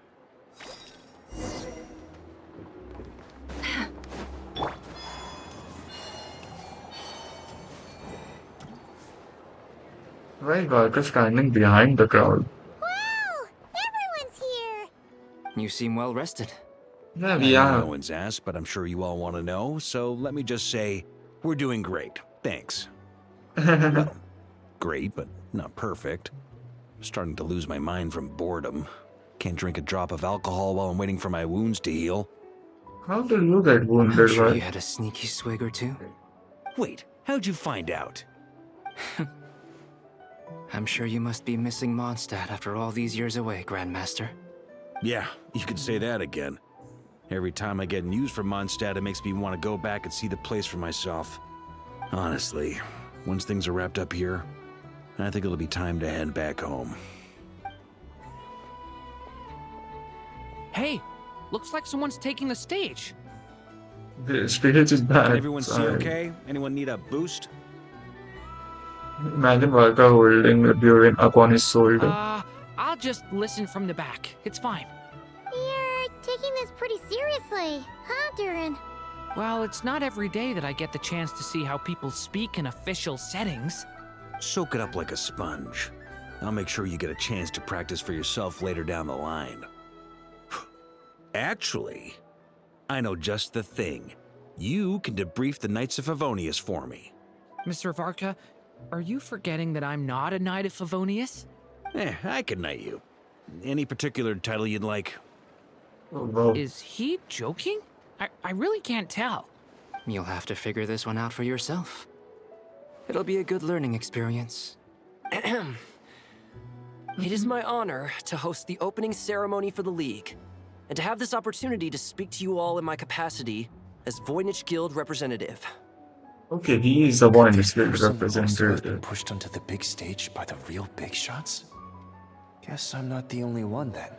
Why Garter standing behind the crowd? Wow! Everyone's here! You seem well rested. Yeah, I we know are. no one's asked, but I'm sure you all want to know, so let me just say, we're doing great. Thanks. Well, great, but not perfect. I'm starting to lose my mind from boredom. Can't drink a drop of alcohol while I'm waiting for my wounds to heal. How did you get wounded? I'm sure Right? you had a sneaky swig or two. Wait, how'd you find out? I'm sure you must be missing Mondstadt after all these years away, Grandmaster. Yeah, you could say that again. Every time I get news from Mondstadt, it makes me want to go back and see the place for myself. Honestly, once things are wrapped up here, I think it'll be time to head back home. Hey, looks like someone's taking the stage. The stage is bad. Can everyone see Sorry. okay? Anyone need a boost? Imagine Valka holding the Durin upon his shoulder. I'll just listen from the back. It's fine. You're taking this pretty seriously, huh, Durin? Well, it's not every day that I get the chance to see how people speak in official settings. Soak it up like a sponge. I'll make sure you get a chance to practice for yourself later down the line. Actually, I know just the thing. You can debrief the Knights of Favonius for me. Mr. Varka, are you forgetting that I'm not a Knight of Favonius? I can knight you. Any particular title you'd like? Is he joking? I really can't tell. You'll have to figure this one out for yourself. It'll be a good learning experience. It is my honor to host the opening ceremony for the League, and to have this opportunity to speak to you all in my capacity as Voynich Guild representative. Okay, he is the Could one this still person also have been represented. pushed onto the big stage by the real big shots? Guess I'm not the only one then.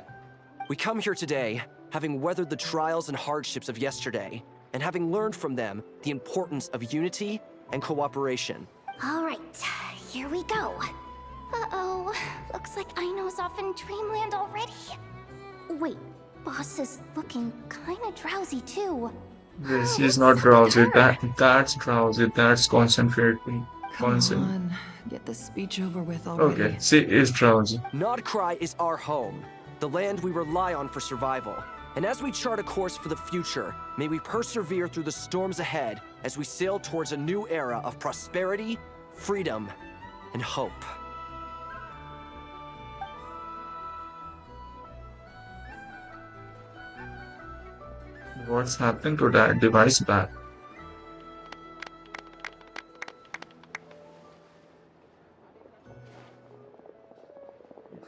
We come here today, having weathered the trials and hardships of yesterday, and having learned from them the importance of unity and cooperation. All right, here we go. Uh-oh, looks like Aino's off in dreamland already. Wait, boss is looking kinda drowsy too. This is not drowsy. That's drowsy. That's concentrating. Come on, get this speech over with already. Okay, she is drowsy. Nod Krai is our home, the land we rely on for survival. And as we chart a course for the future, may we persevere through the storms ahead as we sail towards a new era of prosperity, freedom, and hope. What's happened to that device back?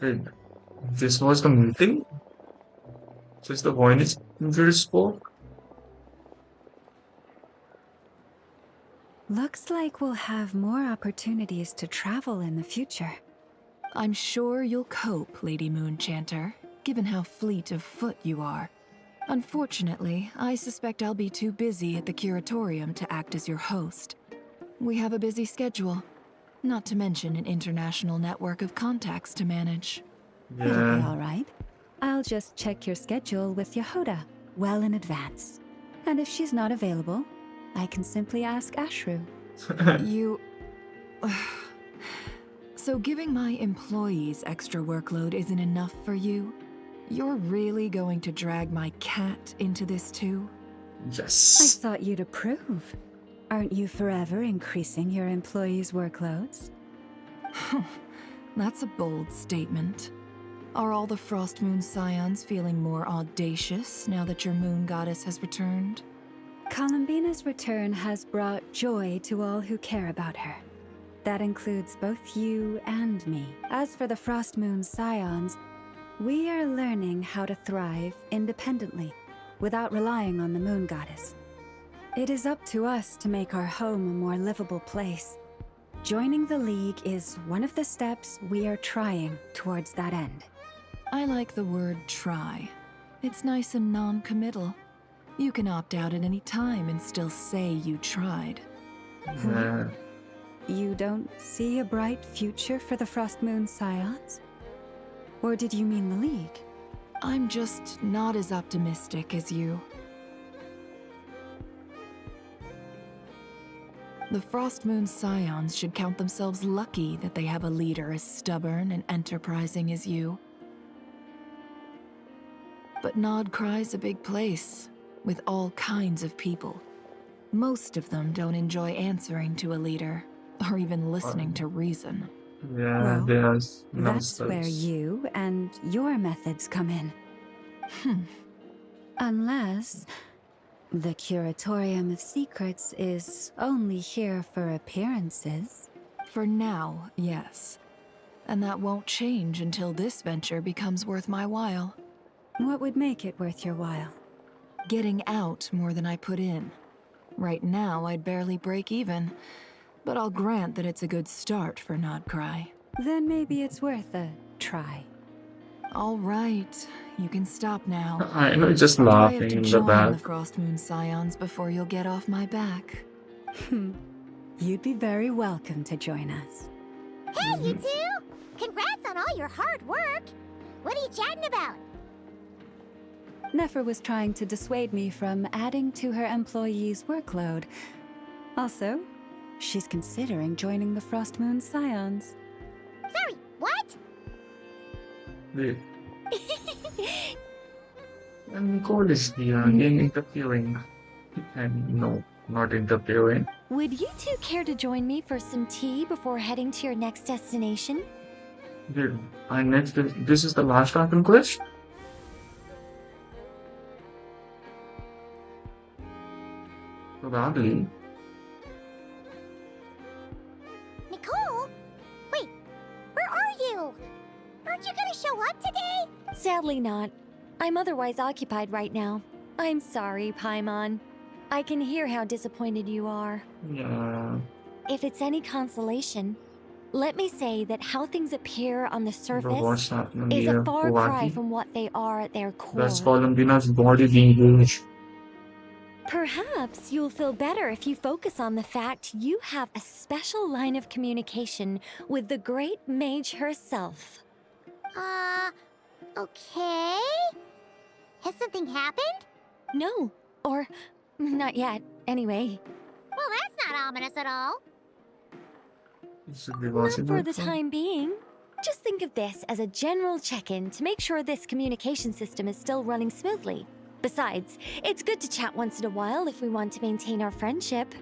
Wait, this was the meeting? Just the voice we spoke? Looks like we'll have more opportunities to travel in the future. I'm sure you'll cope, Lady Moonchanter, given how fleet of foot you are. Unfortunately, I suspect I'll be too busy at the curatorium to act as your host. We have a busy schedule, not to mention an international network of contacts to manage. It'll be all right. I'll just check your schedule with Yehoda well in advance. And if she's not available, I can simply ask Ashru. You... So giving my employees extra workload isn't enough for you? You're really going to drag my cat into this too? Yes. I thought you'd approve. Aren't you forever increasing your employees' workloads? That's a bold statement. Are all the Frost Moon Scions feeling more audacious now that your moon goddess has returned? Columbina's return has brought joy to all who care about her. That includes both you and me. As for the Frost Moon Scions, we are learning how to thrive independently, without relying on the moon goddess. It is up to us to make our home a more livable place. Joining the League is one of the steps we are trying towards that end. I like the word try. It's nice and non-committal. You can opt out at any time and still say you tried. You don't see a bright future for the Frost Moon Scions? Or did you mean the League? I'm just not as optimistic as you. The Frost Moon Scions should count themselves lucky that they have a leader as stubborn and enterprising as you. But Nod Krai's a big place, with all kinds of people. Most of them don't enjoy answering to a leader, or even listening to reason. Yeah, Well, that's where you and your methods come in. Unless the Curatorium of Secrets is only here for appearances. For now, yes. And that won't change until this venture becomes worth my while. What would make it worth your while? Getting out more than I put in. Right now, I'd barely break even, but I'll grant that it's a good start for Nod Krai. Then maybe it's worth a try. All right, you can stop now. I know, just Or do I laughing have to in the join back. the Frost Moon Scions before you'll get off my back? You'd be very welcome to join us. Hey, you two! Congrats on all your hard work! What are you chatting about? Nefer was trying to dissuade me from adding to her employees' workload. Also, she's considering joining the Frost Moon Scions. Sorry, what? Wait. And Nicole is here again interfering. And no, not interfering. Would you two care to join me for some tea before heading to your next destination? Wait, this is the last Dragon Quest? Probably. Nicole? Wait, where are you? Aren't you gonna show up today? Sadly not. I'm otherwise occupied right now. I'm sorry, Paimon. I can hear how disappointed you are. Yeah. If it's any consolation, let me say that how things appear on the But surface what's happening is a here? far cry Kovati? from what they are at their That's core. Columbina's body being used. Perhaps you'll feel better if you focus on the fact you have a special line of communication with the great mage herself. Okay? Has something happened? No, or not yet, anyway. Well, that's not ominous at all. Not for the time being. Just think of this as a general check-in to make sure this communication system is still running smoothly. Besides, it's good to chat once in a while if we want to maintain our friendship.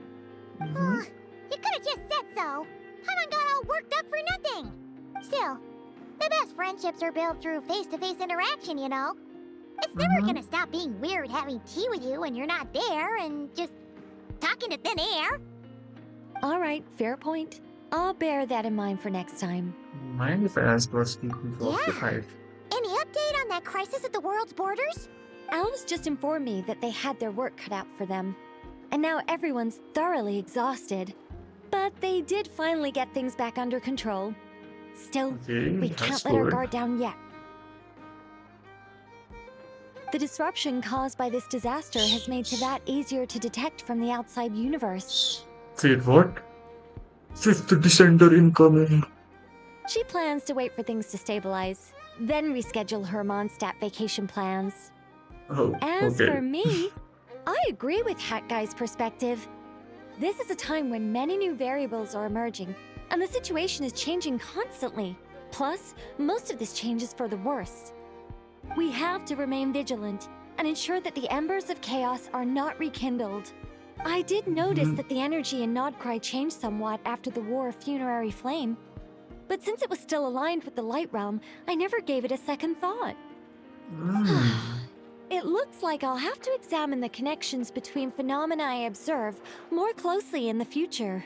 You could have just said so. Paimon got all worked up for nothing. Still, the best friendships are built through face-to-face interaction, you know. It's never gonna stop being weird having tea with you when you're not there and just talking to thin air. All right, fair point. I'll bear that in mind for next time. Mind if I ask what's keeping you occupied? Any update on that crisis at the world's borders? Alice just informed me that they had their work cut out for them. And now everyone's thoroughly exhausted. But they did finally get things back under control. Still, we can't let our guard down yet. The disruption caused by this disaster has made Teyvat easier to detect from the outside universe. Wait, what? Fifth descender incoming. She plans to wait for things to stabilize, then reschedule her Mondstadt vacation plans. Oh, As okay. for me, I agree with Hat Guy's perspective. This is a time when many new variables are emerging, and the situation is changing constantly. Plus, most of this change is for the worse. We have to remain vigilant and ensure that the embers of chaos are not rekindled. I did notice that the energy in Krai changed somewhat after the War of Funerary Flame, but since it was still aligned with the Light Realm, I never gave it a second thought. It looks like I'll have to examine the connections between phenomena I observe more closely in the future.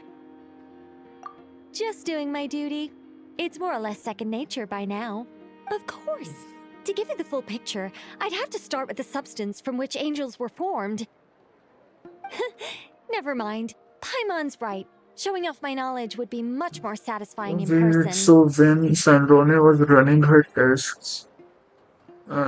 Just doing my duty. It's more or less second nature by now. Of course. To give you the full picture, I'd have to start with the substance from which angels were formed. Never mind. Paimon's right. Showing off my knowledge would be much more satisfying in person. So when Sandrone was running her tests, there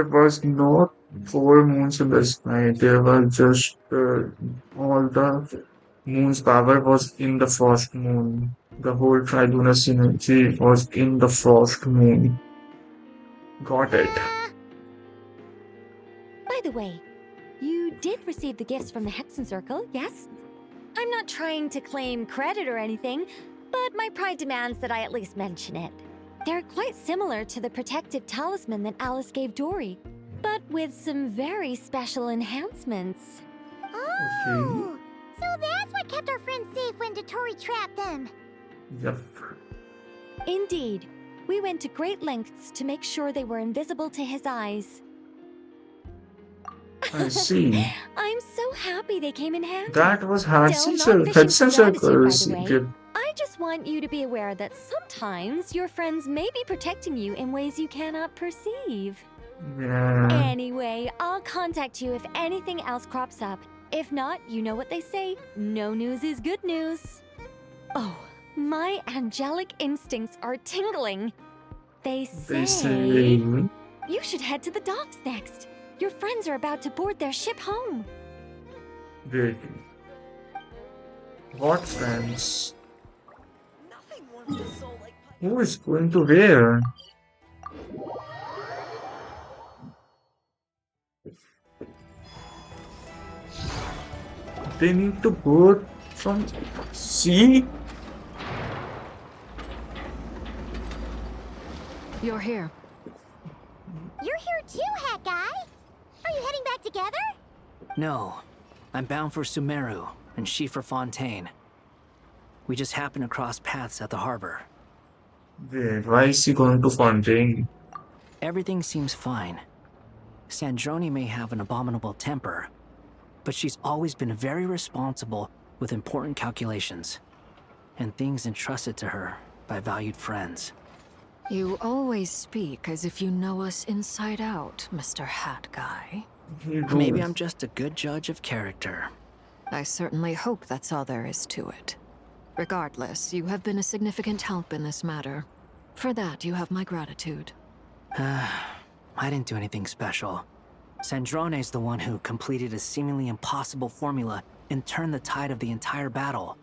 was no 4 moons in the sky. There was just all the moon's power was in the frost moon. The whole trilunar synergy was in the frost moon. Got it. By the way, you did receive the gifts from the Hexen Circle, yes? I'm not trying to claim credit or anything, but my pride demands that I at least mention it. They're quite similar to the protective talisman that Alice gave Dory, but with some very special enhancements. Oh, so that's what kept our friends safe when Dotori trapped them. Yep. Indeed. We went to great lengths to make sure they were invisible to his eyes. I see. I'm so happy they came in handy. That was Still not Hudson fishing for gratitude, Circle's by the way. gift. I just want you to be aware that sometimes your friends may be protecting you in ways you cannot perceive. Yeah. Anyway, I'll contact you if anything else crops up. If not, you know what they say, no news is good news. Oh, my angelic instincts are tingling. They say you should head to the docks next. Your friends are about to board their ship home. Wait. What friends? Who is going to where? They need to board from sea? You're here. You're here too, Hat Guy. Are you heading back together? No. I'm bound for Sumeru, and she for Fontaine. We just happened to cross paths at the harbor. Wait, why is he going to Fontaine? Everything seems fine. Sandrone may have an abominable temper, but she's always been very responsible with important calculations, and things entrusted to her by valued friends. You always speak as if you know us inside out, Mr. Hat Guy. He Maybe do. I'm just a good judge of character. I certainly hope that's all there is to it. Regardless, you have been a significant help in this matter. For that, you have my gratitude. I didn't do anything special. Sandrone's the one who completed a seemingly impossible formula and turned the tide of the entire battle,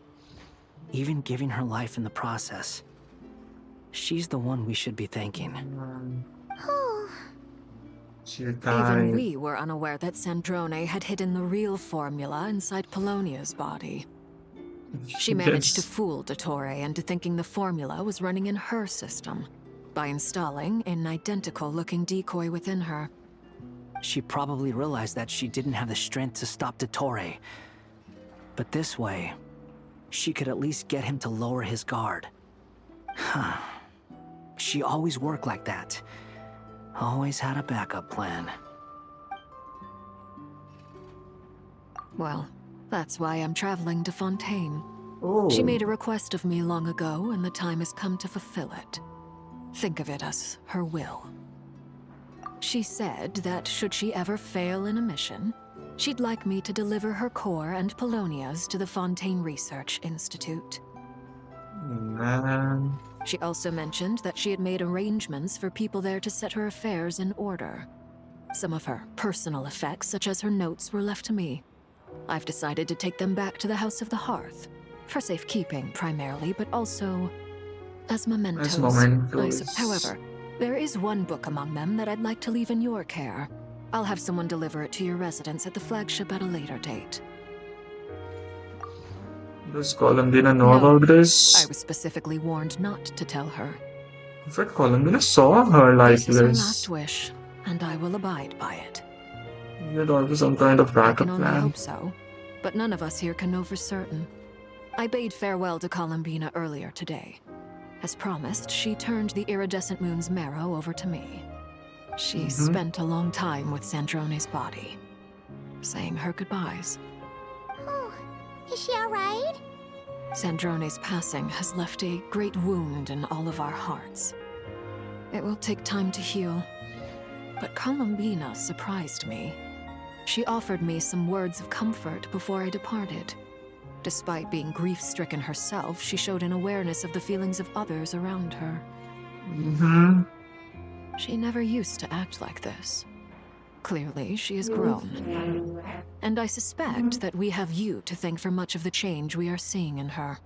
even giving her life in the process. She's the one we should be thanking. She Even died. we were unaware that Sandrone had hidden the real formula inside Polonia's body. She managed to Yes. fool Dottore into thinking the formula was running in her system by installing an identical-looking decoy within her. She probably realized that she didn't have the strength to stop Dottore. But this way, she could at least get him to lower his guard. She always worked like that. Always had a backup plan. Well, that's why I'm traveling to Fontaine. Oh. She made a request of me long ago, and the time has come to fulfill it. Think of it as her will. She said that should she ever fail in a mission, she'd like me to deliver her core and Polonia's to the Fontaine Research Institute. Man. She also mentioned that she had made arrangements for people there to set her affairs in order. Some of her personal effects, such as her notes, were left to me. I've decided to take them back to the House of the Hearth, for safekeeping primarily, but also as mementos. However, there is one book among them that I'd like to leave in your care. I'll have someone deliver it to your residence at the flagship at a later date. Does Columbina know No, about this? I was specifically warned not to tell her. In fact, Columbina saw her like This is her this. last wish, and I will abide by it. He had always some kind of I backup can only plan. hope so, but none of us here can know for certain. I bade farewell to Columbina earlier today. As promised, she turned the iridescent moon's marrow over to me. She spent a long time with Sandrone's body, saying her goodbyes. Oh, is she alright? Sandrone's passing has left a great wound in all of our hearts. It will take time to heal, but Columbina surprised me. She offered me some words of comfort before I departed. Despite being grief-stricken herself, she showed an awareness of the feelings of others around her. She never used to act like this. Clearly, she has grown. And I suspect that we have you to thank for much of the change we are seeing in her.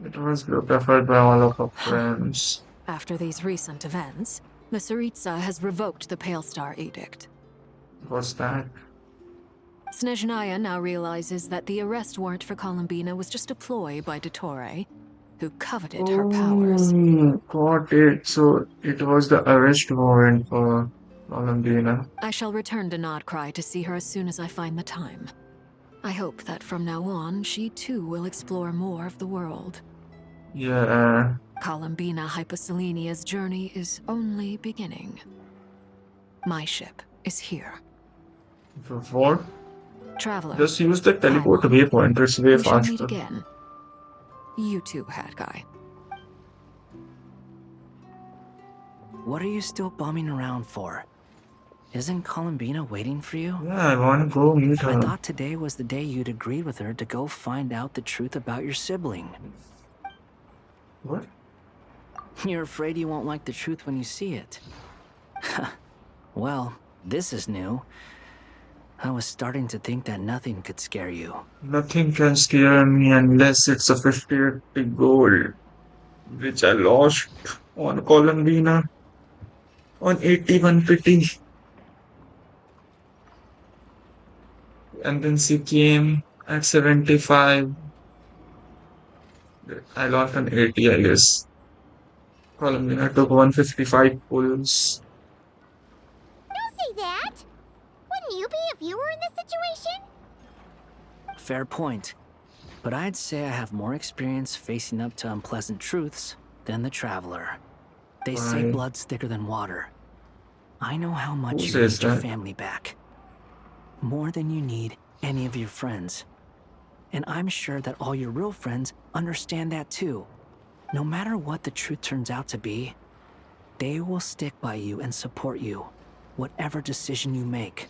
It was preferred by all of her friends. After these recent events, the Tsaritsa has revoked the Pale Star Edict. What's that? Snezhnaya now realizes that the arrest warrant for Columbina was just a ploy by Dottore, who coveted her powers. Got it. So it was the arrest warrant for Columbina. I shall return to Krai to see her as soon as I find the time. I hope that from now on, she too will explore more of the world. Yeah. Columbina Hyposelenia's journey is only beginning. My ship is here. Before? Traveler. Just use the teleport waypoint. It's way We shall meet faster. again. You too, Hat Guy. What are you still bumming around for? Isn't Columbina waiting for you? Yeah, I want to go meet her. I thought today was the day you'd agreed with her to go find out the truth about your sibling. What? You're afraid you won't like the truth when you see it. Well, this is new. I was starting to think that nothing could scare you. Nothing can scare me unless it's a 50 gold, which I lost on Columbina on 81 pity. And then she came at 75. I lost on 80, I guess. Columbina took 155 pulls. Don't say that! Wouldn't you be if you were in this situation? Fair point. But I'd say I have more experience facing up to unpleasant truths than the Traveler. They say Why? blood's thicker than water. I know how much Who you says need your that? family back. More than you need any of your friends. And I'm sure that all your real friends understand that too. No matter what the truth turns out to be, they will stick by you and support you, whatever decision you make.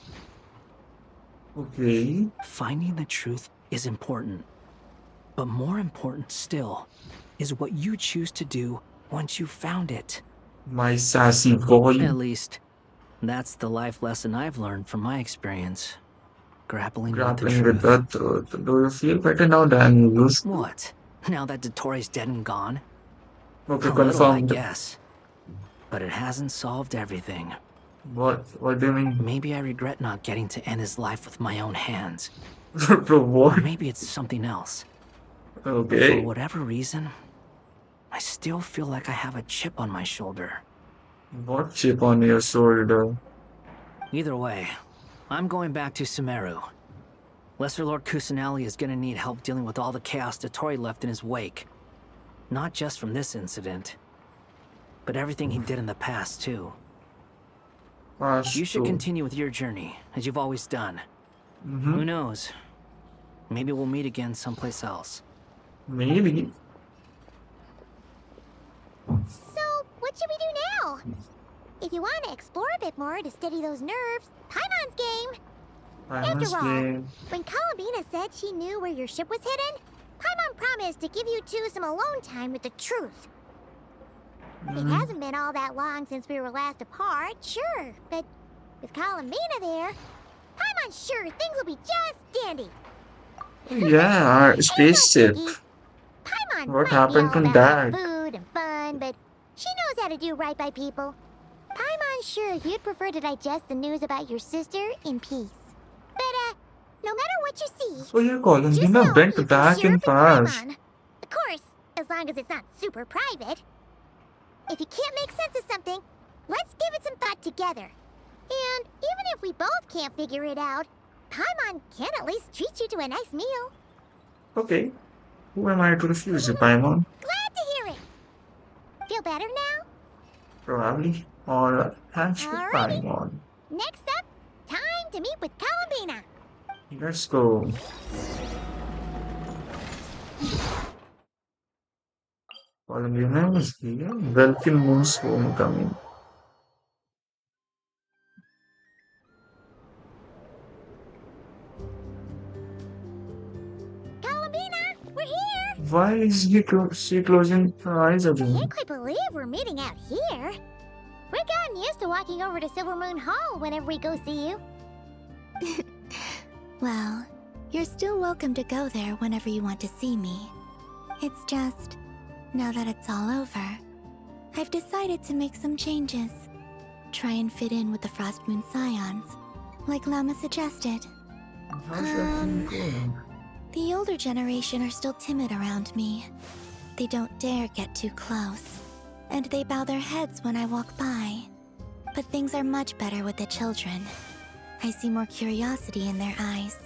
Okay. Finding the truth is important. But more important still is what you choose to do once you've found it. My sassy boy. At least, that's the life lesson I've learned from my experience. Grappling with the Grappling with truth. the truth. Do you feel better now than you used to? What? Now that Dottore dead and gone? Okay, A little, I confirmed. guess. But it hasn't solved everything. What do you mean? Maybe I regret not getting to end his life with my own hands. Bro, what? Or maybe it's something else. But for Okay. whatever reason, I still feel like I have a chip on my shoulder. What chip on your shoulder? Either way, I'm going back to Sumeru. Lesser Lord Kusanali is gonna need help dealing with all the chaos Dottore left in his wake. Not just from this incident, but everything he did in the past, too. You should continue with your journey, as you've always done. Who knows? Maybe we'll meet again someplace else. Maybe. So, what should we do now? If you want to explore a bit more to steady those nerves, Paimon's game. After all, when Columbina said she knew where your ship was hidden, Paimon promised to give you two some alone time with the truth. It hasn't been all that long since we were last apart, sure, but with Columbina there, Paimon's sure things will be just dandy. Yeah, our spaceship. Paimon What might be happened all to about that? food and fun, but she knows how to do right by people. Paimon's sure you'd prefer to digest the news about your sister in peace. But, no matter what you see, Oh yeah, Columbina went back in past. of course, as long as it's not super private. If you can't make sense of something, let's give it some thought together. And even if we both can't figure it out, Paimon can at least treat you to a nice meal. Okay. Who am I to refuse, Paimon? Glad to hear it. Feel better now? Probably. Or handshake Alrighty. Paimon. Next up, time to meet with Columbina. Let's go. Columbina is here. Welcome Moon's homecoming. Columbina, we're here. Why is she closing her eyes again? Can't quite believe we're meeting out here. We've gotten used to walking over to Silver Moon Hall whenever we go see you. Well, you're still welcome to go there whenever you want to see me. It's just, now that it's all over, I've decided to make some changes. Try and fit in with the Frost Moon Scions, like Lama suggested. How's that thing going? The older generation are still timid around me. They don't dare get too close, and they bow their heads when I walk by. But things are much better with the children. I see more curiosity in their eyes.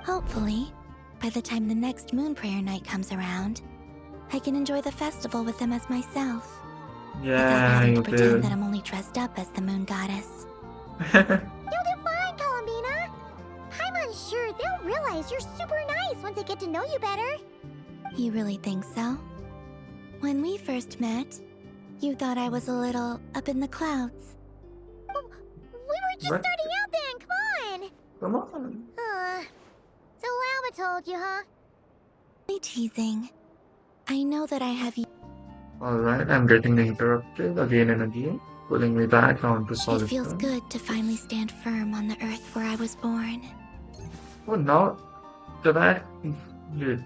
Hopefully, by the time the next Moon Prayer Night comes around, I can enjoy the festival with them as myself. Yeah, without having to you pretend did. that I'm only dressed up as the Moon Goddess. You'll do fine, Columbina. Paimon's sure they'll realize you're super nice once they get to know you better. You really think so? When we first met, you thought I was a little up in the clouds. We were just What? starting out then, come on. Come on. So Alma told you, huh? Only teasing. I know that I have you. Alright, I'm getting interrupted again and again, pulling me back onto It solid feels ground. good to finally stand firm on the earth where I was born. Oh, now that did.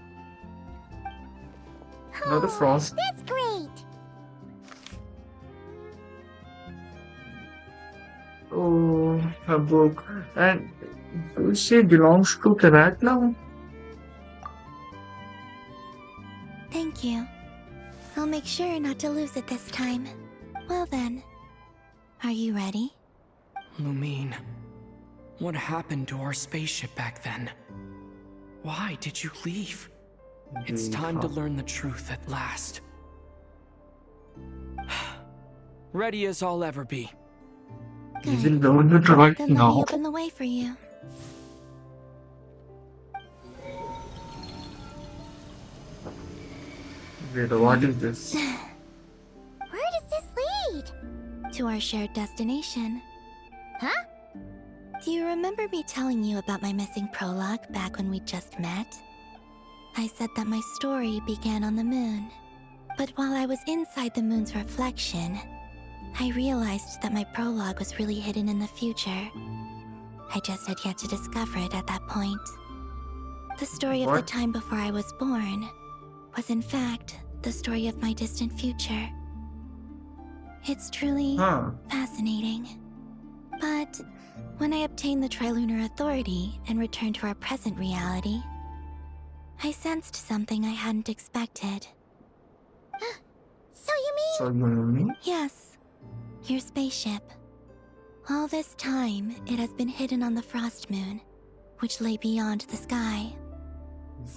Now the frost. That's great. Oh, a book. And she belongs to Karat now? Thank you. I'll make sure not to lose it this time. Well then, are you ready? Lumine, what happened to our spaceship back then? Why did you leave? It's time to learn the truth at last. Ready as I'll ever be. You will learn it right Then let me now. open the way for you. Wait, what is this? Where does this lead? To our shared destination. Huh? You remember me telling you about my missing prologue back when we just met? I said that my story began on the moon. But while I was inside the moon's reflection, I realized that my prologue was really hidden in the future. I just had yet to discover it at that point. The story of the time before I was born was in fact the story of my distant future. It's truly fascinating. But when I obtained the Trilunar Authority and returned to our present reality, I sensed something I hadn't expected. So you mean? Yes, your spaceship. All this time, it has been hidden on the Frost Moon, which lay beyond the sky.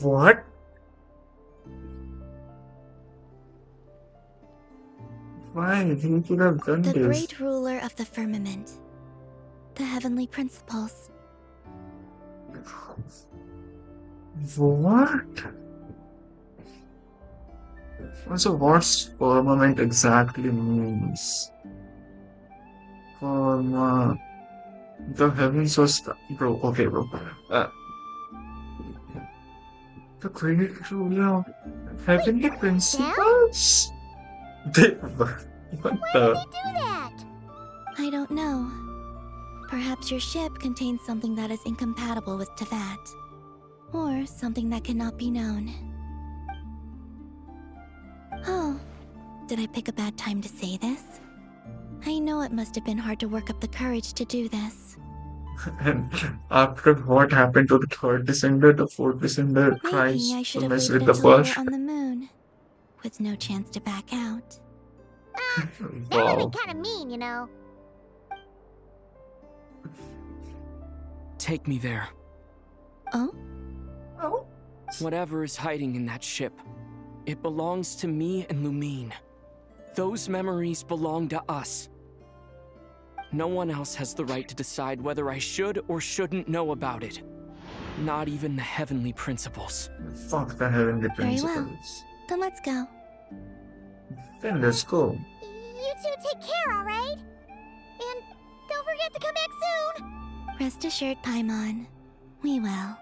What? Why? Who could have done The this? great ruler of the firmament. The heavenly principles. What? Also, what's firmament exactly means? The heavens was bro. Okay, bro. The great ruler of heavenly principles. What the? I don't know. Perhaps your ship contains something that is incompatible with Tevat. Or something that cannot be known. Oh, did I pick a bad time to say this? I know it must have been hard to work up the courage to do this. And after what happened to the third descender, the fourth descender Maybe tries I should to have mess waited with the until we were first. on the moon, with no chance to back out. That would Wow. be kind of mean, you know. Take me there. Oh? Oh? Whatever is hiding in that ship, it belongs to me and Lumine. Those memories belong to us. No one else has the right to decide whether I should or shouldn't know about it. Not even the heavenly principles. Fuck the heavenly Very well. principles. Then let's go. Then let's go. You two take care, alright? And don't forget to come back soon! Rest assured, Paimon. We will.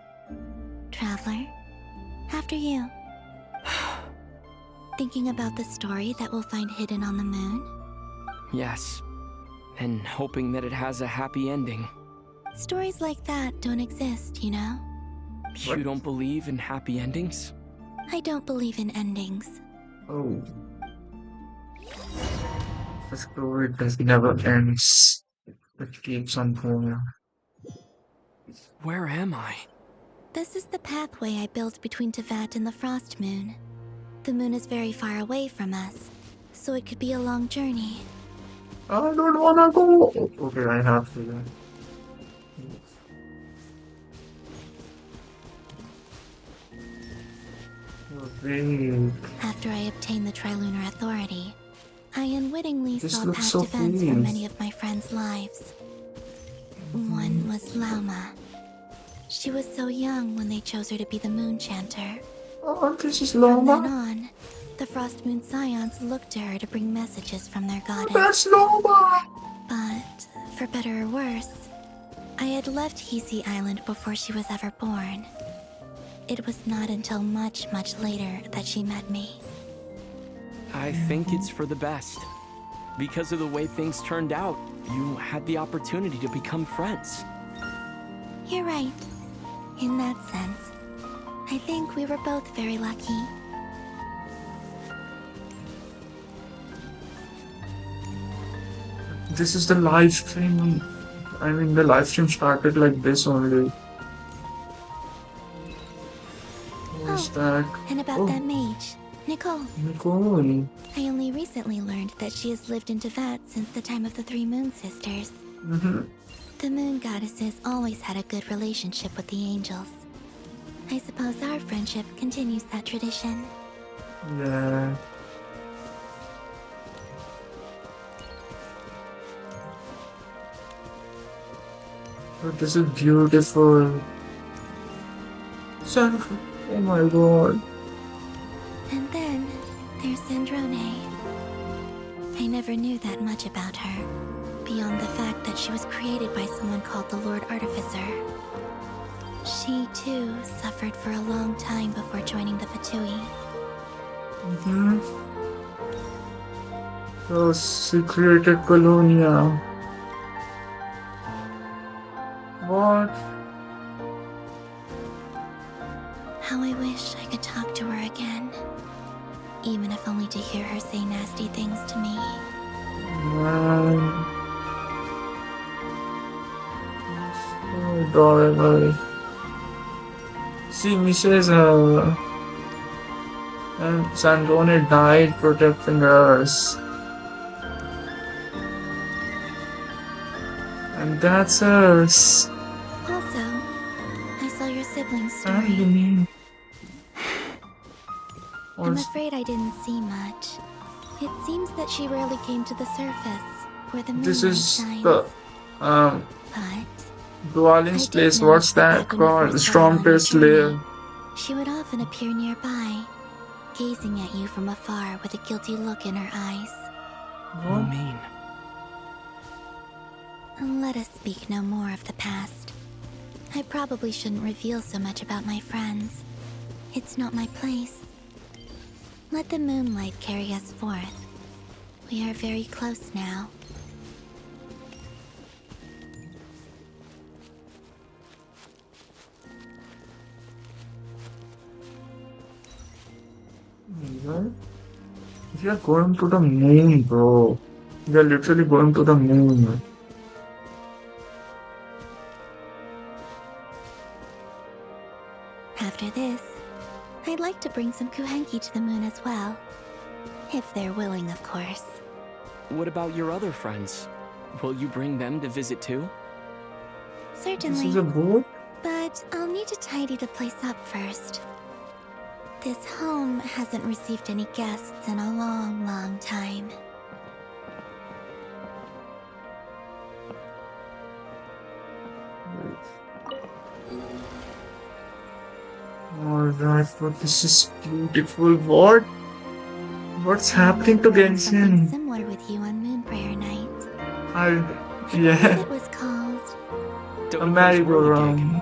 Traveler, after you. Thinking about the story that we'll find hidden on the moon? Yes. And hoping that it has a happy ending. Stories like that don't exist, you know? You don't believe in happy endings? I don't believe in endings. Oh. The story never ends. It keeps on going. Where am I? This is the pathway I built between Tevat and the Frost Moon. The moon is very far away from us, so it could be a long journey. I don't wanna go. Okay, I have to. Wait. After I obtained the Trilunar Authority, I unwittingly This saw looks past so events clean. from many of my friends' lives. One was Lauma. She was so young when they chose her to be the Moon Chanter. Oh, this is From then Loma. on, the Frost Moon Scions looked to her to bring messages from their goddess. That's Loma. But, for better or worse, I had left Hisi Island before she was ever born. It was not until much, much later that she met me. I think it's for the best. Because of the way things turned out, you had the opportunity to become friends. You're right. In that sense, I think we were both very lucky. This is the live stream. I mean, the live stream started like this only. What's that? And about Oh. that mage, Nicole. Nicole. I only recently learned that she has lived in Tevat since the time of the Three Moon Sisters. The Moon Goddesses always had a good relationship with the angels. I suppose our friendship continues that tradition. Yeah. Oh, this is beautiful. Oh my god. And then there's Sandrone. I never knew that much about her. beyond the fact that she was created by someone called the Lord Artificer. She, too, suffered for a long time before joining the VIII. So she created Colonia. What? How I wish I could talk to her again. Even if only to hear her say nasty things to me. Man. So adorable. She misses her. And Sandrone died protecting us. And that's us. Also, I saw your siblings' Ah, story. you mean? I'm afraid I didn't see much. It seems that she rarely came to the surface, where the This moonlight is shines. the But Dualin's I did place. notice What's that that back when we called? first started on Storm your Test journey, Lair. she would often appear nearby, gazing at you from afar with a guilty look in her eyes. Lumine. Let us speak no more of the past. I probably shouldn't reveal so much about my friends. It's not my place. Let the moonlight carry us forth. We are very close now. We are going to the moon, bro. We are literally going to the moon. After this, I'd like to bring some Kuhenki to the moon as well. If they're willing, of course. What about your other friends? Will you bring them to visit too? Certainly. This is a boat? But I'll need to tidy the place up first. This home hasn't received any guests in a long, long time. Alright, but this is beautiful. What? What's happening to Something Genshin? similar with you on Moon Prayer Night. I It yeah, was called. a merry-go-round.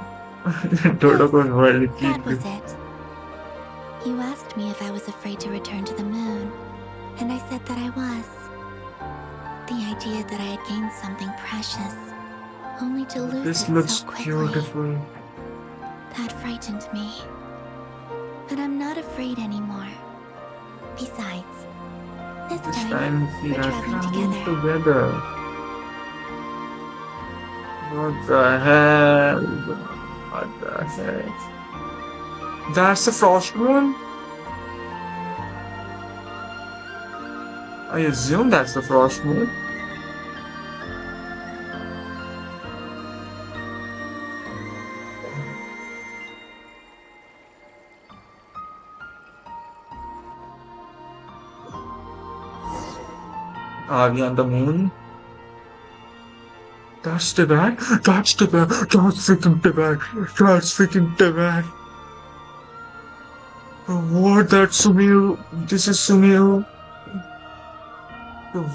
Dodoko's World That was Gig. it. You asked me if I was afraid to return to the moon, and I said that I was. The idea that I had gained something precious, only to lose This it looks so quickly, beautiful. that frightened me. But I'm not afraid anymore. Besides, this This time, time we we're are traveling traveling together. together. What the hell? What the heck? That's the frost moon? I assume that's the frost moon. Are we on the moon? That's the bag. That's the bag. That's freaking the bag. That's freaking the bag. What? That's Sumio. This is Sumio.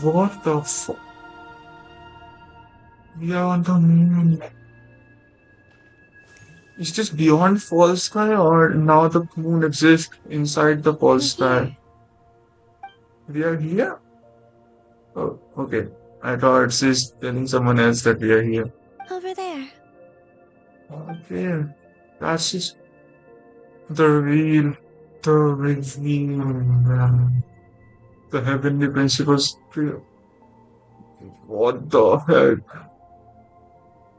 What the fuck? We are on the moon. Is this beyond false sky or now the moon exists inside the false sky? We are here? Oh, okay. I thought it's just telling someone else that we are here. Over there. Okay. That's just the reveal. The reveal. The heavenly principles. What the heck?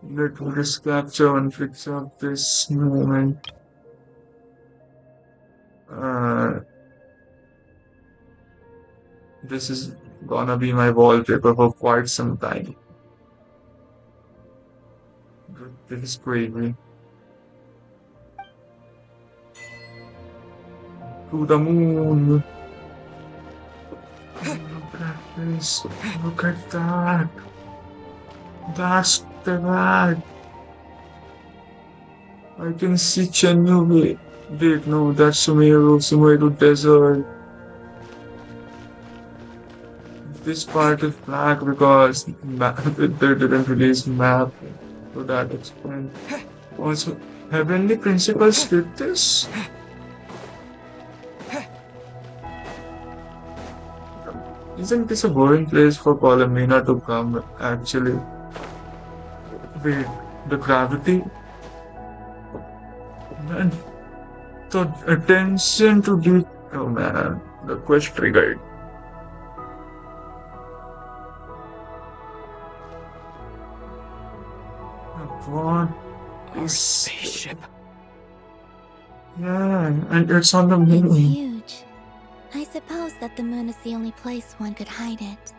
Let me just capture and fix up this moment. Uh, this is gonna be my wallpaper for quite some time. This is crazy. To the moon. Look at this. Look at that. That's the bag. I can see Chenyu. Wait, no, that's Sumeru. Sumeru Desert. this part is black because they didn't release map, so that explains. Also, Heavenly Principles did this? Isn't this a boring place for Palomina to come, actually? Wait, the gravity? Man, the attention to the... Oh man, the quest triggered. What Our is... spaceship. Yeah, and it's on the It's moon. huge. I suppose that the moon is the only place one could hide it.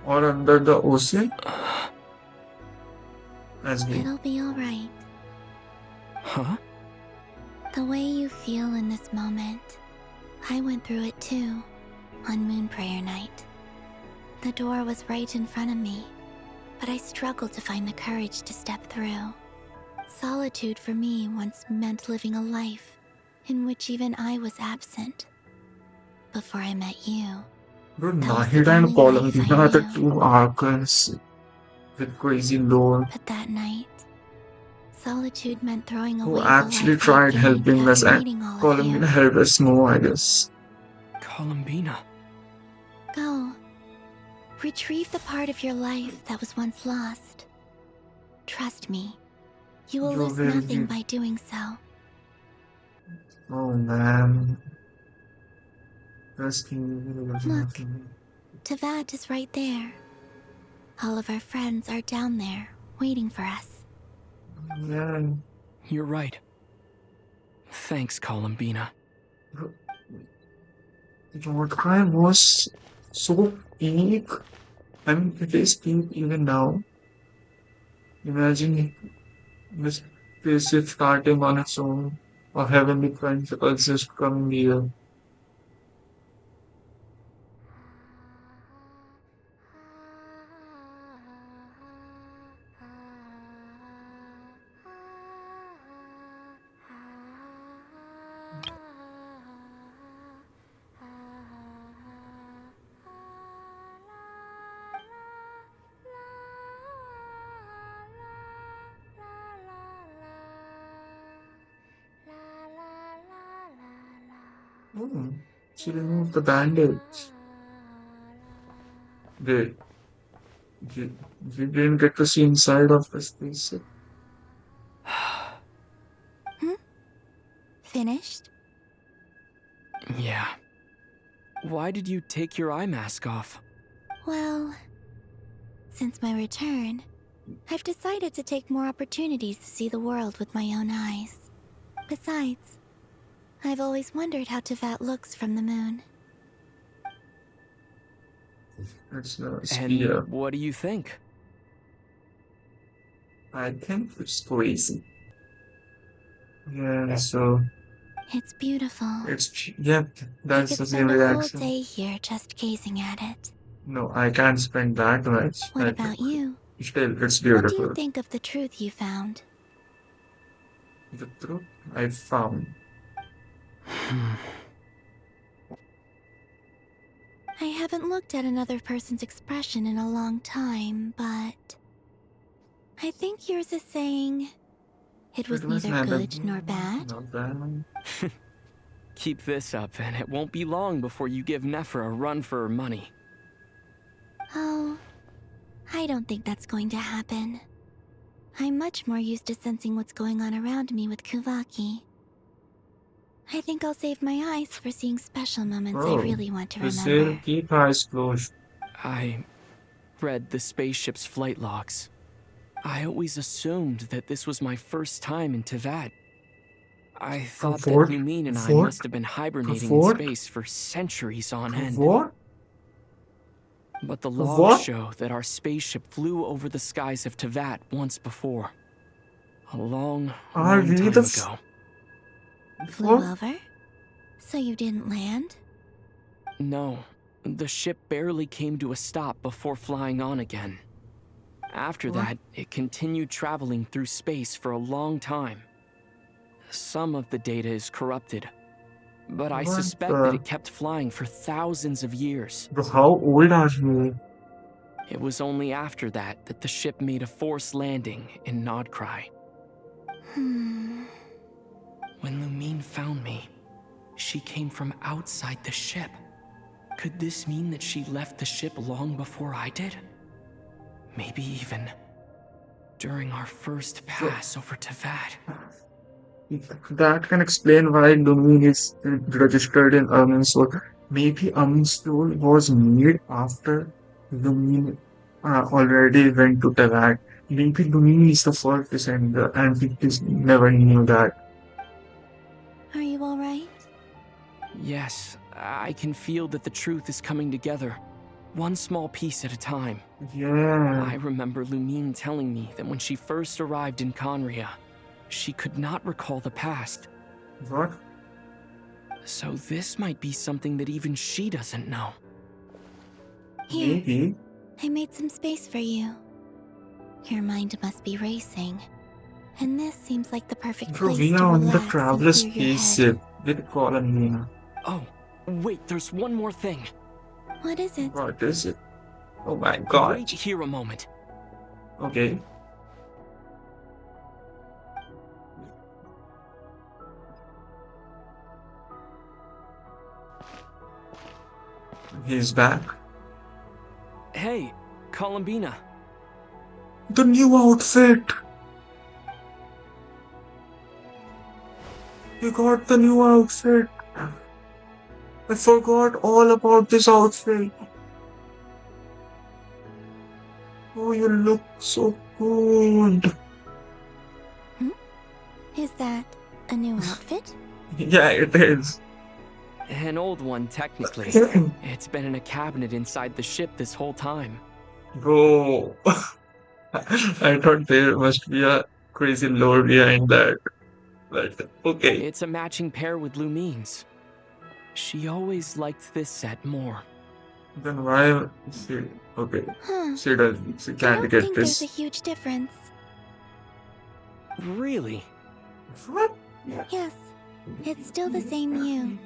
Or under the ocean? As we... It'll be alright. Huh? The way you feel in this moment, I went through it too, on Moon Prayer Night. The door was right in front of me, but I struggled to find the courage to step through. Solitude for me once meant living a life in which even I was absent. Before I met you, Bro, that was the Nahida and only life I Columbina are the knew. two archons with crazy lore But that night, solitude meant throwing who away the actually life tried I gained helping us, after and meeting all of Columbina you. helped us more, I guess. Columbina. Go. Retrieve the part of your life that was once lost. Trust me, you will You're lose very nothing deep. by doing so. Oh man. Trust me, there's Look. nothing. Tevat is right there. All of our friends are down there, waiting for us. Yeah. You're right. Thanks, Columbina. Your crime was so peak. I mean, it is peak even now. Imagine this spaceship starting on its own, or heavenly principles just coming here. Oh, she removed the bandage. They, they, we didn't get to see inside of the spaceship. Finished? Yeah. Why did you take your eye mask off? Well, since my return, I've decided to take more opportunities to see the world with my own eyes. Besides, I've always wondered how Tevat looks from the moon. It's a And sphere. what do you think? I think it's crazy. Yeah, so It's beautiful. yeah, I that's could the same spend a whole reaction. day here just gazing at it. No, I can't spend that much. What about you? Still, it's What do you beautiful. think of the truth you found? The truth I found. I haven't looked at another person's expression in a long time, but I think yours is saying it was neither good nor bad. Not bad. Keep this up, and it won't be long before you give Nefer a run for her money. Oh, I don't think that's going to happen. I'm much more used to sensing what's going on around me with Kuvaki. I think I'll save my eyes for seeing special moments I really want to The remember. sale keep eyes closed. I read the spaceship's flight logs. I always assumed that this was my first time in Tevat. I thought that Fort? Lumine and I Fort? must have been hibernating Fort? in space for centuries on end. What? But the logs What? show that our spaceship flew over the skies of Tevat once before. A long, Are long we time the ago. Flew over? So you didn't land? No, the ship barely came to a stop before flying on again. After that, it continued traveling through space for a long time. Some of the data is corrupted, but I What suspect the- that it kept flying for thousands of years. Bro, how old are you? It was only after that that the ship made a forced landing in Krai. When Lumine found me, she came from outside the ship. Could this mean that she left the ship long before I did? Maybe even during our first pass over to VIII. That can explain why Lumine is registered in Armin's soul. Maybe Armin's soul was made after Lumine already went to Tavak. Maybe Lumine is the first descender and we just never knew that. Are you alright? Yes, I can feel that the truth is coming together, one small piece at a time. Yeah. I remember Lumine telling me that when she first arrived in Conria, she could not recall the past. What? So this might be something that even she doesn't know. Here, Maybe. I made some space for you. Your mind must be racing, and this seems like the perfect Bro, place we to are on the relax traveler and clear your head. spaceship with Colin. Oh, wait, there's one more thing. What is it? What is it? Oh my god. Wait here a moment. Okay. He's back. Hey, Columbina. The new outfit! You got the new outfit! I forgot all about this outfit. Oh, you look so good. Is that a new outfit? Yeah, it is. An old one, technically. It's been in a cabinet inside the ship this whole time. Bro. I thought there must be a crazy lore behind that. But, okay. It's a matching pair with Lumine's. She always liked this set more. Then why she... Okay. She I can't don't get think there's a this. huge difference. Really? What? Yes, it's still the same you.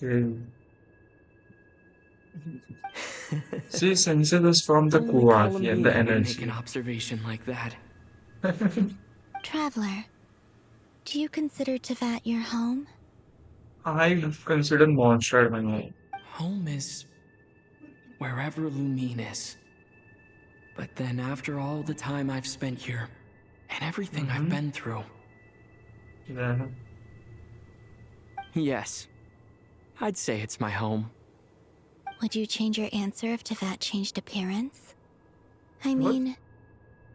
Okay. She senses us from the Only Kuwaki and the Columbina would make energy. an observation like that. Traveler, do you consider Tevat your home? I consider Monster my home. Home is wherever Lumine is. But then after all the time I've spent here, and everything I've been through, Yeah. yes, I'd say it's my home. Would you change your answer if Tevat changed appearance? I mean,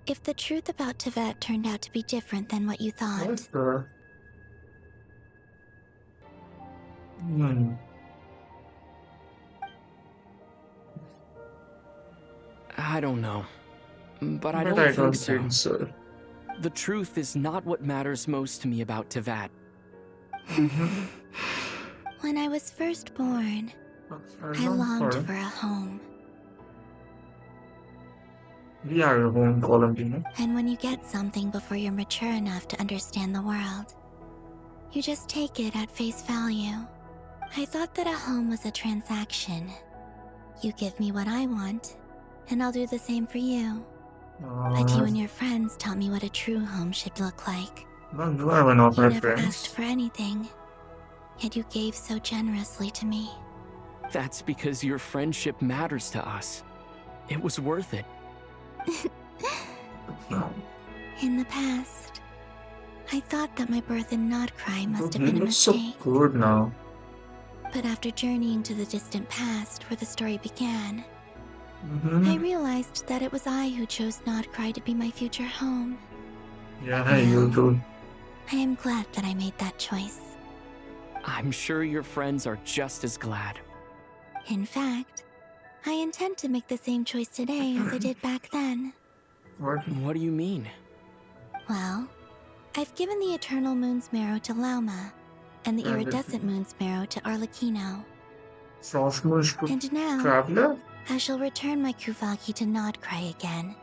if the truth about Tevat turned out to be different than what you thought. What the? I don't know. But I But don't I don't think so. think so. The truth is not what matters most to me about Tevat. When I was first born, I longed for a home. We are your home, Columbina. And when you get something before you're mature enough to understand the world, you just take it at face value. I thought that a home was a transaction. You give me what I want, and I'll do the same for you. But you and your friends taught me what a true home should look like. No, I were not You my never friends. asked for anything, yet you gave so generously to me. That's because your friendship matters to us. It was worth it. In the past, I thought that my birth in Krai must have He been a looks so mistake. good now. But after journeying to the distant past where the story began, I realized that it was I who chose Krai to be my future home. Yeah, you do. I am glad that I made that choice. I'm sure your friends are just as glad. In fact, I intend to make the same choice today as I did back then. What do you mean? Well, I've given the Eternal Moon's Marrow to Lauma, and the Iridescent Moon's Marrow to Arlecchino. Frost Moon's And now, Traveler? I shall return my Kuvagi to Krai again,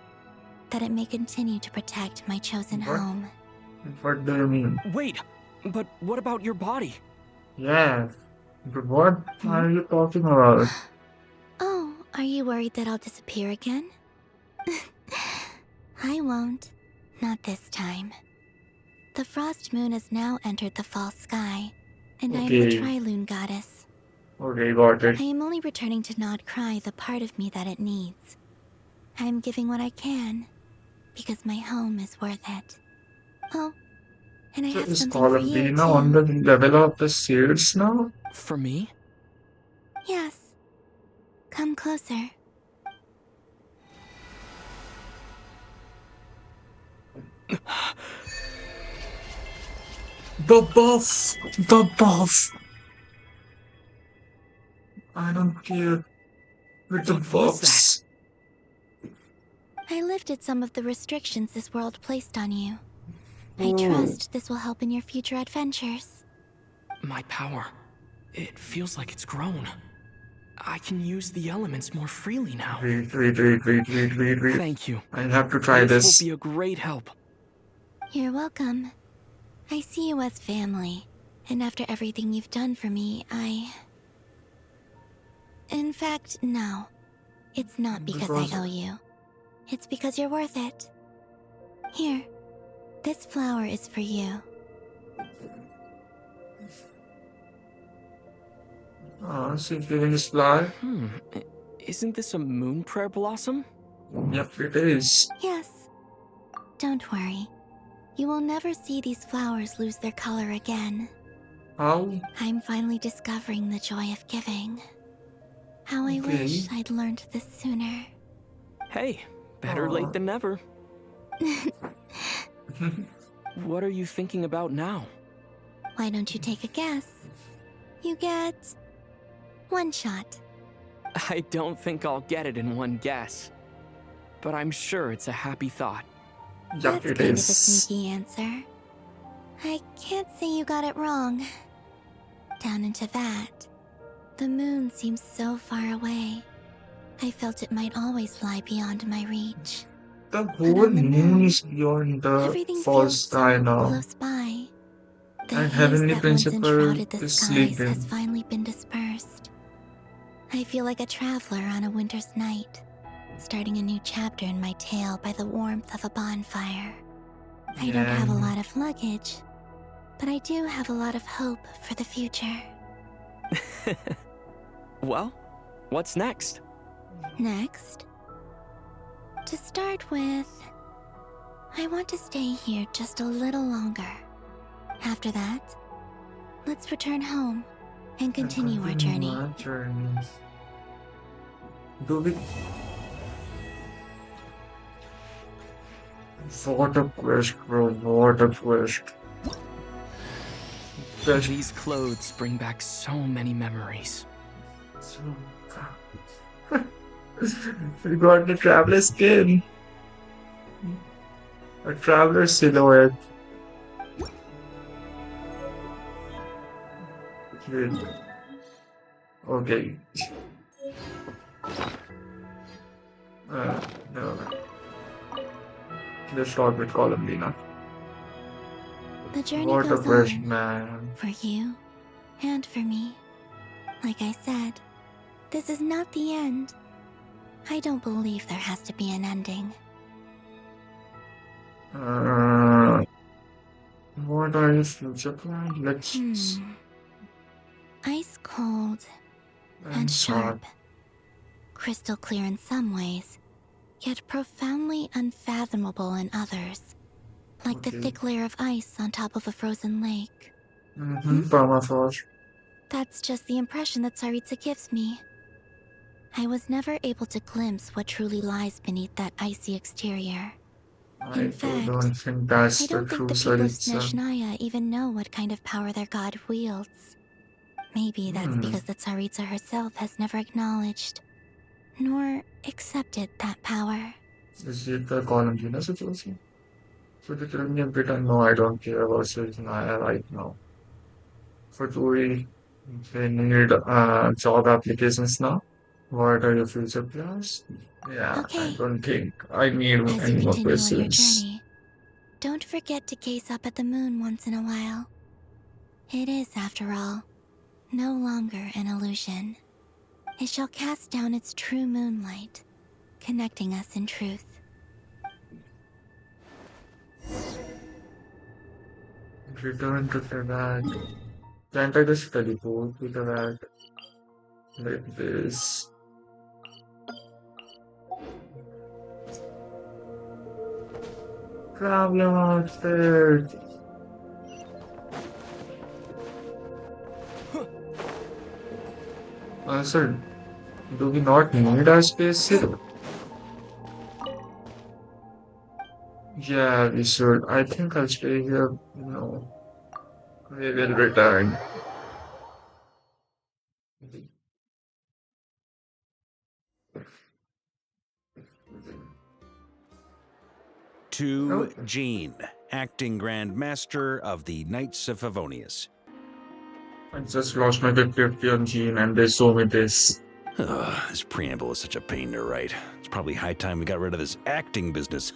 that it may continue to protect my chosen home. What do you mean? Wait, but what about your body? Yeah, but what are you talking about? Oh, Are you worried that I'll disappear again? I won't. Not this time. The Frost Moon has now entered the fall sky, and I am the Okay. Triloon goddess. Okay, got it. I am only returning to Nod Krai the part of me that it needs. I am giving what I can, because my home is worth it. Oh, and I So have is something for you, Columbina on too. the level of the shades now? For me? Yes. Come closer. The buff! The buff! I don't care with the What was that? buffs. I lifted some of the restrictions this world placed on you. I Oh. trust this will help in your future adventures. My power. It feels like it's grown. I can use the elements more freely now. Wait. Thank you. I have to try This this. will be a great help. You're welcome. I see you as family, and after everything you've done for me, In fact, no. It's not because I owe you. It's because you're worth it. Here, this flower is for you. She's giving this flower? Isn't this a moon prayer blossom? Yep, it is. Yes. Don't worry. You will never see these flowers lose their color again. How? I'm finally discovering the joy of giving. How I wish I'd learned this sooner. Hey, better late than never. What are you thinking about now? Why don't you take a guess? You get 1 shot. I don't think I'll get it in one guess. But I'm sure it's a happy thought. That's kind of a sneaky answer. I can't say you got it wrong. Down into that, the moon seems so far away. I felt it might always lie beyond my reach. The whole moon is beyond the Everything fall feels sky so now. close by. The And haze Heavenly that once Principal enshrouded the is skies has sleeping. finally been dispersed. I feel like a traveler on a winter's night, starting a new chapter in my tale by the warmth of a bonfire. I don't have a lot of luggage, but I do have a lot of hope for the future. Well, what's next? Next, to start with, I want to stay here just a little longer. After that, let's return home and continue our journey. Do we? What a quest, bro. What a quest. These clothes bring back so many memories. We got the traveler skin. A traveler silhouette. Okay. No. Let's start with Columbina. The journey What a goes quest, on, man. for you and for me. Like I said, this is not the end. I don't believe there has to be an ending. What are your future plans? Let's Ice cold and sharp. Crystal clear in some ways, yet profoundly unfathomable in others. Like the thick layer of ice on top of a frozen lake. Permafrost. That's just the impression that Tsaritsa gives me. I was never able to glimpse what truly lies beneath that icy exterior. In fact, don't think that's I don't the think true the people of Tsaritsa. Snezhnaya even know what kind of power their god wields. Maybe that's because the Tsaritsa herself has never acknowledged, nor accepted that power. Is it the Columbina situation? So the Caribbean bit, no, I don't care about Snezhnaya right now. For Tori, they need job applications now. What are your future plans? Yeah, I don't think I need As you any more continue on your questions. journey, don't forget to gaze up at the moon once in a while. It is, after all, no longer an illusion. It shall cast down its true moonlight, connecting us in truth. Return to Tibet. Can't I just teleport to Tibet? Like this. Problem outfit. Sir, do we not need a spacesuit? Yeah, we should. I think I'll stay here. No, we will return. To Jean, acting Grand Master of the Knights of Favonius. I just lost my 50 on Gene and they show me this. This preamble is such a pain to write. It's probably high time we got rid of this acting business.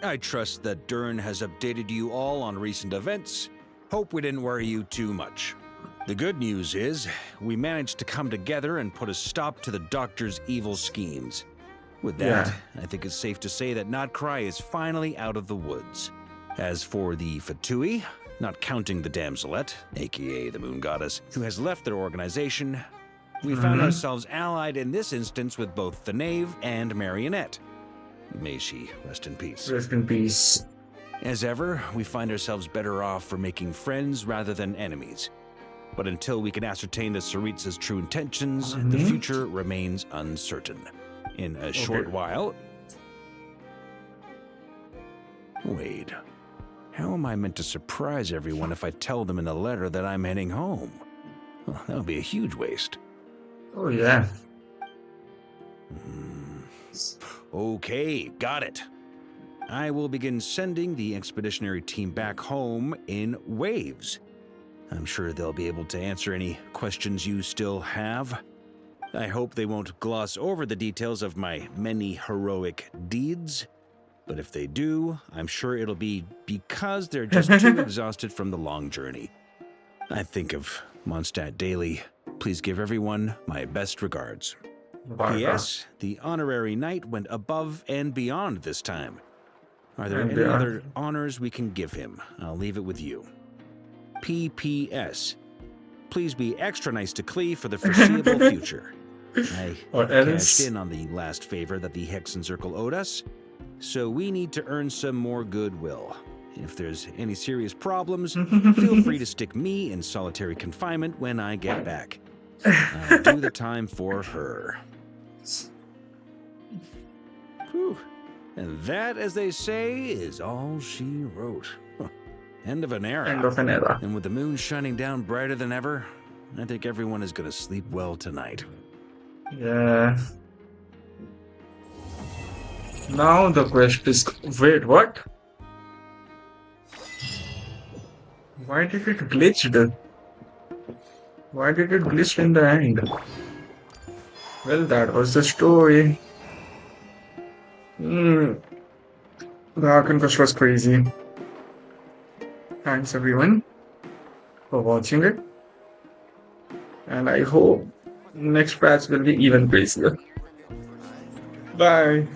I trust that Dern has updated you all on recent events. Hope we didn't worry you too much. The good news is, we managed to come together and put a stop to the Doctor's evil schemes. With that, I think it's safe to say that Krai is finally out of the woods. As for the Fatui, not counting the Damselette, aka the Moon Goddess, who has left their organization, we found ourselves allied in this instance with both the Knave and Marionette. May she rest in peace. Rest in peace. As ever, we find ourselves better off for making friends rather than enemies. But until we can ascertain the Tsaritsa's true intentions, the future remains uncertain. In a short while... Wait. How am I meant to surprise everyone if I tell them in the letter that I'm heading home? Well, that would be a huge waste. Oh, yeah. Okay, got it. I will begin sending the expeditionary team back home in waves. I'm sure they'll be able to answer any questions you still have. I hope they won't gloss over the details of my many heroic deeds. But if they do, I'm sure it'll be because they're just too exhausted from the long journey. I think of Mondstadt daily. Please give everyone my best regards. P.S. The honorary knight went above and beyond this time. Are there any other honors we can give him? I'll leave it with you. P.P.S. Please be extra nice to Klee for the foreseeable future. I cashed in on the last favor that the Hexen Circle owed us, so we need to earn some more goodwill. If there's any serious problems, feel free to stick me in solitary confinement when I get back. I'll do the time for her. Whew. And that, as they say, is all she wrote. End of an era. End of an era. And with the moon shining down brighter than ever, I think everyone is going to sleep well tonight. Yeah. Now the question is, wait, what? Why did it glitch? Why did it glitch in the end? Well, that was the story. The Arkan Quest was crazy. Thanks everyone for watching it. And I hope next patch will be even crazier. Bye.